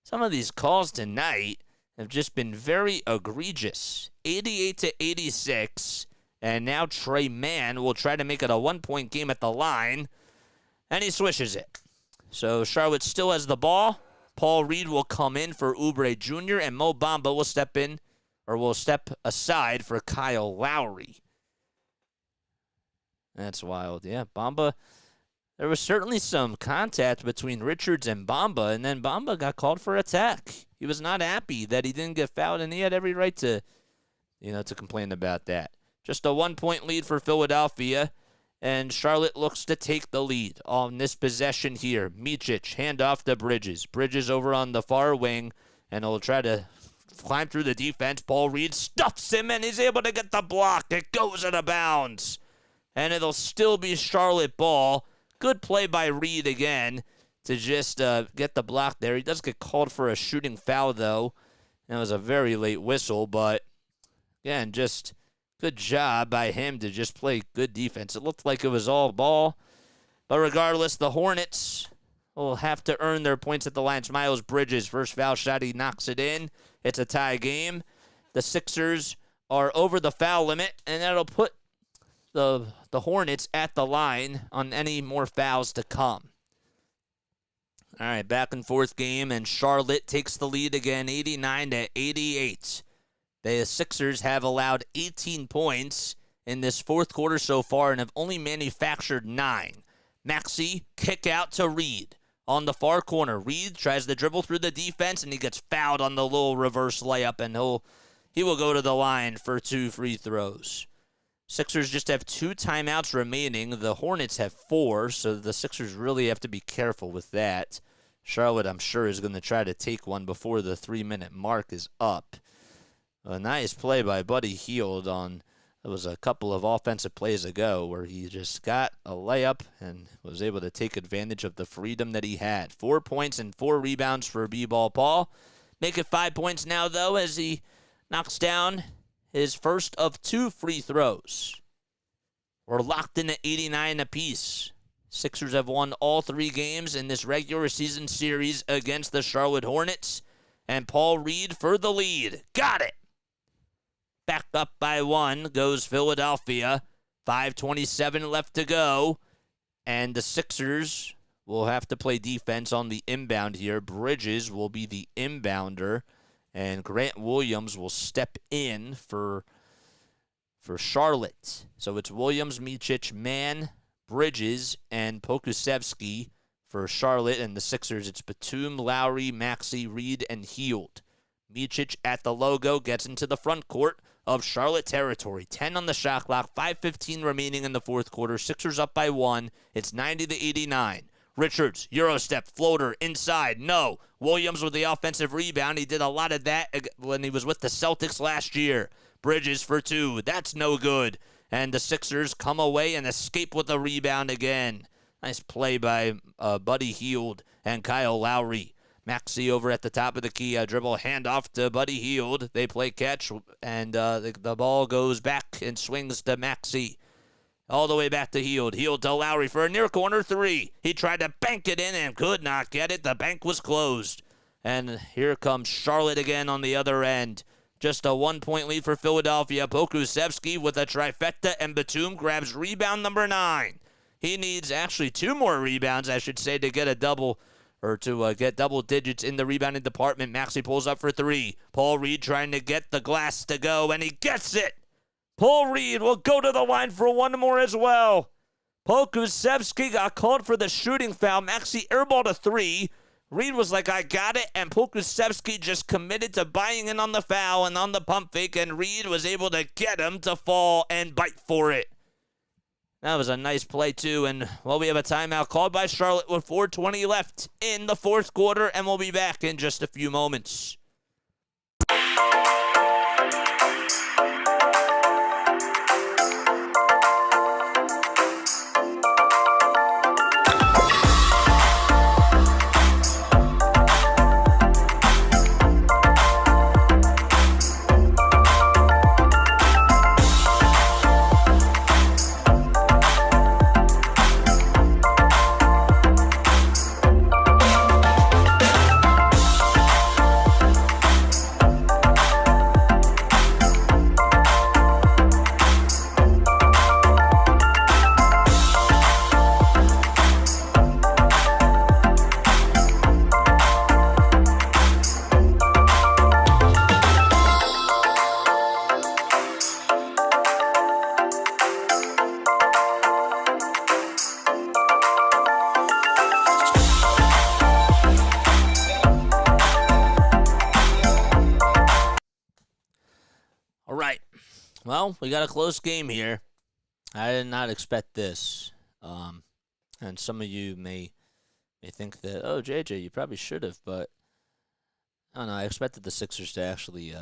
Some of these calls tonight have just been very egregious. 88-86, and now Trey Mann will try to make it a 1-point game at the line, and he swishes it. So Charlotte still has the ball. Paul Reed will come in for Oubre Jr., and Mo Bamba will step aside for Kyle Lowry. That's wild. Yeah, Bamba. There was certainly some contact between Richards and Bamba, and then Bamba got called for attack. He was not happy that he didn't get fouled, and he had every right to complain about that. Just a 1-point lead for Philadelphia, and Charlotte looks to take the lead on this possession here. Micic, handoff to Bridges. Bridges over on the far wing, and he'll try to climb through the defense. Paul Reed stuffs him, and he's able to get the block. It goes out of bounds, and it'll still be Charlotte ball. Good play by Reed again to just get the block there. He does get called for a shooting foul, though. That was a very late whistle, but, again, just good job by him to just play good defense. It looked like it was all ball. But regardless, the Hornets will have to earn their points at the line. It's Miles Bridges, first foul shot, he knocks it in. It's a tie game. The Sixers are over the foul limit, and that'll put the Hornets at the line on any more fouls to come. All right, back and forth game, and Charlotte takes the lead again, 89-88. The Sixers have allowed 18 points in this fourth quarter so far and have only manufactured 9. Maxey, kick out to Reed. On the far corner, Reed tries to dribble through the defense, and he gets fouled on the little reverse layup, and he will go to the line for 2 free throws. Sixers just have 2 timeouts remaining. The Hornets have 4, so the Sixers really have to be careful with that. Charlotte, I'm sure, is going to try to take one before the 3-minute mark is up. A nice play by Buddy Hield on, it was a couple of offensive plays ago where he just got a layup and was able to take advantage of the freedom that he had. 4 points and 4 rebounds for B-Ball Paul. Make it 5 points now, though, as he knocks down his first of 2 free throws. We're locked in at 89 apiece. Sixers have won all 3 games in this regular season series against the Charlotte Hornets. And Paul Reed for the lead. Got it! Back up by 1 goes Philadelphia. 5:27 left to go. And the Sixers will have to play defense on the inbound here. Bridges will be the inbounder. And Grant Williams will step in for Charlotte. So it's Williams, Micic, Mann, Bridges, and Pokusevski for Charlotte. And the Sixers, it's Batum, Lowry, Maxey, Reed, and Hield. Micic at the logo gets into the front court of Charlotte territory. 10 on the shot clock, 5:15 remaining in the fourth quarter. Sixers up by 1. It's 90-89. Richards, Eurostep, floater, inside, no. Williams with the offensive rebound. He did a lot of that when he was with the Celtics last year. Bridges for 2. That's no good. And the Sixers come away and escape with a rebound again. Nice play by Buddy Hield and Kyle Lowry. Maxey over at the top of the key, a dribble handoff to Buddy Hield. They play catch, and the ball goes back and swings to Maxey. All the way back to Hield. Hield to Lowry for a near corner 3. He tried to bank it in and could not get it. The bank was closed. And here comes Charlotte again on the other end. Just a 1-point lead for Philadelphia. Pokusevski with a trifecta, and Batum grabs rebound number 9. He needs actually 2 more rebounds, I should say, to get a double, or to get double digits in the rebounding department. Maxey pulls up for 3. Paul Reed trying to get the glass to go, and he gets it. Paul Reed will go to the line for 1 more as well. Pokusevski got called for the shooting foul. Maxey airballed a 3. Reed was like, I got it, and Pokusevski just committed to buying in on the foul and on the pump fake, and Reed was able to get him to fall and bite for it. That was a nice play, too, and, well, we have a timeout called by Charlotte with 4:20 left in the fourth quarter, and we'll be back in just a few moments. Well, we got a close game here. I did not expect this. And some of you may think that, oh, JJ, you probably should have, but I don't know. I expected the Sixers to actually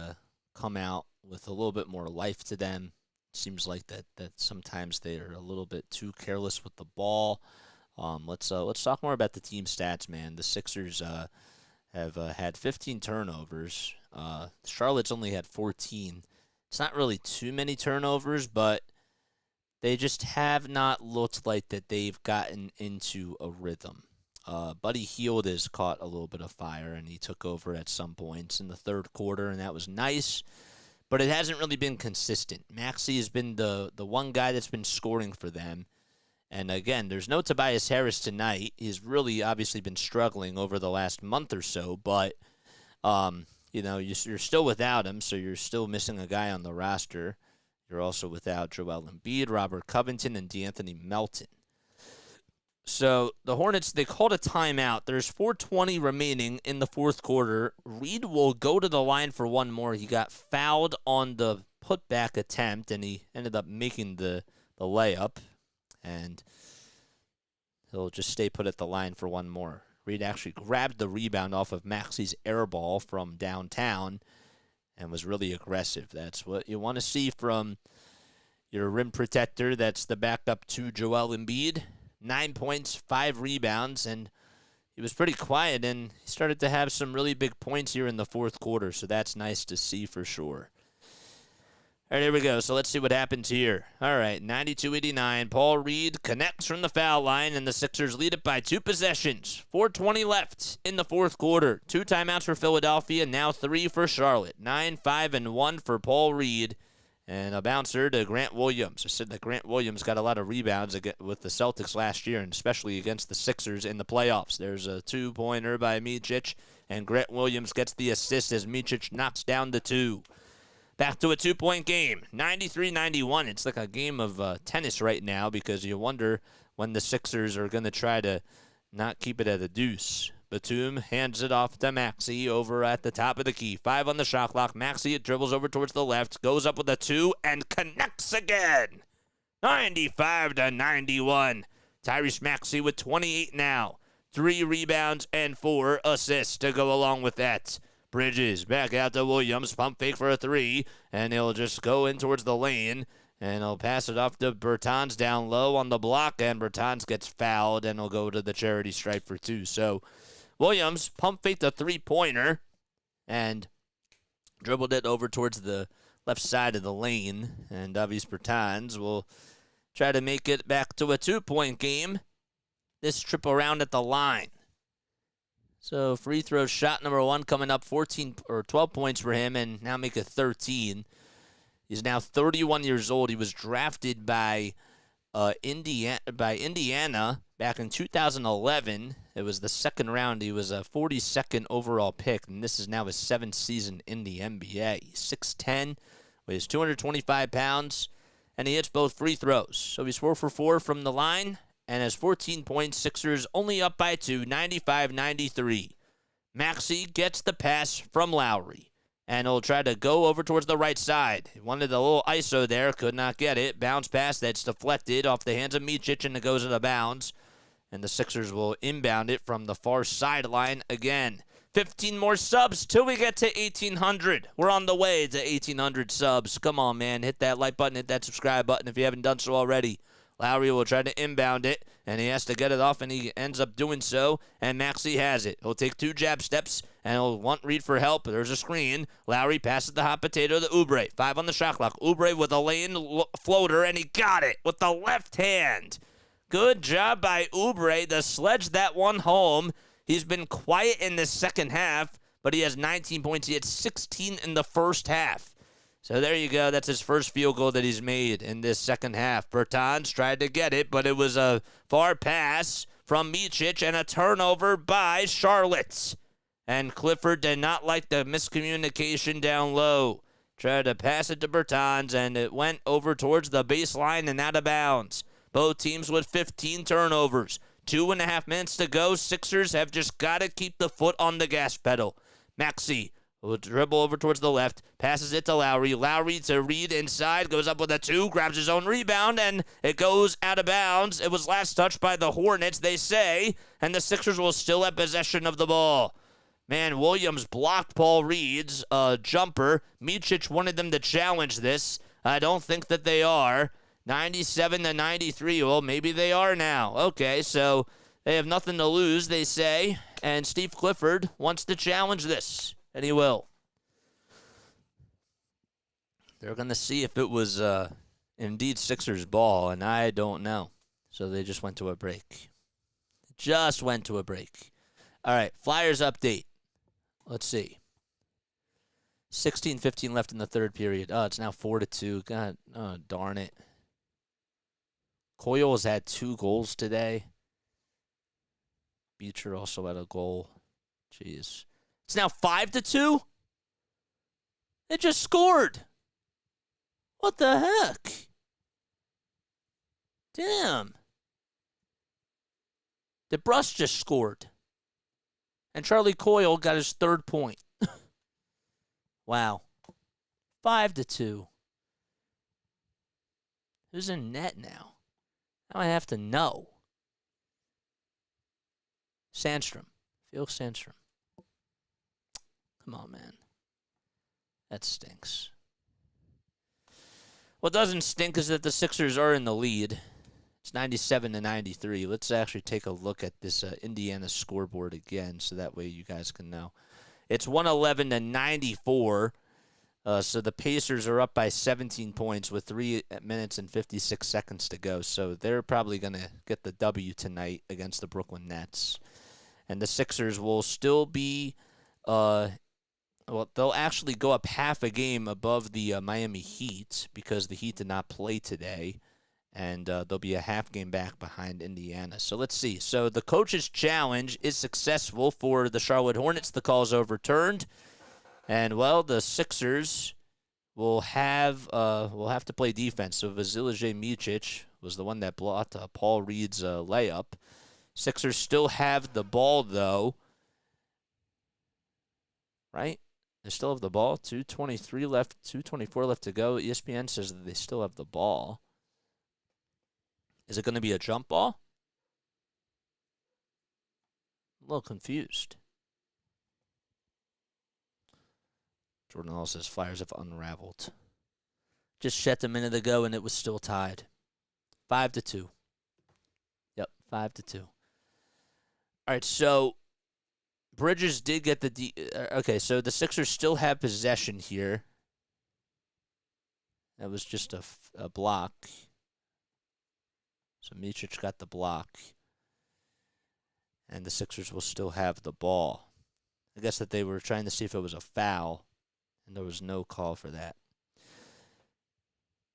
come out with a little bit more life to them. Seems like that sometimes they are a little bit too careless with the ball. Let's talk more about the team stats, man. The Sixers have had 15 turnovers. Charlotte's only had 14. It's not really too many turnovers, but they just have not looked like that they've gotten into a rhythm. Buddy Hield has caught a little bit of fire, and he took over at some points in the third quarter, and that was nice, but it hasn't really been consistent. Maxey has been the one guy that's been scoring for them, and again, there's no Tobias Harris tonight. He's really obviously been struggling over the last month or so, but you're still without him, so you're still missing a guy on the roster. You're also without Joel Embiid, Robert Covington, and DeAnthony Melton. So the Hornets, they called a timeout. There's 4:20 remaining in the fourth quarter. Reed will go to the line for one more. He got fouled on the putback attempt, and he ended up making the layup. And he'll just stay put at the line for one more. Reed actually grabbed the rebound off of Maxey's air ball from downtown and was really aggressive. That's what you want to see from your rim protector. That's the backup to Joel Embiid. 9 points, 5 rebounds, and he was pretty quiet, and he started to have some really big points here in the fourth quarter, so that's nice to see for sure. All right, here we go. So let's see what happens here. All right, 92-89. Paul Reed connects from the foul line, and the Sixers lead it by 2 possessions. 4:20 left in the fourth quarter. 2 timeouts for Philadelphia, now 3 for Charlotte. 9-5-1 for Paul Reed. And a bouncer to Grant Williams. I said that Grant Williams got a lot of rebounds with the Celtics last year, and especially against the Sixers in the playoffs. There's a 2-pointer by Micic, and Grant Williams gets the assist as Micic knocks down the 2. Back to a 2-point game, 93-91. It's like a game of tennis right now because you wonder when the Sixers are going to try to not keep it at a deuce. Batum hands it off to Maxey over at the top of the key. 5 on the shot clock. Maxey, it dribbles over towards the left, goes up with a 2, and connects again. 95-91. Tyrese Maxey with 28 now. 3 rebounds and 4 assists to go along with that. Bridges back out to Williams. Pump fake for a 3, and he'll just go in towards the lane. And he'll pass it off to Bertans down low on the block, and Bertans gets fouled, and he'll go to the charity stripe for 2. So Williams pump faked a 3-pointer and dribbled it over towards the left side of the lane. And Davis Bertans will try to make it back to a 2-point game. This trip around at the line. So free throw shot number 1 coming up, 14 or 12 points for him, and now make it 13. He's now 31 years old. He was drafted by Indiana back in 2011. It was the second round. He was a 42nd overall pick, and this is now his 7th season in the NBA. He's 6'10", weighs 225 pounds, and he hits both free throws. So he's 4 for 4 from the line, and has 14 points. Sixers only up by 2, 95-93. Maxey gets the pass from Lowry, and he'll try to go over towards the right side. He wanted a little ISO there, could not get it. Bounce pass that's deflected off the hands of Micic, and it goes out of bounds. And the Sixers will inbound it from the far sideline again. 15 more subs till we get to 1,800. We're on the way to 1,800 subs. Come on, man. Hit that like button, hit that subscribe button if you haven't done so already. Lowry will try to inbound it, and he has to get it off, and he ends up doing so, and Maxey has it. He'll take 2 jab steps, and he'll want Reed for help. There's a screen. Lowry passes the hot potato to Oubre. 5 on the shot clock. Oubre with a lane floater, and he got it with the left hand. Good job by Oubre to sledge that one home. He's been quiet in the second half, but he has 19 points. He had 16 in the first half. So there you go. That's his first field goal that he's made in this second half. Bertans tried to get it, but it was a far pass from Micic and a turnover by Charlotte. And Clifford did not like the miscommunication down low. Tried to pass it to Bertans, and it went over towards the baseline and out of bounds. Both teams with 15 turnovers. 2.5 minutes to go. Sixers have just got to keep the foot on the gas pedal. Maxey will dribble over towards the left, passes it to Lowry. Lowry to Reed inside, goes up with a 2, grabs his own rebound, and it goes out of bounds. It was last touched by the Hornets, they say, and the Sixers will still have possession of the ball. Man, Williams blocked Paul Reed's jumper. Micic wanted them to challenge this. I don't think that they are. 97-93. Well, maybe they are now. Okay, so they have nothing to lose, they say, and Steve Clifford wants to challenge this, and he will. They're going to see if it was indeed Sixers ball, and I don't know. So they just went to a break. All right, Flyers update. Let's see. 16:15 left in the third period. Oh, it's now 4-2. God, oh, darn it. Coyle has had 2 goals today. Beecher also had a goal. Jeez. It's now 5-2? They just scored. What the heck? Damn. DeBrus just scored. And Charlie Coyle got his third point. Wow. 5-2. Who's in net now? Now I have to know. Sandstrom. Phil Sandstrom. Come on, man. That stinks. What doesn't stink is that the Sixers are in the lead. It's 97-93. Let's actually take a look at this Indiana scoreboard again so that way you guys can know. It's 111-94. So the Pacers are up by 17 points with 3 minutes and 56 seconds to go. So they're probably going to get the W tonight against the Brooklyn Nets. And the Sixers will still be, well, they'll actually go up half a game above the Miami Heat because the Heat did not play today. And they'll be a half game back behind Indiana. So let's see. So the coach's challenge is successful for the Charlotte Hornets. The call is overturned. And, well, the Sixers will have to play defense. So Vasilije Micic was the one that blocked Paul Reed's layup. Sixers still have the ball, though. Right? They still have the ball. 2:23 left, 2:24 left to go. ESPN says that they still have the ball. Is it going to be a jump ball? I'm a little confused. Jordan Hall says Flyers have unraveled. Just checked a minute ago and it was still tied. 5-2. Yep, 5-2. All right, so Bridges did get the okay, so the Sixers still have possession here. That was just a block. So Micic got the block. And the Sixers will still have the ball. I guess that they were trying to see if it was a foul. And there was no call for that.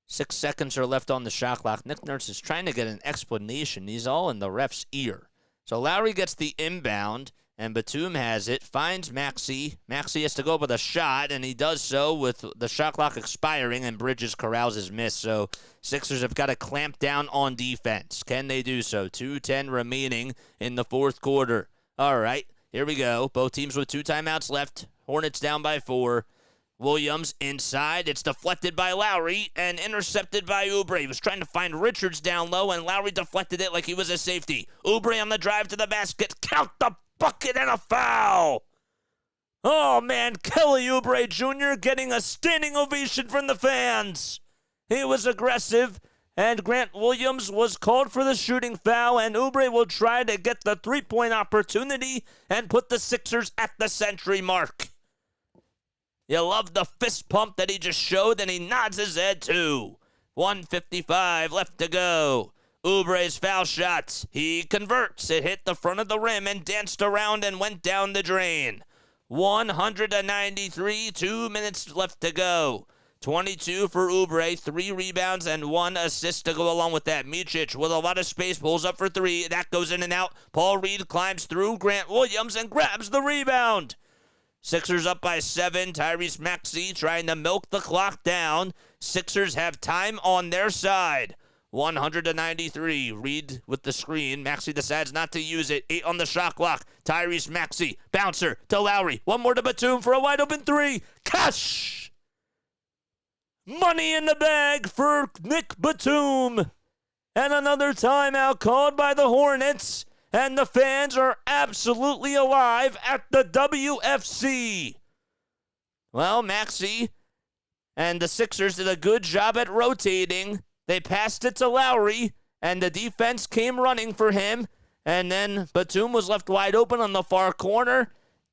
6 seconds are left on the shot clock. Nick Nurse is trying to get an explanation. He's all in the ref's ear. So Lowry gets the inbound, and Batum has it, finds Maxey. Maxey has to go with a shot, and he does so with the shot clock expiring, and Bridges corrals his miss. So Sixers have got to clamp down on defense. Can they do so? 2:10 remaining in the fourth quarter. All right, here we go. Both teams with 2 timeouts left. Hornets down by 4. Williams inside. It's deflected by Lowry and intercepted by Oubre. He was trying to find Richards down low, and Lowry deflected it like he was a safety. Oubre on the drive to the basket. Count the bucket and a foul. Oh, man. Kelly Oubre Jr. getting a standing ovation from the fans. He was aggressive, and Grant Williams was called for the shooting foul, and Oubre will try to get the 3-point opportunity and put the Sixers at the century mark. You love the fist pump that he just showed, and he nods his head too. 1:55 left to go. Oubre's foul shot. He converts. It hit the front of the rim and danced around and went down the drain. 193, 2 minutes left to go. 22 for Oubre, 3 rebounds and 1 assist to go along with that. Micic with a lot of space pulls up for 3. That goes in and out. Paul Reed climbs through Grant Williams and grabs the rebound. Sixers up by 7. Tyrese Maxey trying to milk the clock down. Sixers have time on their side. 193. Reed with the screen. Maxey decides not to use it. 8 on the shot clock. Tyrese Maxey. Bouncer to Lowry. One more to Batum for a wide open 3. Cash! Money in the bag for Nick Batum. And another timeout called by the Hornets. And the fans are absolutely alive at the WFC. Well, Maxey and the Sixers did a good job at rotating. They passed it to Lowry, and the defense came running for him. And then Batum was left wide open on the far corner.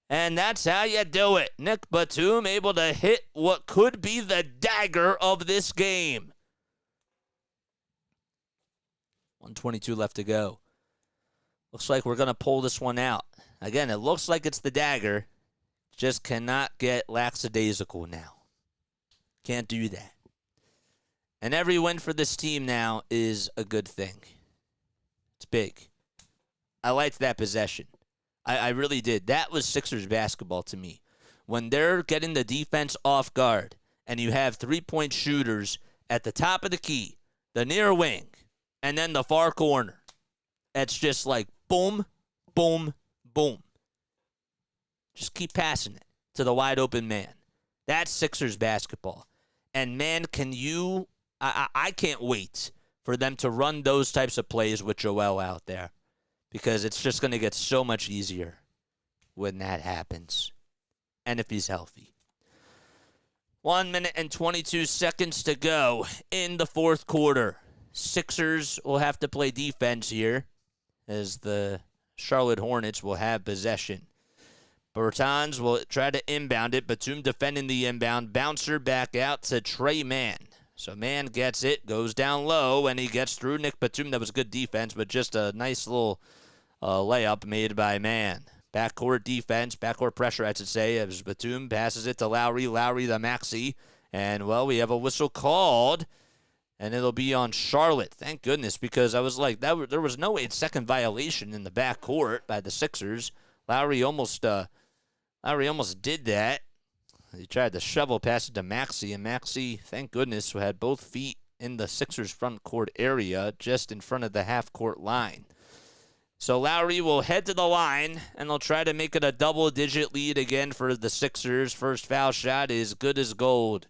And that's how you do it. Nick Batum able to hit what could be the dagger of this game. 1:22 left to go. Looks like we're going to pull this one out. Again, it looks like it's the dagger. Just cannot get lackadaisical now. Can't do that. And every win for this team now is a good thing. It's big. I liked that possession. I really did. That was Sixers basketball to me. when they're getting the defense off guard and you have three-point shooters at the top of the key, the near wing, and then the far corner, it's just like boom, boom, boom. Just keep passing it to the wide open man. That's Sixers basketball. And, man, I can't wait for them to run those types of plays with Joel out there, because it's just going to get so much easier when that happens, and if he's healthy. 1 minute and 22 seconds to go in the fourth quarter. Sixers will have to play defense here as the Charlotte Hornets will have possession. Bertans will try to inbound it. Batum defending the inbound. Bouncer back out to Trey Mann. So Mann gets it, goes down low, and he gets through Nick Batum. That was good defense, but just a nice little layup made by Mann. Backcourt defense, backcourt pressure, I should say, as Batum passes it to Lowry. Lowry the maxi. And, well, we have a whistle called, and it'll be on Charlotte. Thank goodness, because I was like, there was no 8-second violation in the backcourt by the Sixers. Lowry almost did that. He tried to shovel pass it to Maxey, and Maxey, thank goodness, had both feet in the Sixers' front court area, just in front of the half-court line. So Lowry will head to the line, and they'll try to make it a double-digit lead again for the Sixers. First foul shot is good as gold.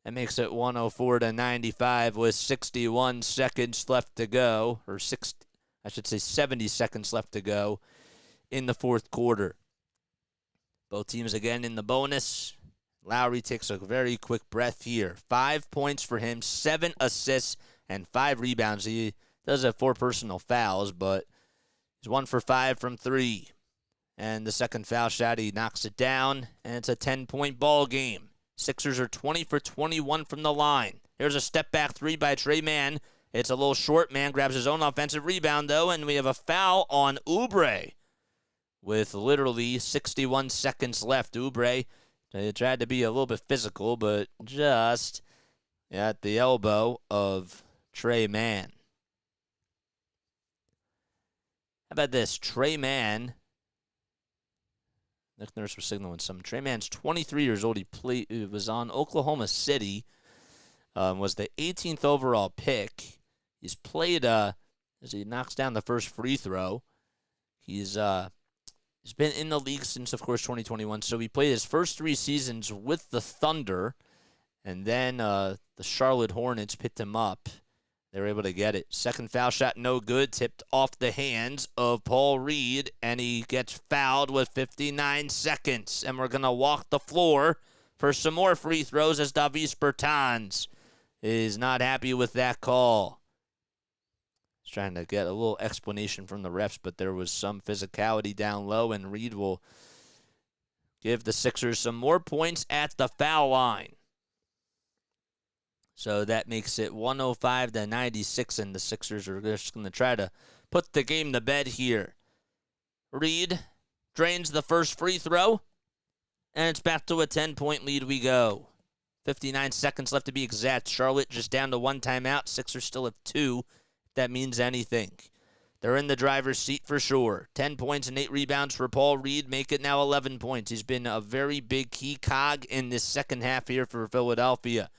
That makes it 104-95 with 61 seconds left to go, or 70 seconds left to go in the fourth quarter. Both teams again in the bonus. Lowry takes a very quick breath here. 5 points for him, 7 assists, and 5 rebounds. He does have 4 personal fouls, but he's 1 for 5 from 3. And the second foul shot, he knocks it down, and it's a 10-point ball game. Sixers are 20 for 21 from the line. Here's a step-back 3 by Trey Mann. It's a little short. Mann grabs his own offensive rebound, though, and we have a foul on Oubre. With literally 61 seconds left, Oubre tried to be a little bit physical, but just at the elbow of Trey Mann. How about this? Trey Mann. Nick Nurse was signaling something. Trey Mann's 23 years old. He was on Oklahoma City. Was the 18th overall pick. He's played as he knocks down the first free throw. He's been in the league since, of course, 2021. So he played his first 3 seasons with the Thunder, and then the Charlotte Hornets picked him up. They were able to get it. Second foul shot, no good. Tipped off the hands of Paul Reed, and he gets fouled with 59 seconds. And we're going to walk the floor for some more free throws as Davis Bertans is not happy with that call. He's trying to get a little explanation from the refs, but there was some physicality down low, and Reed will give the Sixers some more points at the foul line. So that makes it 105-96, and the Sixers are just going to try to put the game to bed here. Reed drains the first free throw, and it's back to a 10-point lead we go. 59 seconds left to be exact. Charlotte just down to 1 timeout. Sixers still have 2, if that means anything. They're in the driver's seat for sure. 10 points and 8 rebounds for Paul Reed. Make it now 11 points. He's been a very big key cog in this second half here for Philadelphia.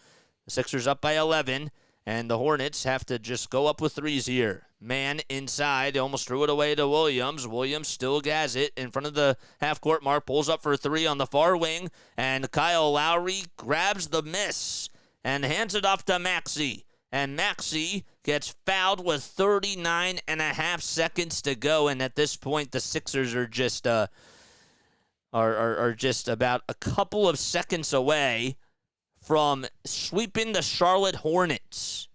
The Sixers up by 11, and the Hornets have to just go up with 3s here. Mann inside, almost threw it away to Williams. Williams still has it in front of the half-court mark, pulls up for 3 on the far wing, and Kyle Lowry grabs the miss and hands it off to Maxey. And Maxey gets fouled with 39 and a half seconds to go, and at this point, the Sixers are just about a couple of seconds away from sweeping the Charlotte Hornets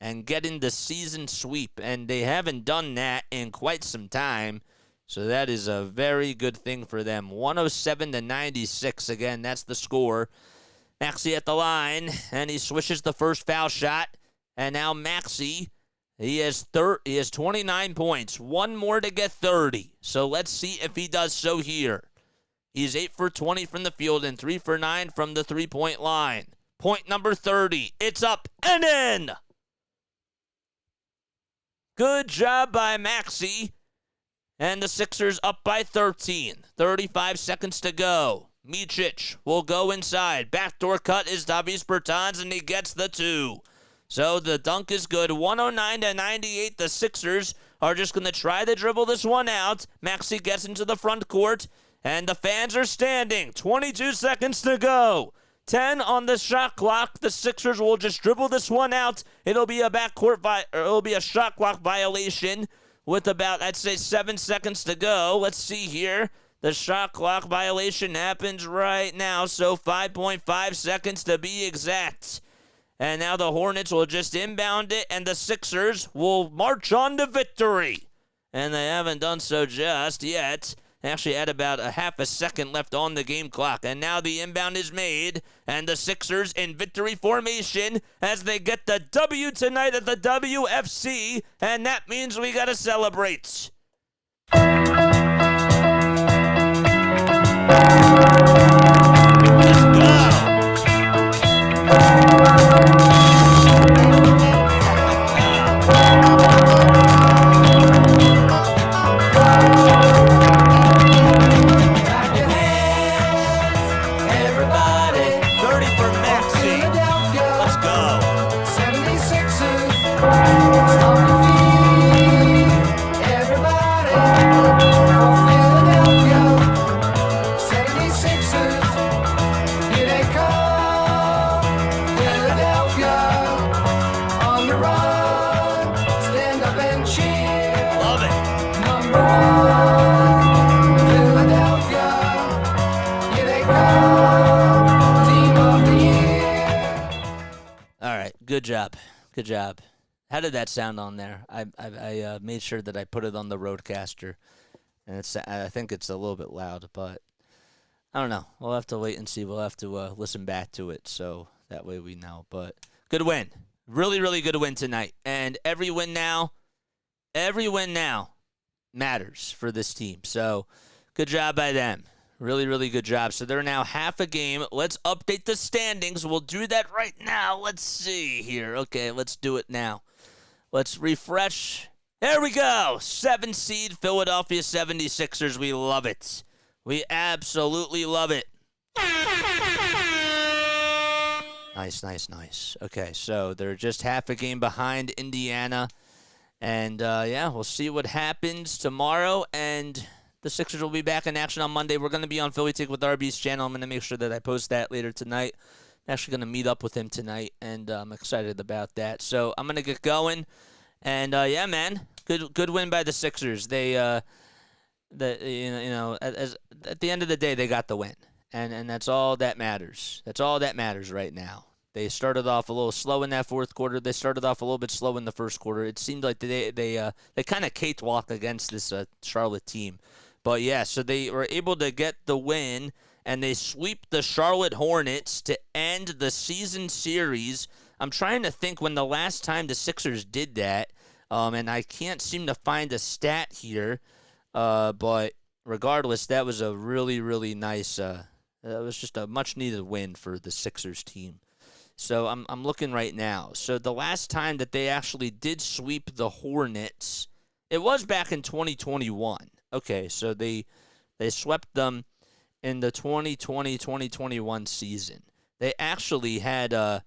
and getting the season sweep. And they haven't done that in quite some time. So that is a very good thing for them. 107-96. Again, that's the score. Maxey at the line, and he swishes the first foul shot. And now Maxey, he has 29 points. 1 more to get 30. So let's see if he does so here. He's 8 for 20 from the field and 3 for 9 from the three-point line. Point number 30. It's up and in. Good job by Maxey. And the Sixers up by 13. 35 seconds to go. Micic will go inside. Backdoor cut is Davis Bertans, and he gets the 2. So the dunk is good. 109-98. The Sixers are just going to try to dribble this one out. Maxey gets into the front court, and the fans are standing. 22 seconds to go. 10 on the shot clock. The Sixers will just dribble this one out. It'll be a it'll be a shot clock violation with about, I'd say, 7 seconds to go. Let's see here. The shot clock violation happens right now, so 5.5 seconds to be exact. And now the Hornets will just inbound it, and the Sixers will march on to victory. And they haven't done so just yet. They actually had about a half a second left on the game clock. And now the inbound is made, and the Sixers in victory formation as they get the W tonight at the WFC, and that means we got to celebrate. Let's go. Good job. How did that sound on there? I made sure that I put it on the roadcaster, and I think it's a little bit loud, but I don't know. We'll have to wait and see. We'll have to listen back to it, so that way we know. But good win. Really, really good win tonight. And every win now matters for this team. So good job by them. Really, really good job. So they're now half a game. Let's update the standings. We'll do that right now. Let's see here. Okay, let's do it now. Let's refresh. There we go. 7 seed Philadelphia 76ers. We love it. We absolutely love it. Nice. Okay, so they're just half a game behind Indiana. And, yeah, we'll see what happens tomorrow. And the Sixers will be back in action on Monday. We're going to be on Philly Take with RB's channel. I'm going to make sure that I post that later tonight. I'm actually going to meet up with him tonight, and I'm excited about that. So I'm going to get going. And, yeah, man, good win by the Sixers. They, at the end of the day, they got the win. And that's all that matters. That's all that matters right now. They started off a little slow in that fourth quarter. They started off a little bit slow in the first quarter. It seemed like they kind of cakewalk against this Charlotte team. But, yeah, so they were able to get the win, and they sweep the Charlotte Hornets to end the season series. I'm trying to think when the last time the Sixers did that, and I can't seem to find a stat here. But regardless, that was a really, really nice that was just a much-needed win for the Sixers team. So I'm looking right now. So the last time that they actually did sweep the Hornets, it was back in 2021. Okay, so they swept them in the 2020-2021 season. They actually had, wait,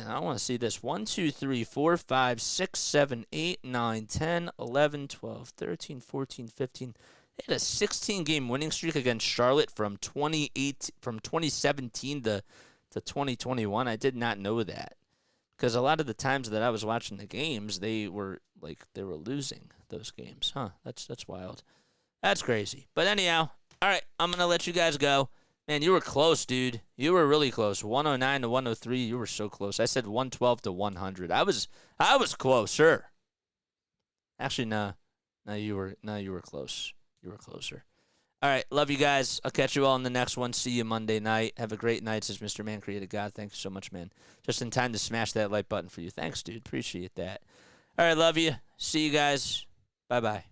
I want to see this. 1, 2, 3, 4, 5, 6, 7, 8, 9, 10, 11, 12, 13, 14, 15. They had a 16-game winning streak against Charlotte from 2017 to 2021. I did not know that, because a lot of the times that I was watching the games, they were losing those games. Huh? That's wild. That's crazy. But anyhow, all right, I'm gonna let you guys go. Man, you were close, dude. You were really close. 109 to 103. You were so close. I said 112 to 100. I was closer. Actually, no, you were close. You were closer. All right, love you guys. I'll catch you all in the next one. See you Monday night. Have a great night, says Mr. Man Created God. Thanks so much, man. Just in time to smash that like button for you. Thanks, dude. Appreciate that. All right, love you. See you guys. Bye-bye.